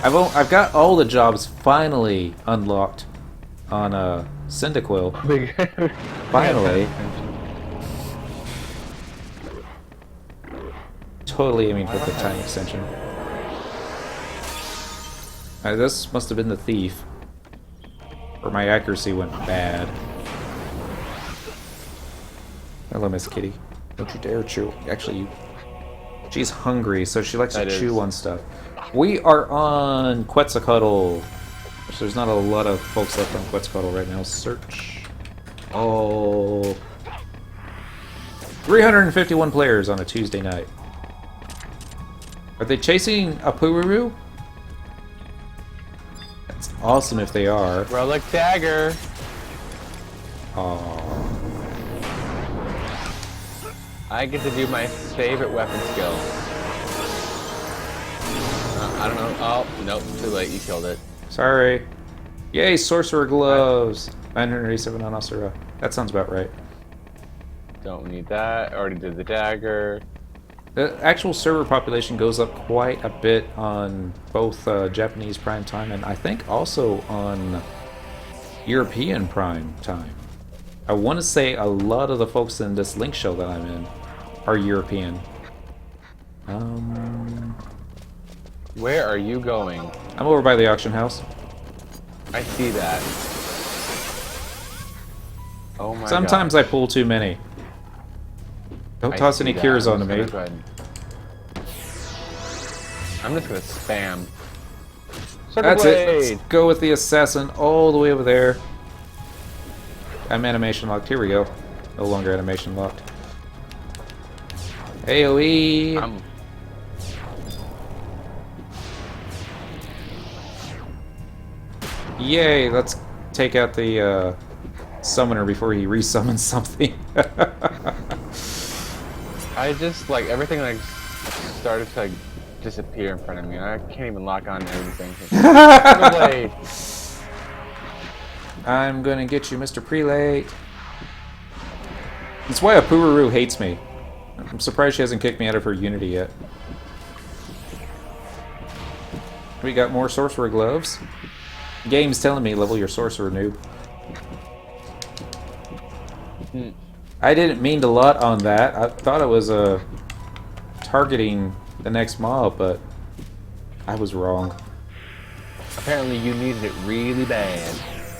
I've got all the jobs finally unlocked on Cyndaquil. Finally. Totally aiming for the time extension. This must have been the thief. Or my accuracy went bad. Hello, Miss Kitty. Don't you dare chew. Actually, she's hungry, so she likes to chew on stuff. We are on Quetzalcoatl. Which there's not a lot of folks left on Quetzalcoatl right now. Search. Oh. 351 players on a Tuesday night. Are they chasing a Pururu? That's awesome if they are. Relic dagger. Aww. I get to do my favorite weapon skill. I don't know. Oh, nope. Too late. You killed it. Sorry. Yay, Sorcerer Gloves! 987 on Asura. That sounds about right. Don't need that. Already did the dagger. The actual server population goes up quite a bit on both Japanese prime time and I think also on European prime time. I want to say a lot of the folks in this link show that I'm in are European. Where are you going? I'm over by the auction house. I see that. Oh my god. Sometimes I pull too many. Don't toss any cures onto me. I'm just gonna spam. Circle That's it. blade. Let's go with the assassin all the way over there. I'm animation locked. Here we go. No longer animation locked. AoE. Yay! Let's take out the summoner before he resummons something. I just like everything like started to like disappear in front of me. I can't even lock on everything. Circle blade. I'm gonna get you, Mr. Prelate. That's why Apururu hates me. I'm surprised she hasn't kicked me out of her Unity yet. We got more Sorcerer Gloves. Game's telling me level your Sorcerer, noob. I didn't mean to lot on that. I thought it was targeting the next mob, but I was wrong. Apparently you needed it really bad.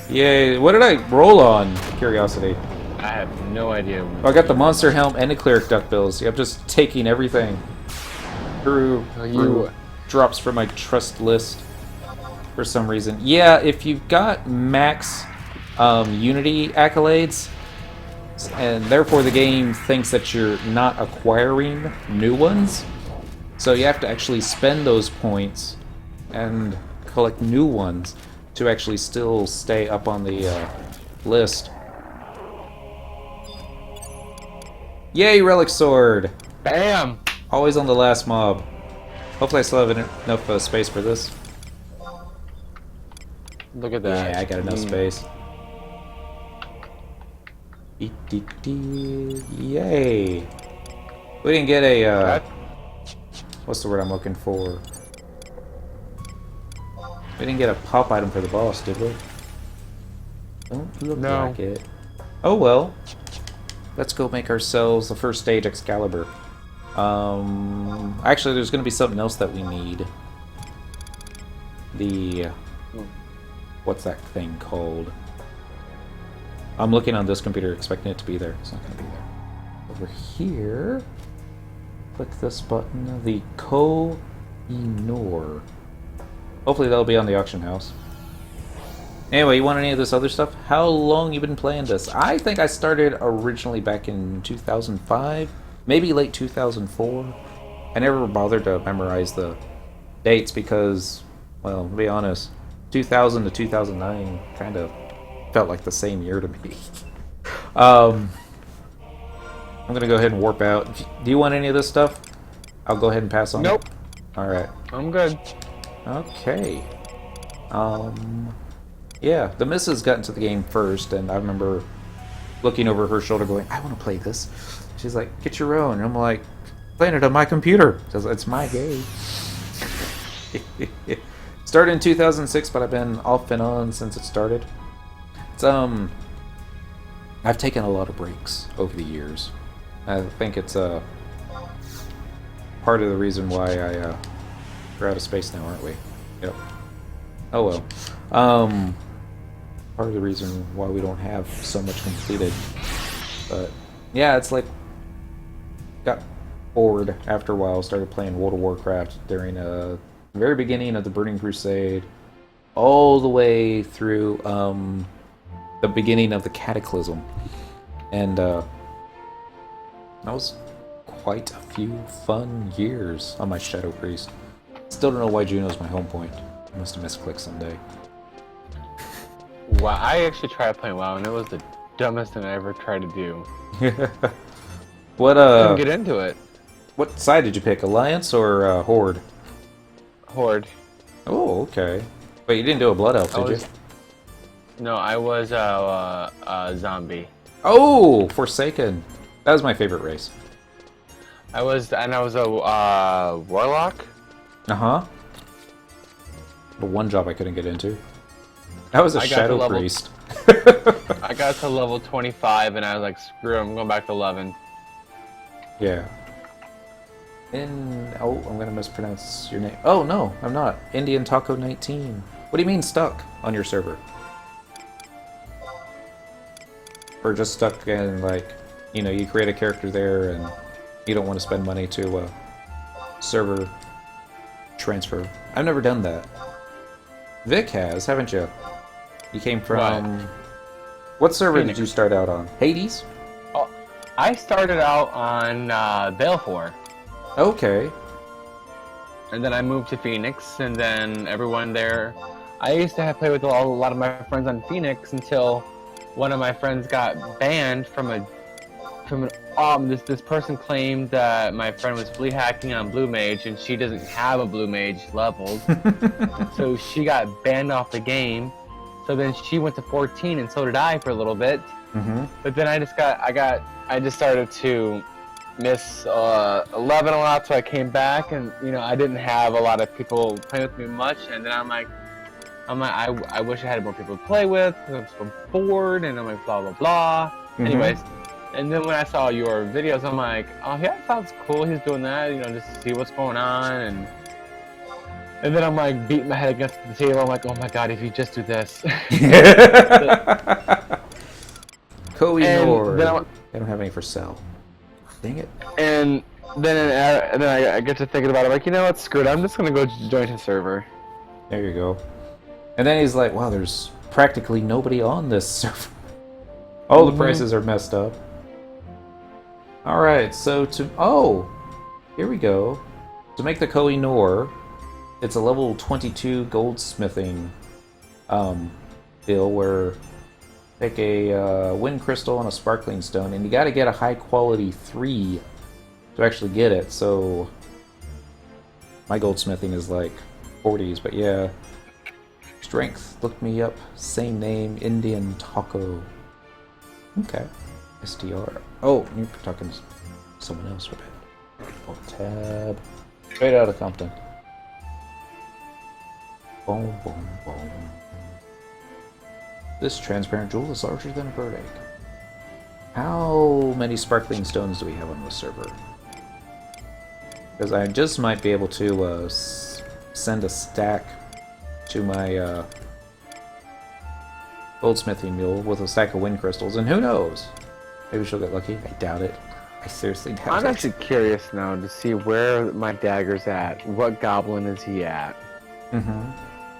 Yay, what did I roll on? Curiosity. I have no idea. Oh, I got the Monster Helm and the Cleric Duckbills. I'm just taking everything. Through drops from my trust list for some reason. Yeah, if you've got max Unity accolades, and therefore the game thinks that you're not acquiring new ones, so you have to actually spend those points and collect new ones to actually still stay up on the list. Yay, Relic Sword! Bam! Always on the last mob. Hopefully I still have enough space for this. Look at that. Yeah, I got enough space. Yay! We didn't get a, what's the word I'm looking for? We didn't get a pop item for the boss, did we? Don't look like it. Oh well. Let's go make ourselves the first stage Excalibur. Actually, there's going to be something else that we need. The... What's that thing called? I'm looking on this computer expecting it to be there. It's not going to be there. Over here... Click this button. The Ko-Inor. Hopefully that'll be on the auction house. Anyway, you want any of this other stuff? How long you been playing this? I think I started originally back in 2005, maybe late 2004. I never bothered to memorize the dates because, well, to be honest, 2000 to 2009 kind of felt like the same year to me. I'm gonna go ahead and warp out. Do you want any of this stuff? I'll go ahead and pass on. Nope. Alright. I'm good. Okay. Yeah, the missus got into the game first, and I remember looking over her shoulder going, I want to play this. She's like, get your own. And I'm like, playing it on my computer. She says, it's my game. Started in 2006, but I've been off and on since it started. It's, I've taken a lot of breaks over the years. I think it's, part of the reason why we're out of space now, aren't we? Yep. Oh well. Part of the reason why we don't have so much completed. But yeah, it's like got bored after a while, started playing World of Warcraft during the very beginning of the Burning Crusade, all the way through the beginning of the Cataclysm. And that was quite a few fun years on my Shadow Priest. Still don't know why Juno's my home point. I must have misclicked someday. Wow, I actually tried playing WoW, and it was the dumbest thing I ever tried to do. What I couldn't get into it. What side did you pick, Alliance or Horde? Horde. Oh, okay. Wait, you didn't do a Blood Elf, did you? No, I was zombie. Oh, Forsaken. That was my favorite race. I was a warlock. Uh-huh. The one job I couldn't get into. That was a Shadow Priest. I got to level 25 and I was like, screw it, I'm going back to 11. Yeah. Oh, I'm gonna mispronounce your name. Oh, no, I'm not. Indian Taco 19. What do you mean stuck on your server? Or just stuck in, like, you know, you create a character there and you don't want to spend money to server transfer. I've never done that. Vic has, haven't you? You came from... What server Phoenix. did you start out on? Hades? Oh, I started out on Baleful. Okay. And then I moved to Phoenix, and then everyone there... I used to play with a lot of my friends on Phoenix until one of my friends got banned from this person claimed that my friend was flea hacking on Blue Mage, and she doesn't have a Blue Mage leveled. So she got banned off the game. So then she went to 14, and so did I for a little bit. Mm-hmm. But then I just started to miss 11 a lot, so I came back, and you know I didn't have a lot of people playing with me much, and then I'm like, I wish I had more people to play with. I'm bored, and I'm like blah blah blah. Mm-hmm. Anyways, and then when I saw your videos, I'm like, oh yeah, that sounds cool. He's doing that, you know, just to see what's going on, and then I'm like beating my head against the table. I'm like, oh my god, if you just do this. Koh-i-Noor. I don't have any for sale. Dang it. And then I get to thinking about it, like, you know what, screw it, I'm just gonna go join his server. There you go. And then he's like, wow, there's practically nobody on this server. All the prices are messed up. Alright, so here we go. To make the Koh-i-Noor, it's a level 22 goldsmithing bill where take a wind crystal and a sparkling stone, and you gotta get a high quality 3 to actually get it, so my goldsmithing is like 40s, but yeah. Strength, look me up, same name, Indian Taco. Okay. SDR. Oh, you're talking to someone else with it. Oh, tab. Straight out of Compton. Boom, boom, boom. This transparent jewel is larger than a bird egg. How many sparkling stones do we have on this server? Because I just might be able to send a stack to my goldsmithing mule with a stack of wind crystals, and who knows? Maybe she'll get lucky. I doubt it. I seriously doubt it. I'm actually curious now to see where my dagger's at. What goblin is he at? Mm-hmm.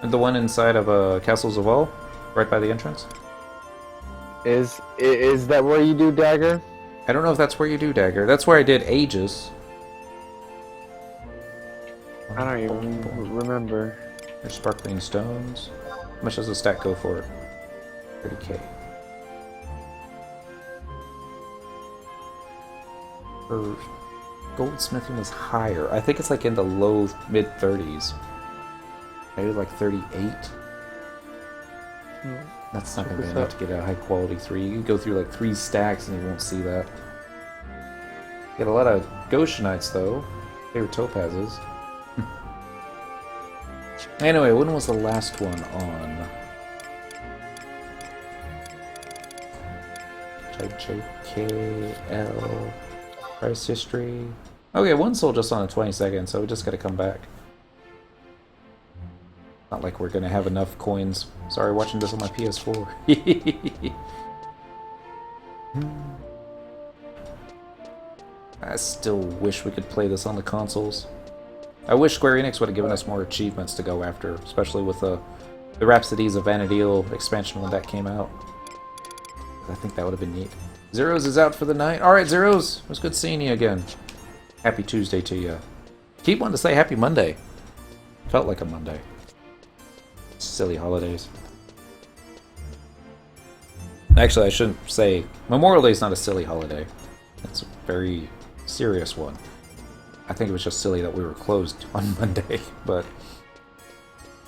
And the one inside of Castle Zaval? Right by the entrance? Is that where you do dagger? I don't know if that's where you do dagger. That's where I did Aegis. I don't even remember. There's sparkling stones. How much does a stack go for? 30k. Her goldsmithing is higher. I think it's like in the low mid 30s. Maybe like 38. That's not gonna be enough to get a high quality 3. You can go through like 3 stacks and you won't see that. Get a lot of Goshenites though. Favorite topazes. Anyway, when was the last one on? JKL price history. Okay, one sold just on the 22nd, so we just gotta come back. Not like we're gonna have enough coins. Sorry, watching this on my PS4. I still wish we could play this on the consoles. I wish Square Enix would have given us more achievements to go after, especially with the Rhapsodies of Vana'diel expansion when that came out. I think that would have been neat. Zeros is out for the night. Alright, Zeros, it was good seeing you again. Happy Tuesday to you. Keep wanting to say Happy Monday. Felt like a Monday. Silly holidays. Actually, I shouldn't say... Memorial Day is not a silly holiday. It's a very serious one. I think it was just silly that we were closed on Monday, but...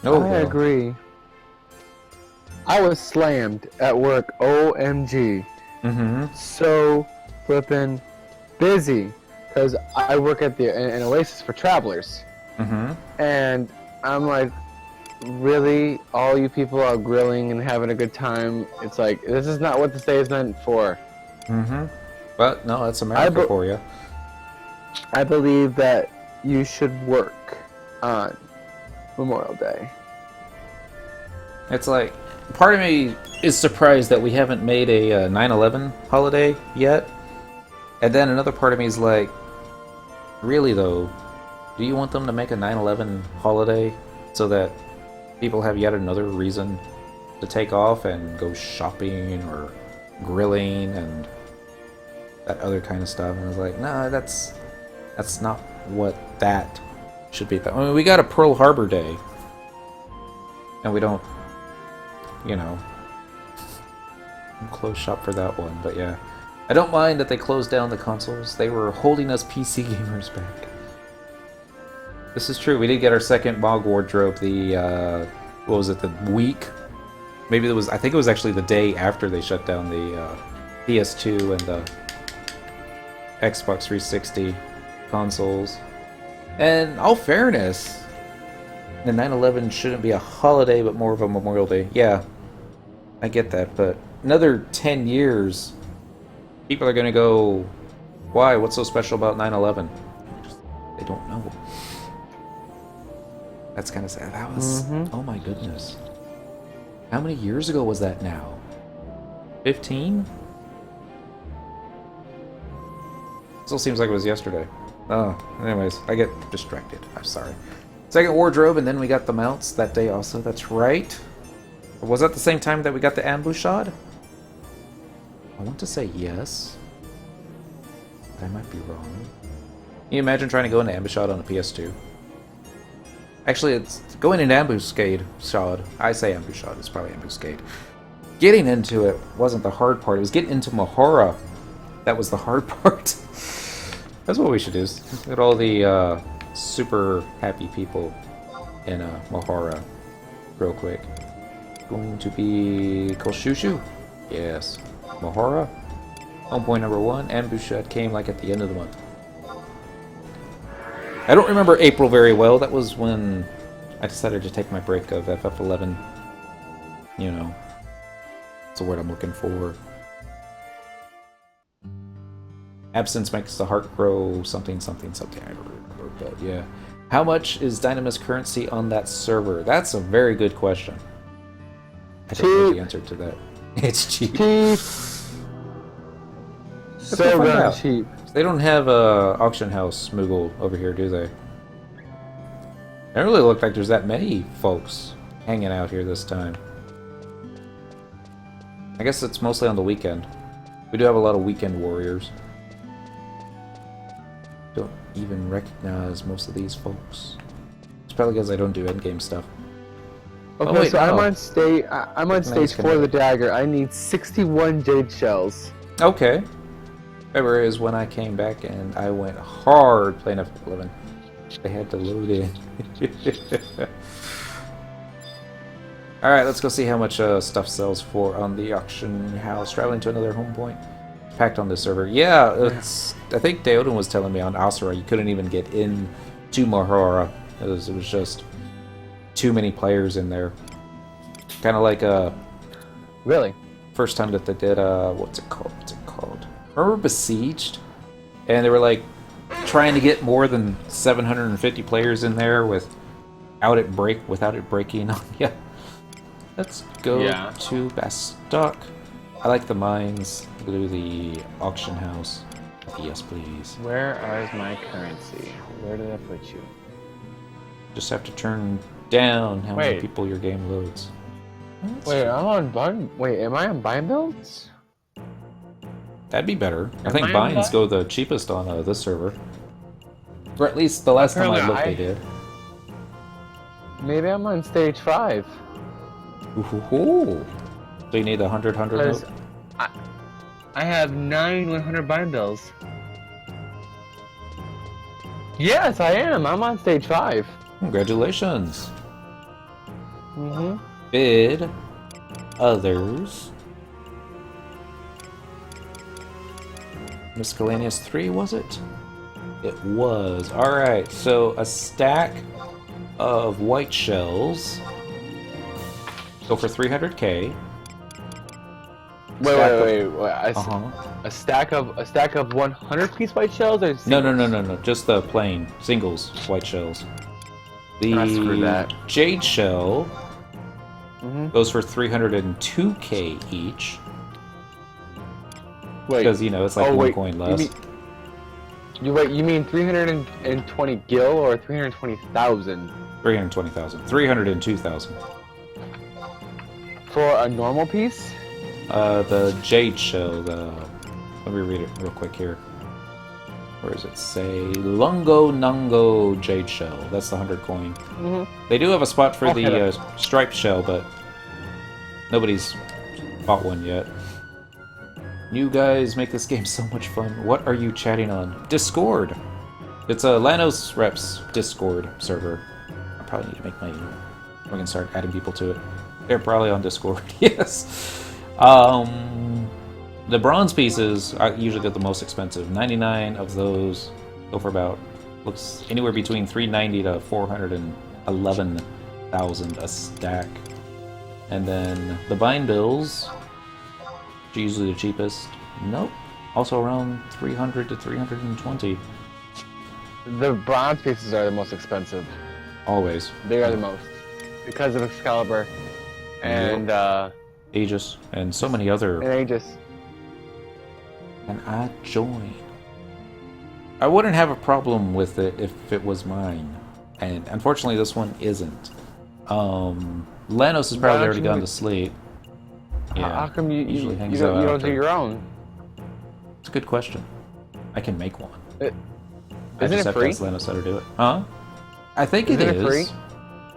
Oh, I agree. I was slammed at work, OMG. Mm-hmm. So flippin' busy, because I work at an Oasis for travelers. Mm-hmm. And I'm like, really? All you people are grilling and having a good time? It's like, this is not what this day is meant for. Mm-hmm. But, no, that's America for you. I believe that you should work on Memorial Day. It's like, part of me is surprised that we haven't made a 9/11 holiday yet. And then another part of me is like, really though, do you want them to make a 9/11 holiday so that people have yet another reason to take off and go shopping or grilling and that other kind of stuff? And I was like, no, that's not what that should be. I mean, we got a Pearl Harbor Day, and we don't, you know, close shop for that one. But yeah, I don't mind that they closed down the consoles. They were holding us PC gamers back. This is true. We did get our second MOG wardrobe. The what was it? The week? Maybe it was. I think it was actually the day after they shut down the PS2 and the Xbox 360 consoles. And all fairness, the 9/11 shouldn't be a holiday, but more of a Memorial Day. Yeah, I get that. But another 10 years, people are gonna go, why? What's so special about 9/11? They don't know. That's kind of sad. That was, oh my goodness. How many years ago was that now? 15? Still seems like it was yesterday. Oh, anyways, I get distracted. I'm sorry. Second wardrobe, and then we got the mounts that day also. That's right. Was that the same time that we got the ambushad? I want to say yes. But I might be wrong. Can you imagine trying to go into ambushad on a PS2? Actually, it's going into ambuscade. Shad. I say ambushad. It's probably ambuscade. Getting into it wasn't the hard part. It was getting into Mahara. That was the hard part. That's what we should do. Get all the super happy people in Mahara real quick. Going to be Koshushu? Yes. Mahara. Home point number 1. Ambushad came like at the end of the month. I don't remember April very well. That was when I decided to take my break of FF11. You know. That's the word I'm looking for. Absence makes the heart grow something, something, something. I don't remember, but yeah. How much is Dynamis currency on that server? That's a very good question. I don't know the answer to that. It's cheap. So darn cheap. They don't have a auction house Moogle over here, do they? It doesn't really look like there's that many folks hanging out here this time. I guess it's mostly on the weekend. We do have a lot of weekend warriors. Don't even recognize most of these folks. It's probably because I don't do endgame stuff. Okay, oh, wait, so no. I'm on stage 4 of the dagger. I need 61 jade shells. Okay. February is when I came back and I went hard playing FF11. They had to load in. Alright, let's go see how much stuff sells for on the auction house. Traveling to another home point. Packed on this server. Yeah, it's. I think Deodan was telling me on Asura you couldn't even get in to Mahara. It was just too many players in there. Kind of like Really? first time that they did what's it called? Remember Besieged? And they were like trying to get more than 750 players in there without it breaking on you. Let's go to Bastock. I like the mines. Go to the auction house. Yes, please. Where is my currency? Where did I put you? Just have to turn down how many people your game loads. Wait, I'm on bind. Wait, am I on bind builds? That'd be better. I think binds go the cheapest on this server. Or at least the last time I looked, they did. Maybe I'm on stage 5. Ooh. So you need 100 note? I have 9 100 bind bills. Yes, I am. I'm on stage 5. Congratulations. Mm-hmm. Bid others. Miscellaneous 3, was it? It was. Alright, so a stack of white shells go for 300k. Wait. A stack of 100 piece white shells or No. Just the plain singles white shells. The jade shell Goes for 302k each. Wait. Because, you know, it's like one coin less. You mean 320 gil or 320,000? 320,000. 302,000. For a normal piece? The jade shell, let me read it real quick here. Where does it say? Lungo Nungo jade shell. That's the 100 coin. They do have a spot for the striped shell, but nobody's bought one yet. You guys make this game so much fun. What are you chatting on? Discord. It's a Lanos Reps Discord server. I probably need to make my email. We can start adding people to it. They're probably on Discord. Yes. The bronze pieces I usually get the most expensive. 99 of those go for about, looks anywhere between 390 to 411,000 a stack. And then the bind bills, usually the cheapest. Nope. Also around 300 to 320. The bronze pieces are the most expensive. Always. They are the most. Because of Excalibur. And, Aegis. And so many other... And Aegis. And I join. I wouldn't have a problem with it if it was mine. And unfortunately this one isn't. Lanos has probably already gone to sleep. Yeah. How come you usually you hangs don't, out you don't after. do your own? It's a good question. I can make one. I Isn't just it have free? to ask Lanos how to do it. Huh? I think it Isn't is. it free?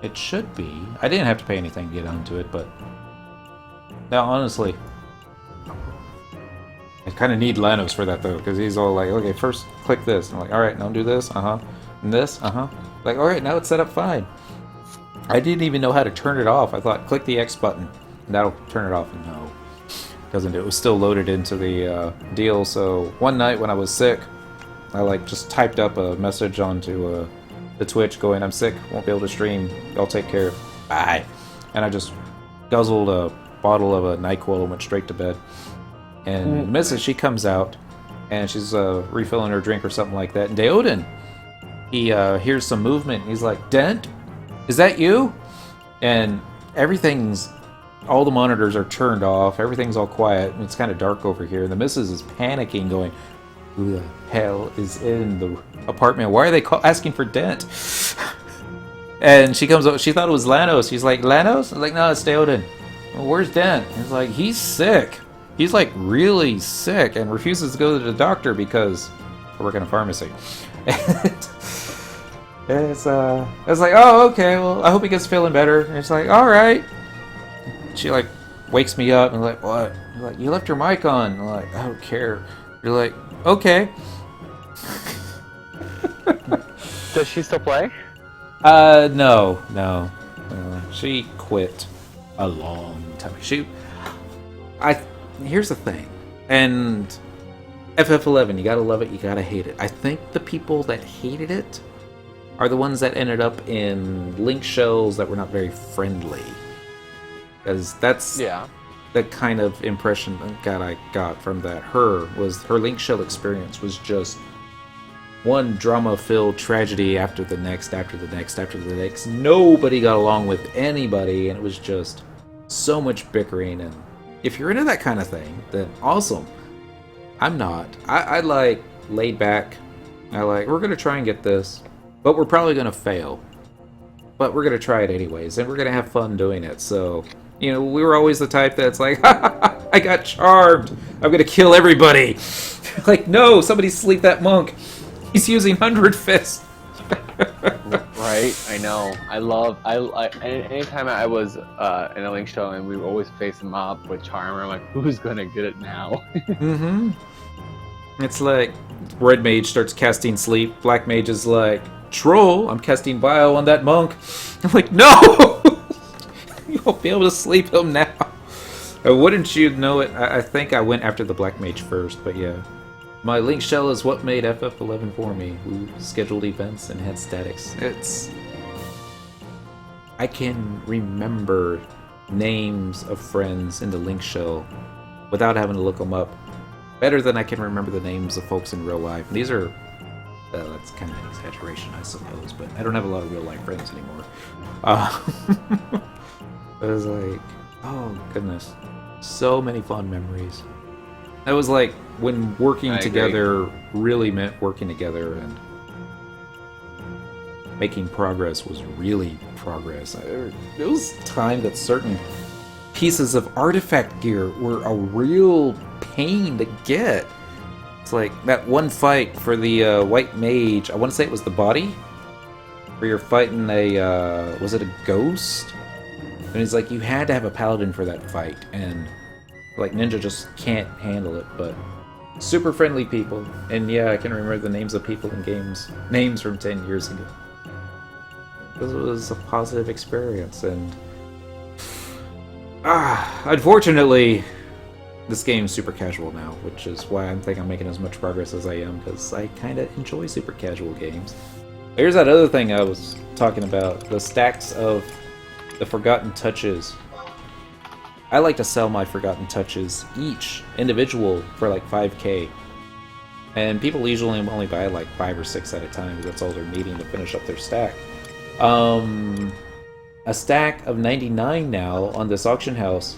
It should be. I didn't have to pay anything to get onto it, but... Now, honestly... I kind of need Lanos for that, though, because he's all like, okay, first click this. And I'm like, alright, now do this, and this, Like, alright, now it's set up fine. I didn't even know how to turn it off. I thought, click the X button, and that'll turn it off. And no. Doesn't. It was still loaded into the deal, so one night when I was sick, I, like, just typed up a message onto the Twitch going, I'm sick, won't be able to stream, y'all take care, bye. And I just guzzled a bottle of a NyQuil and went straight to bed. And Mrs. she comes out, and she's refilling her drink or something like that. And Deoden, he hears some movement, and he's like, Dent? Is that you? And everything's, all the monitors are turned off, everything's all quiet, and it's kind of dark over here. And the Mrs. is panicking, going, who the hell is in the apartment? Why are they asking for Dent? And she comes up, she thought it was Lanos. She's like, Lanos? I'm like, no, it's Deoden. Well, where's Dent? He's like, he's sick. He's like really sick and refuses to go to the doctor because I work in a pharmacy. And it's like, oh, okay, well, I hope he gets feeling better. And it's like, all right. She like wakes me up and like, what? You're like, you left your mic on. I'm like, I don't care. You're like, okay. Does she still play? No. She quit a long time. Here's the thing, and FF11, you gotta love it, you gotta hate it. I think the people that hated it are the ones that ended up in link shells that were not very friendly. Because that's the kind of impression that I got from that. Her link shell experience was just one drama-filled tragedy after the next, after the next, after the next. Nobody got along with anybody, and it was just so much bickering. And if you're into that kind of thing, then awesome. I'm not. I like laid back. We're going to try and get this, but we're probably going to fail. But we're going to try it anyways, and we're going to have fun doing it. So, you know, we were always the type that's like, I got charmed. I'm going to kill everybody. Like, no, somebody sleep that monk. He's using 100 fists. Right, I know. Anytime I was in a link show and we would always face a mob with Charmer, I'm like, who's gonna get it now? It's like, Red Mage starts casting Sleep, Black Mage is like, Troll, I'm casting Bio on that monk. I'm like, no! You won't be able to sleep him now. Wouldn't you know it? I think I went after the Black Mage first, but yeah. My link shell is what made FF11 for me. We scheduled events and had statics. I can remember names of friends in the link shell without having to look them up. Better than I can remember the names of folks in real life. And these are... that's kind of an exaggeration, I suppose, but I don't have a lot of real life friends anymore. It was like, oh goodness, so many fun memories. That was like when working together really meant working together, and making progress was really progress. It was time that certain pieces of artifact gear were a real pain to get. It's like that one fight for the white mage. I want to say it was the body, where you're fighting a was it a ghost? And it's like you had to have a paladin for that fight, and like Ninja just can't handle it. But super friendly people, and yeah, I can remember the names of people in games, names from 10 years ago. It was a positive experience, and unfortunately, this game's super casual now, which is why I think I'm making as much progress as I am, because I kind of enjoy super casual games. Here's that other thing I was talking about, the stacks of the Forgotten Touches. I like to sell my Forgotten Touches, each individual, for like 5k. And people usually only buy like 5 or 6 at a time, because that's all they're needing to finish up their stack. A stack of 99 now on this auction house,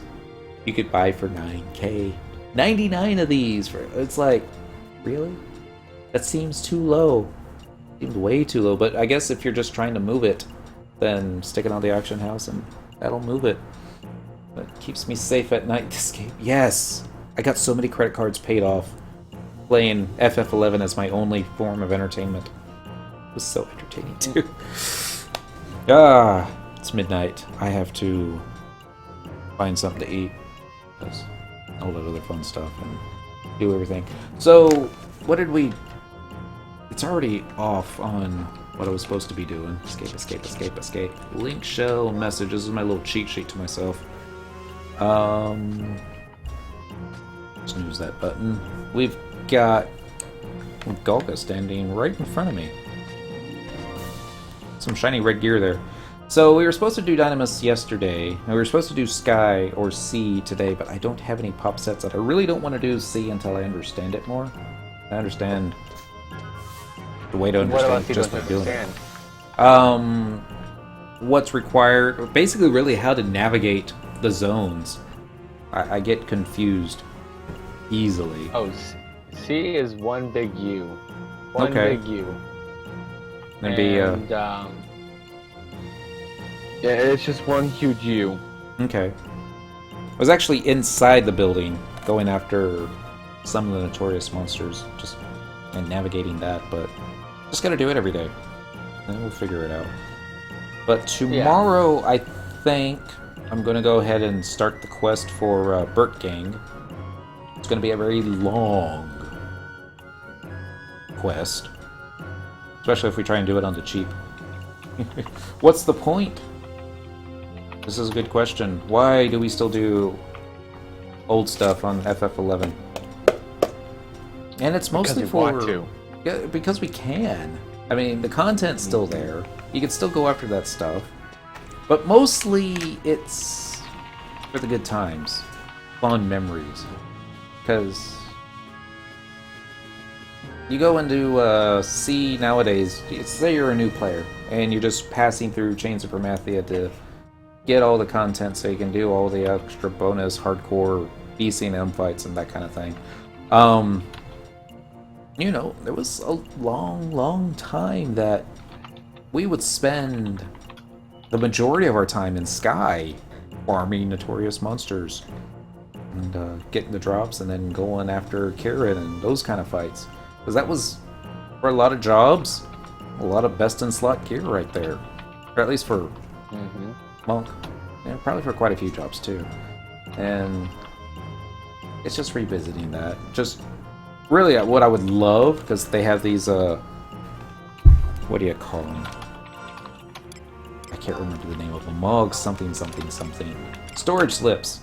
you could buy for 9k. 99 of these! It's like, really? That seems too low. Seems way too low, but I guess if you're just trying to move it, then stick it on the auction house and that'll move it. That keeps me safe at night, this game. Yes! I got so many credit cards paid off playing FF11 as my only form of entertainment. It was so entertaining too. It's midnight. I have to find something to eat. Because all that other fun stuff and do everything. So, what did we... It's already off on what I was supposed to be doing. Escape, escape, escape, escape. Link shell message. This is my little cheat sheet to myself. Snooze that button. We've got Golga standing right in front of me. Some shiny red gear there. So we were supposed to do Dynamis yesterday, and we were supposed to do Sky or C today, but I don't have any pop sets that I really don't want to do C until I understand it more. I understand the way to understand just by doing it. What's required, basically really how to navigate the zones. I get confused easily. Oh, C is one big U. One big U. And yeah, it's just one huge U. Okay. I was actually inside the building, going after some of the notorious monsters, just and navigating that, but just gotta do it every day, and we'll figure it out. But tomorrow, I think I'm gonna go ahead and start the quest for Burt Gang. It's gonna be a very long quest, especially if we try and do it on the cheap. What's the point? This is a good question. Why do we still do old stuff on FF11? And it's mostly yeah, because we can. I mean, the content's still there. You can still go after that stuff. But mostly, it's for the good times. Fun memories. Because you go into C nowadays, say you're a new player, and you're just passing through Chains of Promathia to get all the content so you can do all the extra bonus hardcore BC&M fights and that kind of thing. You know, there was a long time that we would spend the majority of our time in Sky farming notorious monsters and getting the drops and then going after Karen and those kind of fights. Because that was, for a lot of jobs, a lot of best in slot gear right there. Or at least for Monk. Yeah, probably for quite a few jobs too. And it's just revisiting that. Just really what I would love, because they have these, what do you call them? I can't remember the name of them. Mog something. Storage slips.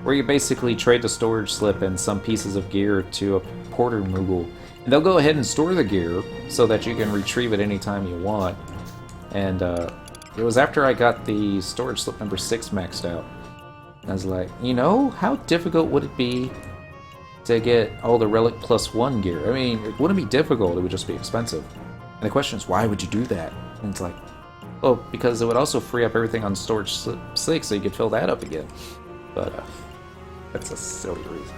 Where you basically trade the storage slip and some pieces of gear to a porter Moogle. And they'll go ahead and store the gear so that you can retrieve it anytime you want. And it was after I got the storage slip number 6 maxed out. I was like, you know, how difficult would it be to get all the Relic +1 gear? I mean, it wouldn't be difficult, it would just be expensive. And the question is, why would you do that? And it's like, Well, because it would also free up everything on storage 6, so you could fill that up again. But that's a silly reason.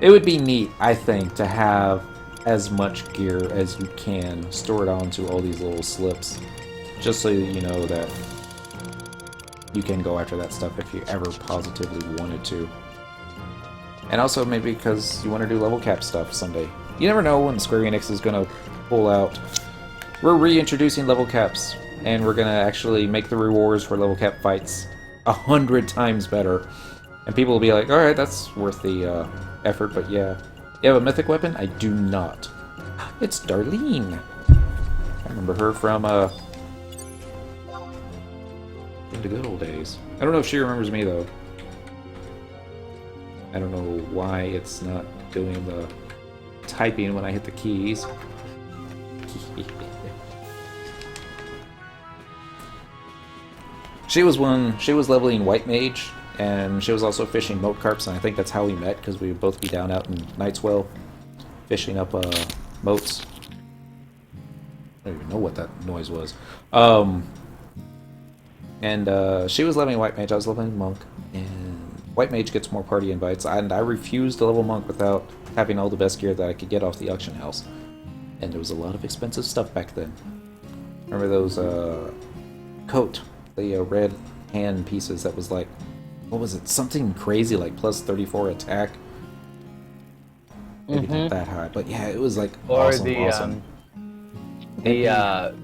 It would be neat, I think, to have as much gear as you can stored onto all these little slips, just so you know that you can go after that stuff if you ever positively wanted to. And also maybe because you want to do level cap stuff someday. You never know when Square Enix is going to pull out. We're reintroducing level caps, and we're going to actually make the rewards for level cap fights 100 times better. And people will be like, alright, that's worth the effort, but yeah. You have a mythic weapon? I do not. It's Darlene. I remember her from in the good old days. I don't know if she remembers me, though. I don't know why it's not doing the typing when I hit the keys. She was leveling White Mage, and she was also fishing moat carps, and I think that's how we met, because we would both be down out in Nightswell, fishing up moats. I don't even know what that noise was. And she was leveling White Mage, I was leveling Monk, and White Mage gets more party invites, and I refused to level Monk without having all the best gear that I could get off the auction house. And there was a lot of expensive stuff back then. Remember those coat, the red hand pieces that was like, what was it? Something crazy like plus 34 attack. Maybe not that high, but yeah, it was like or awesome. The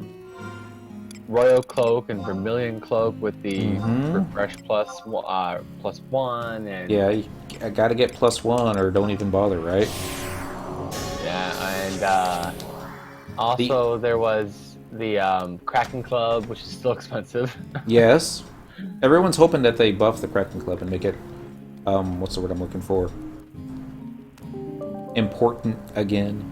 Royal Cloak and Vermilion Cloak with the Refresh +1 and yeah, I gotta get +1 or don't even bother, right? Yeah, and also there was the Kraken Club, which is still expensive. Yes. Everyone's hoping that they buff the Kraken Club and make it, what's the word I'm looking for? Important again.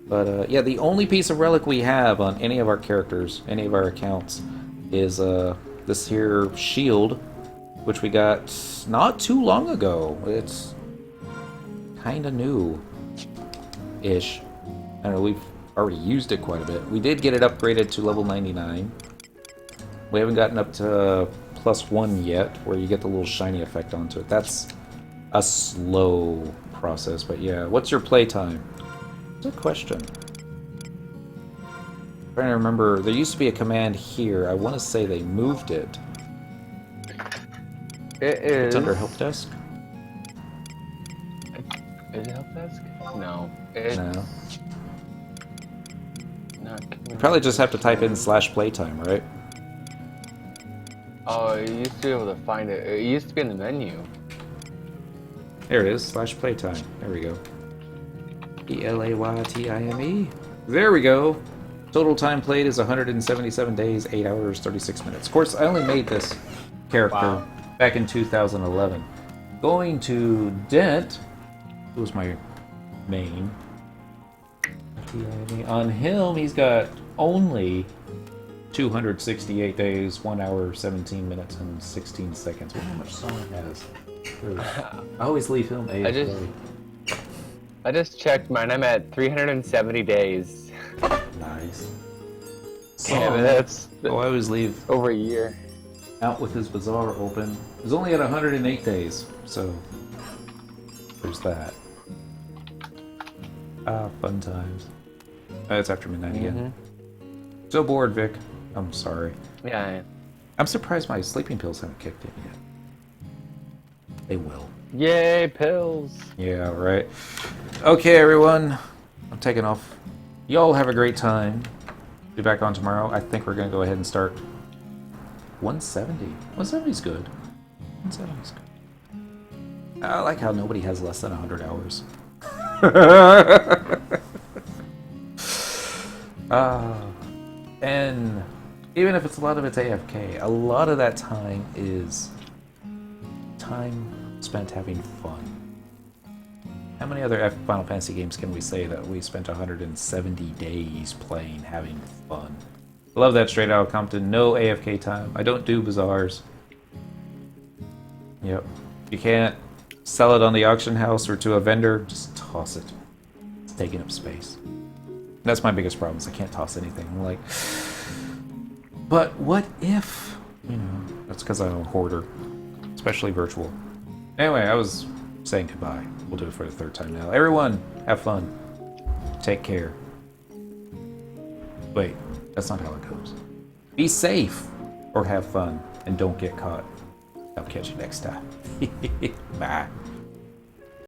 But, yeah, the only piece of relic we have on any of our characters, any of our accounts, is this here shield, which we got not too long ago. It's kind of new-ish. I don't know, we've already used it quite a bit. We did get it upgraded to level 99. We haven't gotten up to +1 yet, where you get the little shiny effect onto it. That's a slow process, but yeah. What's your playtime? Good question. I'm trying to remember, there used to be a command here. I want to say they moved it. It is. It's under help desk? Is it help desk? No. It's No. not. You probably just have to type in /playtime, right? Oh, you used to be able to find it. It used to be in the menu. There it is, /playtime. There we go. PLAYTIME. There we go. Total time played is 177 days, 8 hours, 36 minutes. Of course, I only made this character back in 2011. Going to Dent, who was my main. On him, he's got only 268 days, 1 hour, 17 minutes, and 16 seconds. How much song it has? I always leave him AFK. I just checked mine. I'm at 370 days. Nice. Yeah, but that's I always leave over a year. out with his bazaar open. He's only at 108 days, so there's that. Fun times. It's after midnight again. So bored, Vic. I'm sorry. Yeah. I'm surprised my sleeping pills haven't kicked in yet. They will. Yay, pills. Yeah, right. Okay, everyone. I'm taking off. Y'all have a great time. Be back on tomorrow. I think we're going to go ahead and start 170. 170's good. 170's good. I like how nobody has less than 100 hours. And even if a lot of it's AFK, a lot of that time is time spent having fun. How many other Final Fantasy games can we say that we spent 170 days playing, having fun? Love that straight out of Compton. No AFK time. I don't do bazaars. Yep. You can't sell it on the auction house or to a vendor. Just toss it. It's taking up space. That's my biggest problem is I can't toss anything. I'm like, But what if, you know, that's because I'm a hoarder, especially virtual. Anyway, I was saying goodbye. We'll do it for the third time now. Everyone, have fun. Take care. Wait, that's not how it goes. Be safe or have fun and don't get caught. I'll catch you next time. Bye.